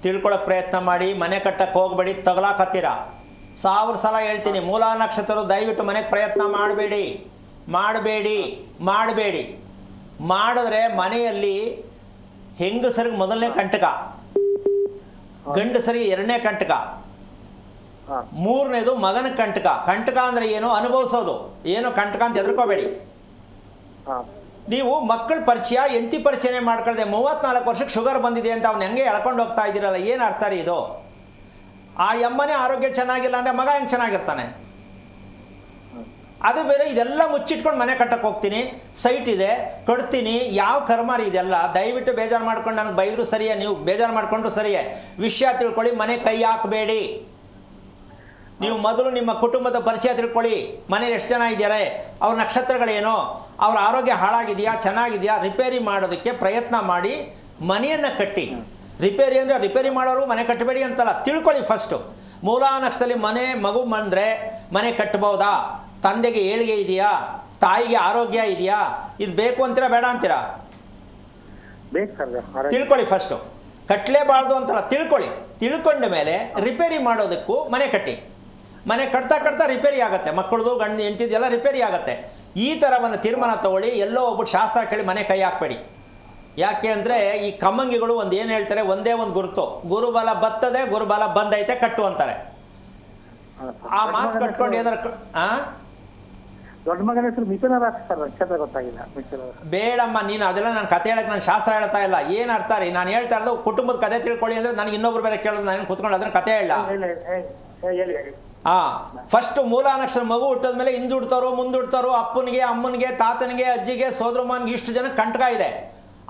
[SPEAKER 2] ತಿಳ್ಕೊಳಕ್ಕೆ ಪ್ರಯತ್ನ ಮಾಡಿ. ಮನೆ ಕಟ್ಟಕ್ಕೆ ಹೋಗ್ಬೇಡಿ, ತಗಲಾಕತ್ತೀರ. 1000 ಸಲ ಹೇಳ್ತೀನಿ, ಮೂಲ ನಕ್ಷತ್ರ ದಯವಿಟ್ಟು ಮನೆಗೆ ಪ್ರಯತ್ನ ಮಾಡಬೇಡಿ, ಮಾಡಬೇಡಿ, ಮಾಡಬೇಡಿ. ಮಾಡಿದ್ರೆ ಮನೆಯಲ್ಲಿ ಹೆಂಗಸರಿಗೆ ಮೊದಲನೇ ಕಂಟಕ, ಗಂಡಸರಿಗೆ 2ನೇ ಕಂಟಕ, 3ನೇದು ಮಗನ ಕಂಟಕ. ಕಂಟಕ ಅಂದರೆ ಏನು? ಅನುಭವಿಸೋದು. ಏನು ಕಂಟಕ ಅಂತ ಹೆದರ್ಕೋಬೇಡಿ. ನೀವು ಮಕ್ಕಳ ಪರಿಚಯ, ಹೆಂಡತಿ ಪರಿಚಯನೇ ಮಾಡ್ಕೊಳ್ದೆ 34 ವರ್ಷಕ್ಕೆ ಶುಗರ್ ಬಂದಿದೆ ಅಂತ ಅವ್ನು ಹೆಂಗೆ ಎಳ್ಕೊಂಡು ಹೋಗ್ತಾ ಇದ್ದೀರಲ್ಲ, ಏನು ಅರ್ಥ ರೀ ಇದು? ಆ ಅಮ್ಮನೇ ಆರೋಗ್ಯ ಚೆನ್ನಾಗಿಲ್ಲ ಅಂದರೆ ಮಗ ಹೆಂಗೆ ಚೆನ್ನಾಗಿರ್ತಾನೆ? ಅದು ಬೇರೆ. ಇದೆಲ್ಲ ಮುಚ್ಚಿಟ್ಕೊಂಡು ಮನೆ ಕಟ್ಟಕ್ಕೆ ಹೋಗ್ತೀನಿ, ಸೈಟ್ ಇದೆ, ಕಟ್ತೀನಿ, ಯಾವ ಕರ್ಮಾರಿ ಇದೆಲ್ಲ? ದಯವಿಟ್ಟು ಬೇಜಾರು ಮಾಡ್ಕೊಂಡು ನನಗೆ ಬೈದರೂ ಸರಿಯೇ, ನೀವು ಬೇಜಾರು ಮಾಡಿಕೊಂಡ್ರು ಸರಿಯೇ. ವಿಷಯ ತಿಳ್ಕೊಳ್ಳಿ, ಮನೆ ಕೈ ಹಾಕಬೇಡಿ. ನೀವು ಮೊದಲು ನಿಮ್ಮ ಕುಟುಂಬದ ಪರಿಚಯ ತಿಳ್ಕೊಳ್ಳಿ. ಮನೇಲಿ ಎಷ್ಟು ಜನ ಇದ್ದಾರೆ, ಅವ್ರ ನಕ್ಷತ್ರಗಳೇನೋ, ಅವ್ರ ಆರೋಗ್ಯ ಹಾಳಾಗಿದೆಯಾ, ಚೆನ್ನಾಗಿದೆಯಾ, ರಿಪೇರಿ ಮಾಡೋದಕ್ಕೆ ಪ್ರಯತ್ನ ಮಾಡಿ ಮನೆಯನ್ನು ಕಟ್ಟಿ. ರಿಪೇರಿ ಅಂದರೆ ರಿಪೇರಿ ಮಾಡೋರು ಮನೆ ಕಟ್ಟಬೇಡಿ ಅಂತಲ್ಲ, ತಿಳ್ಕೊಳ್ಳಿ ಫಸ್ಟು. ಮೂಲ ನಕ್ಷತ್ರದಲ್ಲಿ ಮನೆ ಮಗು ಬಂದರೆ ಮನೆ ಕಟ್ಬೋದಾ? ತಂದೆಗೆ ಏಳಿಗೆ ಇದೆಯಾ? ತಾಯಿಗೆ ಆರೋಗ್ಯ ಇದೆಯಾ? ಇದು ಬೇಕು ಅಂತೀರಾ ಬೇಡ ಅಂತೀರಾ?
[SPEAKER 6] ಬೇಕು ಸರ್.
[SPEAKER 2] ತಿಳ್ಕೊಳ್ಳಿ ಫಸ್ಟು. ಕಟ್ಟಲೇಬಾರ್ದು ಅಂತಲ್ಲ, ತಿಳ್ಕೊಂಡ ಮೇಲೆ ರಿಪೇರಿ ಮಾಡೋದಕ್ಕೂ ಮನೆ ಕಟ್ಟಿ. ಮನೆ ಕಟ್ತಾ ರಿಪೇರಿ ಆಗುತ್ತೆ, ಮಕ್ಕಳದು ಗಂಡು ಹೆಂಡತಿದೆಲ್ಲ ರಿಪೇರಿ ಆಗುತ್ತೆ. ಈ ಥರವನ್ನು ತೀರ್ಮಾನ ತಗೊಳ್ಳಿ. ಎಲ್ಲೋ ಒಬ್ಬರು ಶಾಸ್ತ್ರ ಕೇಳಿ ಮನೆ ಕೈ ಹಾಕಬೇಡಿ. ಯಾಕೆ ಅಂದರೆ ಈ ಕಮ್ಮಂಗಿಗಳು ಒಂದು ಏನು ಹೇಳ್ತಾರೆ, ಒಂದೇ ಒಂದು ಗುರುತು, ಗುರುಬಲ ಬರ್ತದೆ, ಗುರುಬಲ ಬಂದೈತೆ ಕಟ್ಟು ಅಂತಾರೆ. ಆ ಮಾತು ಕಟ್ಕೊಂಡು ಏನಾರು
[SPEAKER 6] ದೊಡ್ಡ ಮಗನ ಹೆಸರು ಮಿಥುನ ರಾಶಿ ಸರ್, ನಕ್ಷತ್ರ ಗೊತ್ತಾಗಿಲ್ಲ.
[SPEAKER 2] ಬೇಡಮ್ಮ, ನೀನು ಅದೆಲ್ಲ ನಾನು ಕತೆ ಹೇಳಕ್ಕೆ ನಾನು ಶಾಸ್ತ್ರ ಹೇಳ್ತಾ ಇಲ್ಲ. ಏನು ಅರ್ಥ ರೀ, ನಾನು ಹೇಳ್ತಾ ಇರೋದು ಕುಟುಂಬದ ಕತೆ ತಿಳ್ಕೊಳ್ಳಿ ಅಂದರೆ ನನಗೆ ಇನ್ನೊಬ್ರು ಬೇರೆ ಕೇಳೋದು, ನಾನು ಕುತ್ಕೊಂಡು ಅದನ್ನು ಕತೆ ಹೇಳ.
[SPEAKER 6] ಹೇಳಿ.
[SPEAKER 2] ಫಸ್ಟ್ ಮೂಲ ನಕ್ಷತ್ರ ಮಗು ಹುಟ್ಟಿದ ಮೇಲೆ ಹಿಂದುಡ್ತಾರೋ ಮುಂದುಡ್ತಾರೋ, ಅಪ್ಪನಿಗೆ ಅಮ್ಮನಿಗೆ ತಾತನಿಗೆ ಅಜ್ಜಿಗೆ ಸೋದರಮ್ಮನಿಗೆ ಇಷ್ಟು ಜನ ಕಂಟಕ ಇದೆ.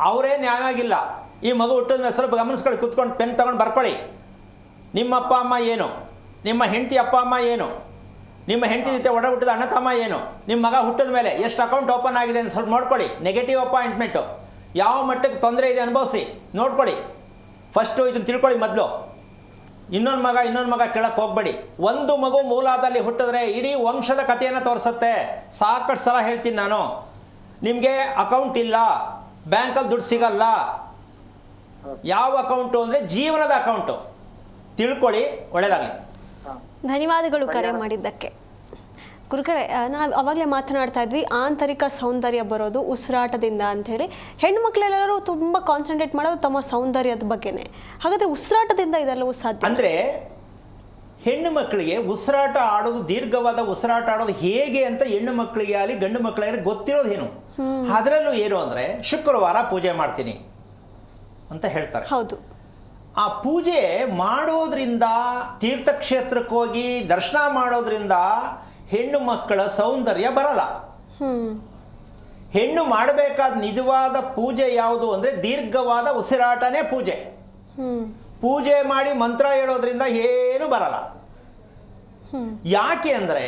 [SPEAKER 2] ಅವರೇ ನ್ಯಾಯವಾಗಿಲ್ಲ. ಈ ಮಗು ಹುಟ್ಟಿದ ಮೇಲೆ ಸ್ವಲ್ಪ ಗಮನಿಸ್ಕೊಳ್ಳಿ, ಕುತ್ಕೊಂಡು ಪೆನ್ ತಗೊಂಡು ಬರ್ಕೊಳ್ಳಿ. ನಿಮ್ಮ ಅಪ್ಪ ಅಮ್ಮ ಏನು, ನಿಮ್ಮ ಹೆಂಡತಿ ಅಪ್ಪ ಅಮ್ಮ ಏನು, ನಿಮ್ಮ ಹೆಂಡತಿ ಜೊತೆ ಒಡ ಹುಟ್ಟಿದ ಅಣ್ಣ ತಮ್ಮ ಏನು, ನಿಮ್ಮ ಮಗ ಹುಟ್ಟಿದ ಮೇಲೆ ಎಷ್ಟು ಅಕೌಂಟ್ ಓಪನ್ ಆಗಿದೆ ಅಂತ ಸ್ವಲ್ಪ ನೋಡ್ಕೊಳ್ಳಿ. ನೆಗೆಟಿವ್ ಅಪಾಯಿಂಟ್ಮೆಂಟು ಯಾವ ಮಟ್ಟಕ್ಕೆ ತೊಂದರೆ ಇದೆ ಅನುಭವಿಸಿ ನೋಡ್ಕೊಳ್ಳಿ. ಫಸ್ಟು ಇದನ್ನು ತಿಳ್ಕೊಳ್ಳಿ ಮೊದಲು. ಇನ್ನೊಂದು ಮಗ ಕೇಳಕ್ಕೆ ಹೋಗಬೇಡಿ. ಒಂದು ಮಗು ಮೂಲಾದಲ್ಲಿ ಹುಟ್ಟಿದ್ರೆ ಇಡೀ ವಂಶದ ಕಥೆಯನ್ನು ತೋರಿಸುತ್ತೆ. ಸಾಕಷ್ಟು ಸಲ ಹೇಳ್ತೀನಿ ನಾನು. ನಿಮಗೆ ಅಕೌಂಟ್ ಇಲ್ಲ, ಬ್ಯಾಂಕಲ್ಲಿ ದುಡ್ಡು ಸಿಗಲ್ಲ. ಯಾವ ಅಕೌಂಟು ಅಂದರೆ ಜೀವನದ ಅಕೌಂಟು. ತಿಳ್ಕೊಳ್ಳಿ, ಒಳ್ಳೆಯದಾಗಲಿ.
[SPEAKER 1] ಧನ್ಯವಾದಗಳು ಕರೆ ಮಾಡಿದ್ದಕ್ಕೆ. ಗುರುಗಳೇ, ನಾವು ಅವಾಗಲೇ ಮಾತನಾಡ್ತಾ ಇದ್ವಿ ಆಂತರಿಕ ಸೌಂದರ್ಯ ಬರೋದು ಉಸಿರಾಟದಿಂದ ಅಂಥೇಳಿ. ಹೆಣ್ಮಕ್ಳೆಲ್ಲರೂ ತುಂಬ ಕಾನ್ಸಂಟ್ರೇಟ್ ಮಾಡೋದು ತಮ್ಮ ಸೌಂದರ್ಯದ ಬಗ್ಗೆನೇ. ಹಾಗಾದರೆ ಉಸಿರಾಟದಿಂದ ಇದೆಲ್ಲವೂ ಸಾಧ್ಯ?
[SPEAKER 2] ಅಂದರೆ ಹೆಣ್ಣು ಮಕ್ಕಳಿಗೆ ಉಸಿರಾಟ ಆಡೋದು, ದೀರ್ಘವಾದ ಉಸಿರಾಟ ಆಡೋದು ಹೇಗೆ ಅಂತ ಹೆಣ್ಣು ಮಕ್ಕಳಿಗೆ ಆಗಲಿ ಗಂಡು ಮಕ್ಕಳಿಗೆ ಗೊತ್ತಿರೋದೇನು. ಅದರಲ್ಲೂ ಏನು ಅಂದರೆ ಶುಕ್ರವಾರ ಪೂಜೆ ಮಾಡ್ತೀನಿ ಅಂತ ಹೇಳ್ತಾರೆ.
[SPEAKER 1] ಹೌದು.
[SPEAKER 2] ಆ ಪೂಜೆ ಮಾಡೋದ್ರಿಂದ, ತೀರ್ಥಕ್ಷೇತ್ರಕ್ಕೆ ಹೋಗಿ ದರ್ಶನ ಮಾಡೋದ್ರಿಂದ ಹೆಣ್ಣು ಮಕ್ಕಳ ಸೌಂದರ್ಯ ಬರಲ್ಲ. ಹೆಣ್ಣು ಮಾಡಬೇಕಾದ ನಿಜವಾದ ಪೂಜೆ ಯಾವುದು ಅಂದರೆ ದೀರ್ಘವಾದ ಉಸಿರಾಟನೇ ಪೂಜೆ. ಪೂಜೆ ಮಾಡಿ ಮಂತ್ರ ಹೇಳೋದ್ರಿಂದ ಏನು ಬರಲ್ಲ. ಯಾಕೆ ಅಂದರೆ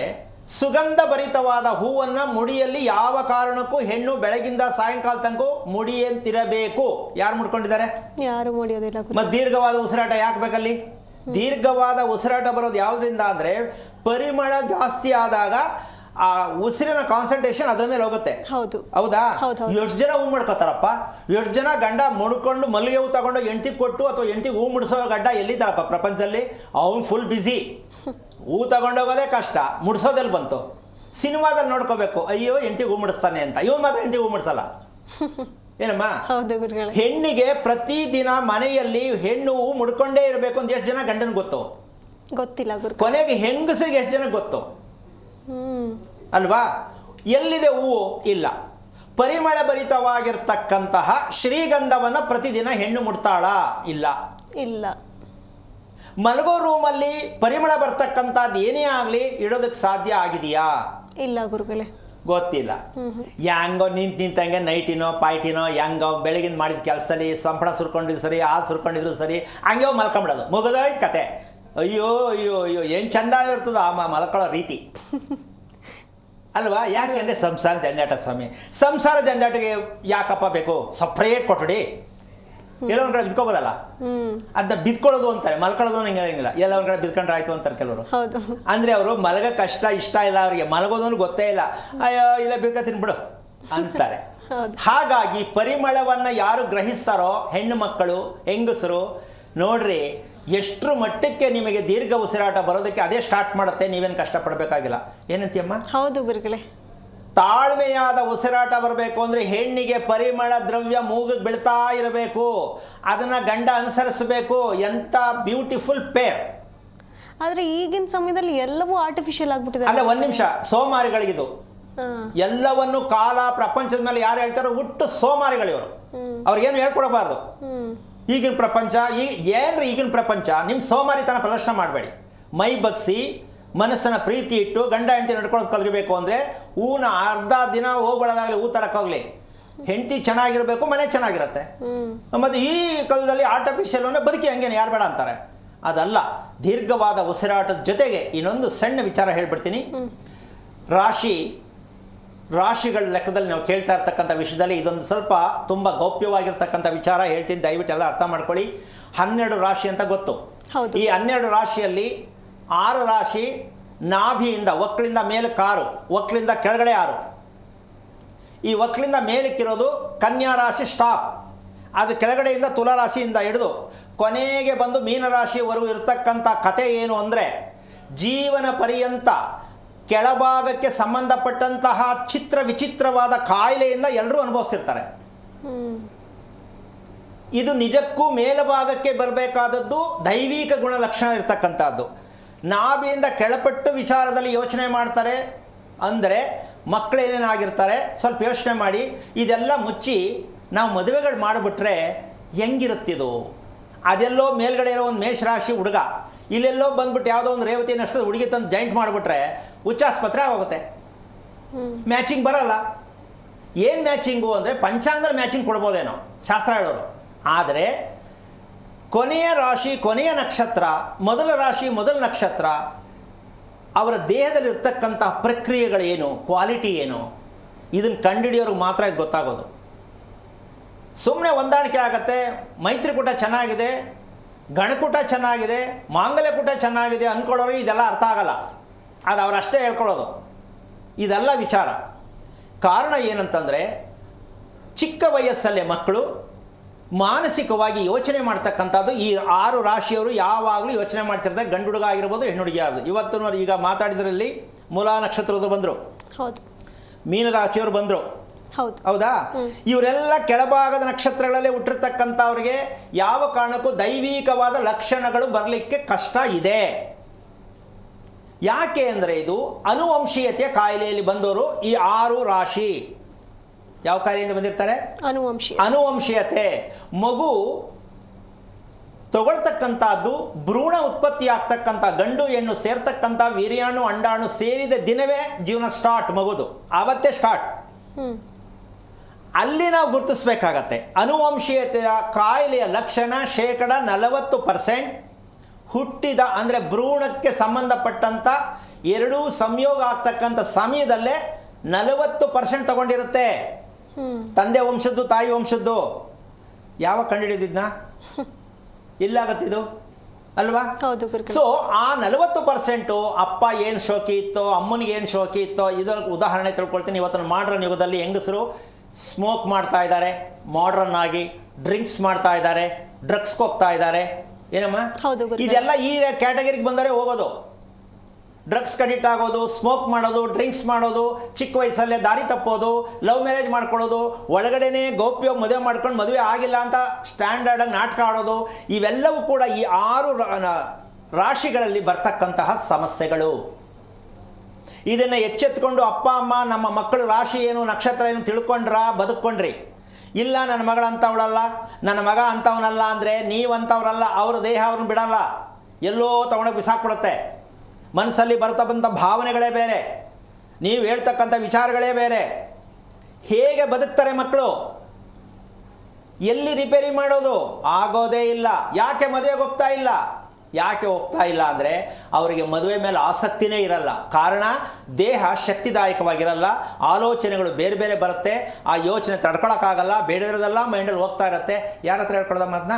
[SPEAKER 2] ಸುಗಂಧ ಭರಿತವಾದ ಹೂವನ್ನು ಮುಡಿಯಲ್ಲಿ ಯಾವ ಕಾರಣಕ್ಕೂ ಹೆಣ್ಣು ಬೆಳಗಿಂದ ಸಾಯಂಕಾಲ ತನಕ ಮುಡಿಯಂತಿರಬೇಕು. ಯಾರು ಮುಡ್ಕೊಂಡಿದ್ದಾರೆ?
[SPEAKER 1] ಯಾರು ಮುಡಿಯೋದಿಲ್ಲ.
[SPEAKER 2] ಮತ್ತು ದೀರ್ಘವಾದ ಉಸಿರಾಟ ಯಾಕೆ ಬೇಕಲ್ಲಿ? ದೀರ್ಘವಾದ ಉಸಿರಾಟ ಬರೋದು ಯಾವುದರಿಂದ ಅಂದರೆ ಪರಿಮಳ ಜಾಸ್ತಿ ಆದಾಗ ಆ ಉಸಿರಿನ ಕಾನ್ಸಂಟ್ರೇಷನ್ ಅದ್ರ ಮೇಲೆ ಹೋಗುತ್ತೆ. ಹೌದಾ? ಎಷ್ಟು ಜನ ಹೂ ಮಾಡ್ಕೋತಾರಪ್ಪ? ಎಷ್ಟು ಜನ ಗಂಡ ಮುಡ್ಕೊಂಡು ಮಲ್ಲಿಗೆ ಹೂ ತಗೊಂಡು ಹೆಂಡತಿಗೆ ಕೊಟ್ಟು ಅಥವಾ ಹೆಂಡತಿಗೆ ಹೂ ಮುಡಿಸೋ ಗಡ್ಡ ಎಲ್ಲಿದ್ದಾರಪ್ಪ ಪ್ರಪಂಚದಲ್ಲಿ? ಅವ್ನು ಫುಲ್ ಬ್ಯುಸಿ. ಹೂ ತಗೊಂಡೋಗೋದೇ ಕಷ್ಟ, ಮುಡ್ಸೋದಲ್ಲಿ ಬಂತು. ಸಿನಿಮಾದಲ್ಲಿ ನೋಡ್ಕೋಬೇಕು, ಅಯ್ಯೋ ಹೆಂಡತಿಗೆ ಹೂ ಮುಡಿಸ್ತಾನೆ ಅಂತ. ಇವನು ಮಾತ್ರ ಹೆಂಡತಿಗೆ ಹೂ ಮುಡಿಸಲ್ಲ. ಏನಮ್ಮ? ಹೆಣ್ಣಿಗೆ ಪ್ರತಿದಿನ ಮನೆಯಲ್ಲಿ ಹೆಣ್ಣು ಹೂ ಮುಡ್ಕೊಂಡೇ ಇರಬೇಕು ಅಂತ ಎಷ್ಟು ಜನ ಗಂಡನ
[SPEAKER 1] ಗೊತ್ತಿಲ್ಲ.
[SPEAKER 2] ಕೊನೆಗೆ ಹೆಂಗಸರಿಗೆ ಎಷ್ಟು ಜನ ಗೊತ್ತು ಅಲ್ವಾ? ಎಲ್ಲಿದೆ ಹೂವು? ಇಲ್ಲ. ಪರಿಮಳ ಭರಿತವಾಗಿರ್ತಕ್ಕಂತಹ ಶ್ರೀಗಂಧವನ್ನು ಪ್ರತಿದಿನ ಹೆಣ್ಣು ಮುಡ್ತಾಳ? ಇಲ್ಲ. ಮಲಗೋ ರೂಮಲ್ಲಿ ಪರಿಮಳ ಬರ್ತಕ್ಕಂಥದ್ದು ಏನೇ ಆಗಲಿ ಇಡೋದಕ್ಕೆ ಸಾಧ್ಯ ಆಗಿದೆಯಾ?
[SPEAKER 1] ಇಲ್ಲ ಗುರುಗಳೇ,
[SPEAKER 2] ಗೊತ್ತಿಲ್ಲ. ಹೆಂಗೋ ನಿಂತಂಗೆ ನೈಟಿನೋ ಪಾಯ್ಟಿನೋ ಹೆಂಗೋ ಬೆಳಗಿನ ಮಾಡಿದ ಕೆಲಸದಲ್ಲಿ ಸಂಪಳ ಸುರ್ಕೊಂಡಿದ್ರು ಸರಿ, ಹಾಲು ಸುರ್ಕೊಂಡಿದ್ರು ಸರಿ, ಹಂಗೆ ಮಲ್ಕೊಂಬಿಡೋದು, ಮುಗಿದೋಯ್ತು ಕತೆ. ಅಯ್ಯೋ ಅಯ್ಯೋ ಅಯ್ಯೋ ಏನು ಚಂದ ಇರ್ತದ ಆ ಮಲ್ಕೊಳ್ಳೋ ರೀತಿ ಅಲ್ವಾ? ಯಾಕೆಂದರೆ ಸಂಸಾರ ಜಂಜಾಟ ಸ್ವಾಮಿ. ಸಂಸಾರ ಜಂಜಾಟಿಗೆ ಯಾಕಪ್ಪ ಬೇಕು ಸಪ್ರೇಟ್ ಕೊಠಡಿ? ಎಲ್ಲೋ ಒಂದು ಕಡೆ ಬಿದ್ಕೋಬೋದಲ್ಲ. ಅದನ್ನ ಬಿದ್ಕೊಳ್ಳೋದು ಅಂತಾರೆ, ಮಲ್ಕೊಳ್ಳೋದು ಹಿಂಗಿಲ್ಲ. ಎಲ್ಲ ಒಂದು ಕಡೆ ಬಿದ್ಕೊಂಡ್ರೆ ಆಯ್ತು ಅಂತಾರೆ ಕೆಲವರು. ಅಂದರೆ ಅವರು ಮಲಗ ಕಷ್ಟ ಇಷ್ಟ ಇಲ್ಲ, ಅವರಿಗೆ ಮಲಗೋದನ್ನು ಗೊತ್ತೇ ಇಲ್ಲ. ಅಯ್ಯೋ ಇಲ್ಲ ಬಿದ್ಕ ತಿನ್ಬಿಡು ಅಂತಾರೆ. ಹಾಗಾಗಿ ಪರಿಮಳವನ್ನು ಯಾರು ಗ್ರಹಿಸ್ತಾರೋ ಹೆಣ್ಣು ಮಕ್ಕಳು, ಹೆಂಗಸರು, ನೋಡ್ರಿ ಎಷ್ಟರ ಮಟ್ಟಕ್ಕೆ ನಿಮಗೆ ದೀರ್ಘ ಉಸಿರಾಟ ಬರೋದಕ್ಕೆ ಅದೇ ಸ್ಟಾರ್ಟ್ ಮಾಡುತ್ತೆ. ನೀವೇನು ಕಷ್ಟಪಡಬೇಕಾಗಿಲ್ಲ. ಏನಂತೀಯಮ್ಮ?
[SPEAKER 1] ಹೌದು ಗುರುಗಳೇ.
[SPEAKER 2] ತಾಳ್ಮೆಯಾದ ಉಸಿರಾಟ ಬರಬೇಕು ಅಂದರೆ ಹೆಣ್ಣಿಗೆ ಪರಿಮಳ ದ್ರವ್ಯ ಮೂಗಿಗೆ ಬೀಳ್ತಾ ಇರಬೇಕು. ಅದನ್ನು ಗಂಡ ಅನುಸರಿಸಬೇಕು. ಎಂಥ ಬ್ಯೂಟಿಫುಲ್ ಪೇರ್.
[SPEAKER 1] ಆದರೆ ಈಗಿನ ಸಮಯದಲ್ಲಿ ಎಲ್ಲವೂ ಆರ್ಟಿಫಿಷಿಯಲ್ ಆಗ್ಬಿಟ್ಟಿದೆ.
[SPEAKER 2] ಅಲ್ಲ, ಒಂದು ನಿಮಿಷ, ಸೋಮಾರಿಗಳಿಗಿದು ಎಲ್ಲವನ್ನು ಕಾಲ ಪ್ರಪಂಚದ ಮೇಲೆ ಯಾರು ಹೇಳ್ತಾರೋ ಹುಟ್ಟು ಸೋಮಾರಿಗಳಿವರು. ಅವ್ರಿಗೇನು ಹೇಳ್ಕೊಡಬಾರ್ದು. ಈಗಿನ ಪ್ರಪಂಚ ಏನ್ರಿ ಈಗಿನ ಪ್ರಪಂಚ? ನಿಮ್ಮ ಸೋಮಾರಿತನ ಪ್ರದರ್ಶನ ಮಾಡಬೇಡಿ. ಮೈ ಬಗ್ಸಿ ಮನಸ್ಸನ್ನು ಪ್ರೀತಿ ಇಟ್ಟು ಗಂಡ ಹೆಂಡತಿ ನಡ್ಕೊಳ್ಳೋದು ಕಲಿಬೇಕು ಅಂದರೆ ಹೂನ ಅರ್ಧ ದಿನ ಹೋಗ್ಬಿಡೋದಾಗಲಿ, ಹೂ ತರಕ್ಕೋಗ್ಲಿ, ಹೆಂಡತಿ ಚೆನ್ನಾಗಿರಬೇಕು, ಮನೆ ಚೆನ್ನಾಗಿರುತ್ತೆ. ಮತ್ತು ಈ ಕಾಲದಲ್ಲಿ ಆರ್ಟಿಫಿಷಿಯಲ್ ಅಂದರೆ ಬದುಕಿ ಹಂಗೇನು ಯಾರು ಬೇಡ ಅಂತಾರೆ. ಅದಲ್ಲ. ದೀರ್ಘವಾದ ಉಸಿರಾಟದ ಜೊತೆಗೆ ಇನ್ನೊಂದು ಸಣ್ಣ ವಿಚಾರ ಹೇಳ್ಬಿಡ್ತೀನಿ. ರಾಶಿಗಳ ಲೆಕ್ಕದಲ್ಲಿ ನಾವು ಕೇಳ್ತಾ ಇರ್ತಕ್ಕಂಥ ವಿಷಯದಲ್ಲಿ ಇದೊಂದು ಸ್ವಲ್ಪ ತುಂಬ ಗೌಪ್ಯವಾಗಿರ್ತಕ್ಕಂಥ ವಿಚಾರ ಹೇಳ್ತೀನಿ, ದಯವಿಟ್ಟು ಎಲ್ಲ ಅರ್ಥ ಮಾಡ್ಕೊಳ್ಳಿ. 12 ರಾಶಿ ಅಂತ ಗೊತ್ತು. ಈ 12 ರಾಶಿಯಲ್ಲಿ 6 ರಾಶಿ ನಾಭಿಯಿಂದ ಒಕ್ಕಳಿಂದ ಮೇಲಕ್ಕೆ 6, ಒಕ್ಕಳಿಂದ ಕೆಳಗಡೆ 6. ಈ ಒಕ್ಕಳಿಂದ ಮೇಲಕ್ಕಿರೋದು ಕನ್ಯಾ ರಾಶಿ ಸ್ಟಾಪ್. ಅದ್ರ ಕೆಳಗಡೆಯಿಂದ ತುಲಾರಾಶಿಯಿಂದ ಹಿಡಿದು ಕೊನೆಗೆ ಬಂದು ಮೀನರಾಶಿವರೆಗೂ ಇರತಕ್ಕಂಥ ಕತೆ ಏನು ಅಂದರೆ ಜೀವನ ಪರ್ಯಂತ ಕೆಳಭಾಗಕ್ಕೆ ಸಂಬಂಧಪಟ್ಟಂತಹ ಚಿತ್ರ ವಿಚಿತ್ರವಾದ ಕಾಯಿಲೆಯಿಂದ ಎಲ್ಲರೂ ಅನುಭವಿಸ್ತಿರ್ತಾರೆ. ಇದು ನಿಜಕ್ಕೂ ಮೇಲಭಾಗಕ್ಕೆ ಬರಬೇಕಾದದ್ದು ದೈವಿಕ ಗುಣಲಕ್ಷಣ ಇರತಕ್ಕಂಥದ್ದು. ನಾಭಿಯಿಂದ ಕೆಳಪಟ್ಟು ವಿಚಾರದಲ್ಲಿ ಯೋಚನೆ ಮಾಡ್ತಾರೆ ಅಂದರೆ ಮಕ್ಕಳೇನೇನಾಗಿರ್ತಾರೆ ಸ್ವಲ್ಪ ಯೋಚನೆ ಮಾಡಿ. ಇದೆಲ್ಲ ಮುಚ್ಚಿ ನಾವು ಮದುವೆಗಳು ಮಾಡಿಬಿಟ್ರೆ ಹೆಂಗಿರುತ್ತಿದು? ಅದೆಲ್ಲೋ ಮೇಲ್ಗಡೆ ಇರೋ ಒಂದು ಮೇಷರಾಶಿ ಹುಡುಗ ಇಲ್ಲೆಲ್ಲೋ ಬಂದ್ಬಿಟ್ಟು ಯಾವುದೋ ಒಂದು ರೇವತಿ ನಕ್ಷತ್ರದ ಹುಡುಗಿ ತಂದು ಜಾಯಿಂಟ್ ಮಾಡಿಬಿಟ್ರೆ ಹುಚ್ಚಾಸ್ಪತ್ರೆ ಆಗೋಗುತ್ತೆ. ಮ್ಯಾಚಿಂಗ್ ಬರಲ್ಲ. ಏನು ಮ್ಯಾಚಿಂಗು ಅಂದರೆ ಪಂಚಾಂಗದ ಮ್ಯಾಚಿಂಗ್ ಕೊಡ್ಬೋದೇನೋ ಶಾಸ್ತ್ರ ಹೇಳೋರು. ಆದರೆ ಕೊನೆಯ ರಾಶಿ ಕೊನೆಯ ನಕ್ಷತ್ರ, ಮೊದಲ ರಾಶಿ ಮೊದಲ ನಕ್ಷತ್ರ, ಅವರ ದೇಹದಲ್ಲಿರ್ತಕ್ಕಂಥ ಪ್ರಕ್ರಿಯೆಗಳೇನು, ಕ್ವಾಲಿಟಿ ಏನು, ಇದನ್ನು ಕಂಡುಹಿಡಿಯೋರಿಗೆ ಮಾತ್ರ ಇದು ಗೊತ್ತಾಗೋದು. ಸುಮ್ಮನೆ ಹೊಂದಾಣಿಕೆ ಆಗತ್ತೆ, ಮೈತ್ರಿಕೂಟ ಚೆನ್ನಾಗಿದೆ, ಗಣಕೂಟ ಚೆನ್ನಾಗಿದೆ, ಮಾಂಗಲ್ಯಕೂಟ ಚೆನ್ನಾಗಿದೆ ಅಂದ್ಕೊಳ್ಳೋರಿಗೆ ಇದೆಲ್ಲ ಅರ್ಥ ಆಗಲ್ಲ. ಅದು ಅವರಷ್ಟೇ ಹೇಳ್ಕೊಳ್ಳೋದು. ಇದೆಲ್ಲ ವಿಚಾರ. ಕಾರಣ ಏನಂತಂದರೆ ಚಿಕ್ಕ ವಯಸ್ಸಲ್ಲೇ ಮಕ್ಕಳು ಮಾನಸಿಕವಾಗಿ ಯೋಚನೆ ಮಾಡ್ತಕ್ಕಂಥದ್ದು. ಈ 6 ರಾಶಿಯವರು ಯಾವಾಗಲೂ ಯೋಚನೆ ಮಾಡ್ತಿರ್ತಾರೆ, ಗಂಡು ಹುಡುಗ ಆಗಿರ್ಬೋದು ಹೆಣ್ಣು ಹುಡುಗಿ ಆಗಿರ್ಬೋದು. ಇವತ್ತು ಈಗ ಮಾತಾಡಿದ್ರಲ್ಲಿ ಮೂಲಾ ನಕ್ಷತ್ರದವರು ಬಂದರು,
[SPEAKER 1] ಹೌದು,
[SPEAKER 2] ಮೀನರಾಶಿಯವರು ಬಂದರು, ಹೌದಾ? ಇವರೆಲ್ಲ ಕೆಳಭಾಗದ ನಕ್ಷತ್ರಗಳಲ್ಲೇ ಹುಟ್ಟಿರ್ತಕ್ಕಂಥವ್ರಿಗೆ ಯಾವ ಕಾರಣಕ್ಕೂ ದೈವಿಕವಾದ ಲಕ್ಷಣಗಳು ಬರಲಿಕ್ಕೆ ಕಷ್ಟ ಇದೆ. ಯಾಕೆ ಅಂದರೆ ಇದು ಅನುವಂಶೀಯತೆಯ ಕಾಯಿಲೆಯಲ್ಲಿ ಬಂದವರು ಈ 6 ರಾಶಿ. ಯಾವ ಕಾಯಿಲೆಯಿಂದ ಬಂದಿರ್ತಾರೆ? ಅನುವಂಶೀಯತೆ. ಮಗು ತಗೊಳ್ತಕ್ಕಂಥದ್ದು ಭ್ರೂಣ ಉತ್ಪತ್ತಿ ಆಗ್ತಕ್ಕಂಥ ಗಂಡು ಹೆಣ್ಣು ಸೇರ್ತಕ್ಕಂಥ ವೀರ್ಯಾಣು ಅಂಡಾಣು ಸೇರಿದ ದಿನವೇ ಜೀವನ ಸ್ಟಾರ್ಟ್, ಮಗುದು ಆವತ್ತೇ ಸ್ಟಾರ್ಟ್. ಅಲ್ಲಿ ನಾವು ಗುರುತಿಸ್ಬೇಕಾಗತ್ತೆ. ಅನುವಂಶೀಯತೆಯ ಕಾಯಿಲೆಯ ಲಕ್ಷಣ 40% ಹುಟ್ಟಿದ ಅಂದರೆ ಭ್ರೂಣಕ್ಕೆ ಸಂಬಂಧಪಟ್ಟಂಥ ಎರಡೂ ಸಂಯೋಗ ಆಗ್ತಕ್ಕಂಥ ಸಮಯದಲ್ಲೇ 40% ತಗೊಂಡಿರುತ್ತೆ. ತಂದೆ ವಂಶದ್ದು ತಾಯಿ ವಂಶದ್ದು. ಯಾವಾಗ ಕಂಡುಹಿಡಿದಿದ್ನ? ಇಲ್ಲಾಗತ್ತಿದು ಅಲ್ವಾ? ಸೊ ಆ 40% ಅಪ್ಪ ಏನು ಶೋಕಿ ಇತ್ತೋ, ಅಮ್ಮನಿಗೆ ಏನು ಶೋಕಿ ಇತ್ತೋ, ಇದರ ಉದಾಹರಣೆ ತಿಳ್ಕೊಳ್ತೀನಿ. ಇವತ್ತಿನ ಮಾಡ್ರನ್ ಯುಗದಲ್ಲಿ ಹೆಂಗಸರು ಸ್ಮೋಕ್ ಮಾಡ್ತಾ ಇದ್ದಾರೆ, ಮಾಡ್ರನ್ ಆಗಿ ಡ್ರಿಂಕ್ಸ್ ಮಾಡ್ತಾ ಇದ್ದಾರೆ, ಡ್ರಗ್ಸ್ಗೆ ಹೋಗ್ತಾ ಇದ್ದಾರೆ. ಏನಮ್ಮ? ಇದೆಲ್ಲ ಈ ಕ್ಯಾಟಗರಿಗೆ ಬಂದರೆ ಹೋಗೋದು. ಡ್ರಗ್ಸ್ ಅಡಿಕ್ಟ್ ಆಗೋದು, ಸ್ಮೋಕ್ ಮಾಡೋದು, ಡ್ರಿಂಕ್ಸ್ ಮಾಡೋದು, ಚಿಕ್ಕ ವಯಸ್ಸಲ್ಲೇ ದಾರಿ ತಪ್ಪೋದು, ಲವ್ ಮ್ಯಾರೇಜ್ ಮಾಡ್ಕೊಳ್ಳೋದು, ಒಳಗಡೆನೇ ಗೌಪ್ಯವಾಗಿ ಮದುವೆ ಮಾಡ್ಕೊಂಡು ಮದುವೆ ಆಗಿಲ್ಲ ಅಂತ ಸ್ಟ್ಯಾಂಡರ್ಡಾಗಿ ನಾಟಕ ಆಡೋದು, ಇವೆಲ್ಲವೂ ಕೂಡ ಈ 6 ರಾಶಿಗಳಲ್ಲಿ ಬರ್ತಕ್ಕಂತಹ ಸಮಸ್ಯೆಗಳು. ಇದನ್ನು ಎಚ್ಚೆತ್ಕೊಂಡು ಅಪ್ಪ ಅಮ್ಮ ನಮ್ಮ ಮಕ್ಕಳು ರಾಶಿ ಏನು ನಕ್ಷತ್ರ ಏನು ಬದುಕೊಂಡ್ರಿ. ಇಲ್ಲ ನನ್ನ ಮಗಳಂಥವಳಲ್ಲ, ನನ್ನ ಮಗ ಅಂಥವನಲ್ಲ ಅಂದರೆ ನೀವಂಥವ್ರಲ್ಲ, ಅವ್ರ ದೇಹ ಅವ್ರನ್ನ ಬಿಡಲ್ಲ, ಎಲ್ಲೋ ತಗೊಂಡೋಗಿ ಬಿಸಾಕ್ಬಿಡುತ್ತೆ. ಮನಸ್ಸಲ್ಲಿ ಬರ್ತಾ ಬಂದ ಭಾವನೆಗಳೇ ಬೇರೆ, ನೀವು ಹೇಳ್ತಕ್ಕಂಥ ವಿಚಾರಗಳೇ ಬೇರೆ. ಹೇಗೆ ಬದುಕ್ತಾರೆ ಮಕ್ಕಳು? ಎಲ್ಲಿ ರಿಪೇರಿ ಮಾಡೋದು? ಆಗೋದೇ ಇಲ್ಲ. ಯಾಕೆ ಮದುವೆಗೆ ಹೋಗ್ತಾ ಇಲ್ಲ? ಯಾಕೆ ಹೋಗ್ತಾ ಇಲ್ಲ ಅಂದರೆ ಅವರಿಗೆ ಮದುವೆ ಮೇಲೆ ಆಸಕ್ತಿನೇ ಇರಲ್ಲ. ಕಾರಣ ದೇಹ ಶಕ್ತಿದಾಯಕವಾಗಿರಲ್ಲ, ಆಲೋಚನೆಗಳು ಬೇರೆ ಬೇರೆ ಬರುತ್ತೆ, ಆ ಯೋಚನೆ ತಡ್ಕೊಳಕ್ಕಾಗಲ್ಲ, ಬೇಡದಿರೋದೆಲ್ಲ ಮೈಂಡಲ್ಲಿ ಹೋಗ್ತಾ ಇರುತ್ತೆ. ಯಾರ ಹತ್ರ ಹೇಳ್ಕೊಳ್ಳೋದಮ್ಮ ಅದನ್ನ?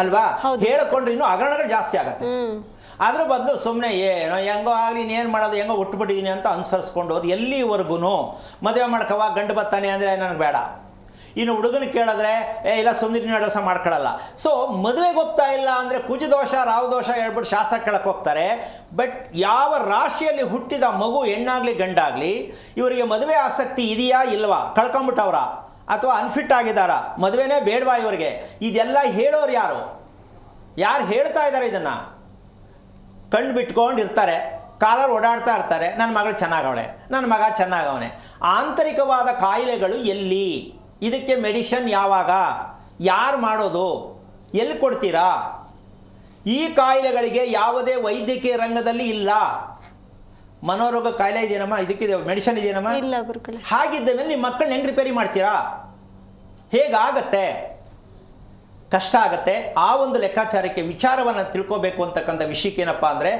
[SPEAKER 2] ಅಲ್ವಾ? ಹೇಳ್ಕೊಂಡ್ರೆ ಇನ್ನೂ ಹಗರಣಗಳು ಜಾಸ್ತಿ ಆಗುತ್ತೆ. ಅದ್ರ ಬದಲು ಸುಮ್ಮನೆ ಏನೋ ಹೆಂಗೋ ಆಗಲಿ, ಇನ್ನೇನು ಮಾಡೋದು, ಹೆಂಗೋ ಹುಟ್ಟುಬಿಟ್ಟಿದ್ದೀನಿ ಅಂತ ಅನುಸರಿಸ್ಕೊಂಡು ಹೋದು ಎಲ್ಲಿವರೆಗೂ ಮದುವೆ ಮಾಡ್ಕವ ಗಂಡು ಬರ್ತಾನೆ ಅಂದರೆ ನನಗೆ ಬೇಡ. ಇನ್ನು ಹುಡುಗನ ಕೇಳಿದ್ರೆ ಇಲ್ಲ ಸುಮ್ಮನೆ 2 ವರ್ಷ ಮಾಡ್ಕೊಳ್ಳಲ್ಲ. ಸೊ ಮದುವೆಗೆ ಹೋಗ್ತಾ ಇಲ್ಲ ಅಂದರೆ ಕುಜದೋಷ ರಾಹುದೋಷ ಹೇಳ್ಬಿಟ್ಟು ಶಾಸ್ತ್ರ ಕೇಳಕ್ಕೆ ಹೋಗ್ತಾರೆ. ಬಟ್ ಯಾವ ರಾಶಿಯಲ್ಲಿ ಹುಟ್ಟಿದ ಮಗು ಹೆಣ್ಣಾಗಲಿ ಗಂಡಾಗಲಿ ಇವರಿಗೆ ಮದುವೆ ಆಸಕ್ತಿ ಇದೆಯಾ ಇಲ್ವಾ, ಕಳ್ಕೊಂಬಿಟ್ಟವ್ರ ಅಥವಾ ಅನ್ಫಿಟ್ ಆಗಿದ್ದಾರ, ಮದುವೆನೇ ಬೇಡವಾ ಇವರಿಗೆ, ಇದೆಲ್ಲ ಹೇಳೋರು ಯಾರು? ಯಾರು ಹೇಳ್ತಾ ಇದ್ದಾರೆ ಇದನ್ನು? ಕಣ್ಣು ಬಿಟ್ಕೊಂಡು ಇರ್ತಾರೆ, ಕಾಲಲ್ಲಿ ಓಡಾಡ್ತಾ ಇರ್ತಾರೆ, ನನ್ನ ಮಗಳು ಚೆನ್ನಾಗವಳೆ, ನನ್ನ ಮಗ ಚೆನ್ನಾಗವನೆ. ಆಂತರಿಕವಾದ ಕಾಯಿಲೆಗಳು ಎಲ್ಲಿ? ಇದಕ್ಕೆ ಮೆಡಿಷನ್ ಯಾವಾಗ? ಯಾರು ಮಾಡೋದು? ಎಲ್ಲಿ ಕೊಡ್ತೀರಾ? ಈ ಕಾಯಿಲೆಗಳಿಗೆ ಯಾವುದೇ ವೈದ್ಯಕೀಯ ರಂಗದಲ್ಲಿ ಇಲ್ಲ. ಮನೋರೋಗ ಕಾಯಿಲೆ ಇದೆಯೇನಮ್ಮ? ಇದಕ್ಕಿದೆ ಮೆಡಿಷನ್ ಇದೆಯೇನಮ್ಮ?
[SPEAKER 1] ಇಲ್ಲ ಗುರುಗಳೇ.
[SPEAKER 2] ಹಾಗಿದ್ದ ಮೇಲೆ ನಿಮ್ಮ ಮಕ್ಕಳನ್ನ ಹೆಂಗೆ ರಿಪೇರಿ ಮಾಡ್ತೀರಾ? ಹೇಗಾಗತ್ತೆ? ಕಷ್ಟ ಆಗತ್ತೆ. ಆ ಒಂದು ಲೆಕ್ಕಾಚಾರಕ್ಕೆ ವಿಚಾರವನ್ನು ತಿಳ್ಕೋಬೇಕು ಅಂತಕ್ಕಂಥ ವಿಷಯಕ್ಕೆ ಏನಪ್ಪ ಅಂದರೆ,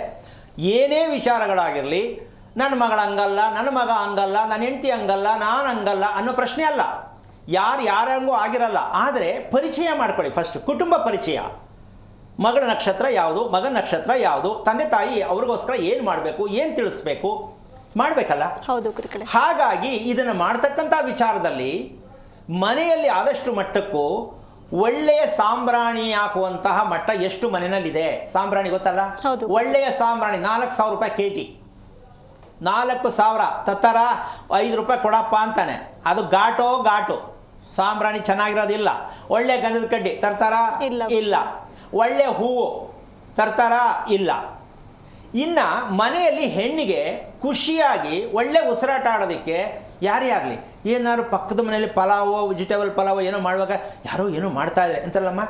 [SPEAKER 2] ಏನೇ ವಿಚಾರಗಳಾಗಿರಲಿ, ನನ್ನ ಮಗಳ ಹಂಗಲ್ಲ, ನನ್ನ ಮಗ ಹಂಗಲ್ಲ, ನನ್ನ ಹೆಂಡತಿ ಹಂಗಲ್ಲ, ನಾನು ಹಂಗಲ್ಲ ಅನ್ನೋ ಪ್ರಶ್ನೆ ಅಲ್ಲ. ಯಾರಂಗೂ ಆಗಿರಲ್ಲ. ಆದರೆ ಪರಿಚಯ ಮಾಡ್ಕೊಳ್ಳಿ ಫಸ್ಟ್, ಕುಟುಂಬ ಪರಿಚಯ. ಮಗಳ ನಕ್ಷತ್ರ ಯಾವುದು, ಮಗನ ನಕ್ಷತ್ರ ಯಾವುದು, ತಂದೆ ತಾಯಿ ಅವ್ರಿಗೋಸ್ಕರ ಏನು ಮಾಡಬೇಕು, ಏನು ತಿಳಿಸ್ಬೇಕು, ಮಾಡಬೇಕಲ್ಲ.
[SPEAKER 1] ಹೌದು.
[SPEAKER 2] ಹಾಗಾಗಿ ಇದನ್ನು ಮಾಡ್ತಕ್ಕಂಥ ವಿಚಾರದಲ್ಲಿ ಮನೆಯಲ್ಲಿ ಆದಷ್ಟು ಮಟ್ಟಕ್ಕೂ ಒಳ್ಳೆಯ ಸಾಂಬ್ರಾಣಿ ಹಾಕುವಂತಹ ಮಟ್ಟ ಎಷ್ಟು ಮನೆಯಲ್ಲಿದೆ? ಸಾಂಬ್ರಾಣಿ ಗೊತ್ತಲ್ಲ?
[SPEAKER 1] ಹೌದು.
[SPEAKER 2] ಒಳ್ಳೆಯ ಸಾಂಬ್ರಾಣಿ 4,000 ರೂಪಾಯಿ kg, 4,000 ತತ್ತರ 5 ರೂಪಾಯಿ ಕೊಡಪ್ಪ ಅಂತಾನೆ. ಅದು ಘಾಟು ಸಾಂಬ್ರಾಣಿ ಚೆನ್ನಾಗಿರೋದಿಲ್ಲ. ಒಳ್ಳೆ ಗಂಧದ ಕಡ್ಡಿ ತರ್ತಾರ? ಇಲ್ಲ. ಒಳ್ಳೆ ಹೂವು ತರ್ತಾರ? ಇಲ್ಲ. ಇನ್ನು ಮನೆಯಲ್ಲಿ ಹೆಣ್ಣಿಗೆ ಖುಷಿಯಾಗಿ ಒಳ್ಳೆ ಉಸಿರಾಟ ಆಡೋದಕ್ಕೆ ಯಾರೇ ಆಗಲಿ, ಏನಾದ್ರು ಪಕ್ಕದ ಮನೆಯಲ್ಲಿ ಪಲಾವೋ ವೆಜಿಟೇಬಲ್ ಪಲಾವೋ ಏನೋ ಮಾಡುವಾಗ ಯಾರೋ ಏನೋ ಮಾಡ್ತಾ ಇದ್ದಾರೆ ಅಂತಾರಲ್ಲಮ್ಮ,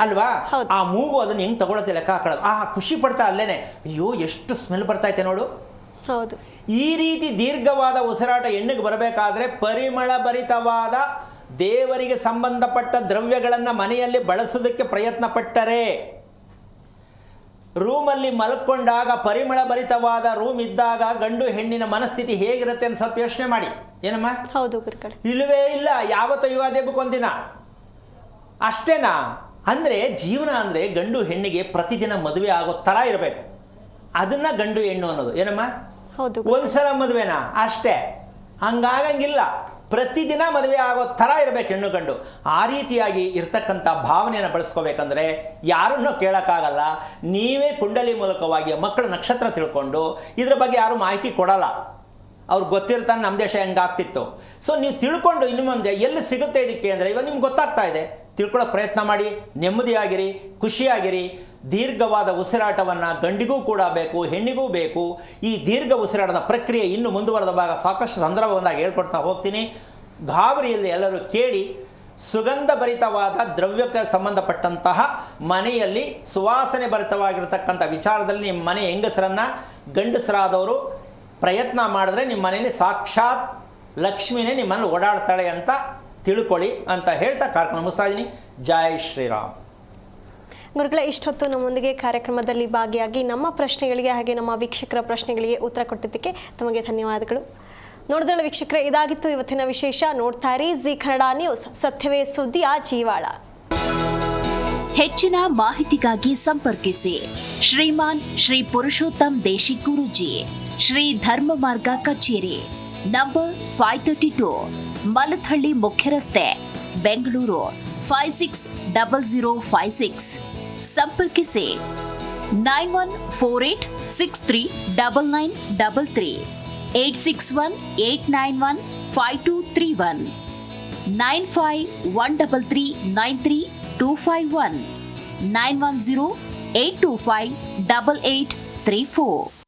[SPEAKER 2] ಅಲ್ವಾ? ಆ ಮೂಗು ಅದನ್ನ ಹೆಂಗೆ ತಗೊಳತ್ತೆ ಲೆಕ್ಕ ಹಾಕೊಳ್ಳೋದು, ಖುಷಿ ಪಡ್ತಾ ಅಲ್ಲೇನೆ, ಅಯ್ಯೋ ಎಷ್ಟು ಸ್ಮೆಲ್ ಬರ್ತೈತೆ ನೋಡು.
[SPEAKER 1] ಹೌದು.
[SPEAKER 2] ಈ ರೀತಿ ದೀರ್ಘವಾದ ಉಸಿರಾಟ ಹೆಣ್ಣಿಗೆ ಬರಬೇಕಾದ್ರೆ ಪರಿಮಳ ಭರಿತವಾದ ದೇವರಿಗೆ ಸಂಬಂಧಪಟ್ಟ ದ್ರವ್ಯಗಳನ್ನು ಮನೆಯಲ್ಲಿ ಬಳಸೋದಕ್ಕೆ ಪ್ರಯತ್ನ ಪಟ್ಟರೆ, ರೂಮಲ್ಲಿ ಮಲ್ಕೊಂಡಾಗ ಪರಿಮಳ ಭರಿತವಾದ ರೂಮ್ ಇದ್ದಾಗ ಗಂಡು ಹೆಣ್ಣಿನ ಮನಸ್ಥಿತಿ ಹೇಗಿರುತ್ತೆ ಅಂತ ಸ್ವಲ್ಪ ಯೋಚನೆ ಮಾಡಿ. ಏನಮ್ಮ?
[SPEAKER 1] ಹೌದು ಗುರುಗಳೇ.
[SPEAKER 2] ಇಲ್ಲವೇ ಇಲ್ಲ. ಯಾವತ್ತೋ ಯುಗಾದಿ ಹಬ್ಬಕ್ಕೆ ಒಂದಿನ ಅಷ್ಟೇನಾ? ಅಂದರೆ ಜೀವನ ಅಂದರೆ ಗಂಡು ಹೆಣ್ಣಿಗೆ ಪ್ರತಿದಿನ ಮದುವೆ ಆಗೋ ಥರ ಇರಬೇಕು. ಅದನ್ನ ಗಂಡು ಹೆಣ್ಣು ಅನ್ನೋದು. ಏನಮ್ಮ?
[SPEAKER 1] ಹೌದು.
[SPEAKER 2] ಒಂದ್ಸಲ ಮದುವೆನಾ ಅಷ್ಟೇ, ಹಂಗಾಗಂಗಿಲ್ಲ. ಪ್ರತಿದಿನ ಮದುವೆ ಆಗೋ ಥರ ಇರಬೇಕು ಹೆಣ್ಣು ಗಂಡು. ಆ ರೀತಿಯಾಗಿ ಇರ್ತಕ್ಕಂಥ ಭಾವನೆಯನ್ನು ಬಳಸ್ಕೋಬೇಕಂದ್ರೆ ಯಾರನ್ನೂ ಕೇಳೋಕ್ಕಾಗಲ್ಲ. ನೀವೇ ಕುಂಡಲಿ ಮೂಲಕವಾಗಿ ಮಕ್ಕಳ ನಕ್ಷತ್ರ ತಿಳ್ಕೊಂಡು, ಇದ್ರ ಬಗ್ಗೆ ಯಾರೂ ಮಾಹಿತಿ ಕೊಡಲ್ಲ. ಅವ್ರಿಗೆ ಗೊತ್ತಿರ್ತಾನೆ ನಮ್ಮ ದೇಶ ಹೆಂಗಾಗ್ತಿತ್ತು. ಸೊ ನೀವು ತಿಳ್ಕೊಂಡು ಇನ್ನು ಮುಂದೆ ಎಲ್ಲಿ ಸಿಗುತ್ತೆ ಇದಕ್ಕೆ ಅಂದರೆ ಇವಾಗ ನಿಮ್ಗೆ ಗೊತ್ತಾಗ್ತಾ ಇದೆ. ತಿಳ್ಕೊಳ್ಳೋಕೆ ಪ್ರಯತ್ನ ಮಾಡಿ, ನೆಮ್ಮದಿಯಾಗಿರಿ, ಖುಷಿಯಾಗಿರಿ. ದೀರ್ಘವಾದ ಉಸಿರಾಟವನ್ನು ಗಂಡಿಗೂ ಕೂಡ ಬೇಕು, ಹೆಣ್ಣಿಗೂ ಬೇಕು. ಈ ದೀರ್ಘ ಉಸಿರಾಟದ ಪ್ರಕ್ರಿಯೆ ಇನ್ನು ಮುಂದುವರೆದ ಭಾಗ ಸಾಕಷ್ಟು ಸಂದರ್ಭ ಬಂದಾಗ ಹೇಳ್ಕೊಡ್ತಾ ಹೋಗ್ತೀನಿ. ಗಾಬರಿಯಲ್ಲಿ ಎಲ್ಲರೂ ಕೇಳಿ. ಸುಗಂಧ ಭರಿತವಾದ ದ್ರವ್ಯಕ್ಕೆ ಸಂಬಂಧಪಟ್ಟಂತಹ ಮನೆಯಲ್ಲಿ ಸುವಾಸನೆ ಭರಿತವಾಗಿರತಕ್ಕಂಥ ವಿಚಾರದಲ್ಲಿ ನಿಮ್ಮ ಮನೆ ಹೆಂಗಸರನ್ನು ಗಂಡಸರಾದವರು ಪ್ರಯತ್ನ ಮಾಡಿದ್ರೆ ನಿಮ್ಮ ಮನೆಯಲ್ಲಿ ಸಾಕ್ಷಾತ್ ಲಕ್ಷ್ಮಿನೇ ನಿಮ್ಮನ್ನು ಓಡಾಡ್ತಾಳೆ ಅಂತ ತಿಳ್ಕೊಳ್ಳಿ ಅಂತ ಹೇಳ್ತಾ ಕಾರ್ಯಕ್ರಮ ಮುಗಿಸ್ತಾ ಇದ್ದೀನಿ. ಜೈ ಶ್ರೀರಾಮ್.
[SPEAKER 1] ಗುರುಗಳೇ, ಇಷ್ಟೊತ್ತು ನಮ್ಮೊಂದಿಗೆ ಕಾರ್ಯಕ್ರಮದಲ್ಲಿ ಭಾಗಿಯಾಗಿ ನಮ್ಮ ಪ್ರಶ್ನೆಗಳಿಗೆ ಹಾಗೆ ನಮ್ಮ ವೀಕ್ಷಕರ ಪ್ರಶ್ನೆಗಳಿಗೆ ಉತ್ತರ ಕೊಟ್ಟಿದ್ದಕ್ಕೆ ತಮಗೆ ಧನ್ಯವಾದಗಳು. ನೋಡಿದ್ರೆ ವೀಕ್ಷಕರೇ, ಇದಾಗಿತ್ತು ಇವತ್ತಿನ ವಿಶೇಷ. ನೋಡ್ತಾ ಇರಿ ಜಿ ಕನ್ನಡ ನ್ಯೂಸ್, ಸತ್ಯವೇ ಸುದ್ದಿಯ ಜೀವಾಳ.
[SPEAKER 7] ಹೆಚ್ಚಿನ ಮಾಹಿತಿಗಾಗಿ ಸಂಪರ್ಕಿಸಿ ಶ್ರೀಮಾನ್ ಶ್ರೀ ಪುರುಷೋತ್ತಮ್ ದೇಶಿ ಗುರೂಜಿ, ಶ್ರೀ ಧರ್ಮ ಮಾರ್ಗ ಕಚೇರಿ, ನಂಬರ್ 532, ಮಲಥಳ್ಳಿ ಮುಖ್ಯ ರಸ್ತೆ, ಬೆಂಗಳೂರು 560056. ಸಂಪರ್ಕಿಸಿ 9148639933, 8618915231, 9513393251, 91082588834.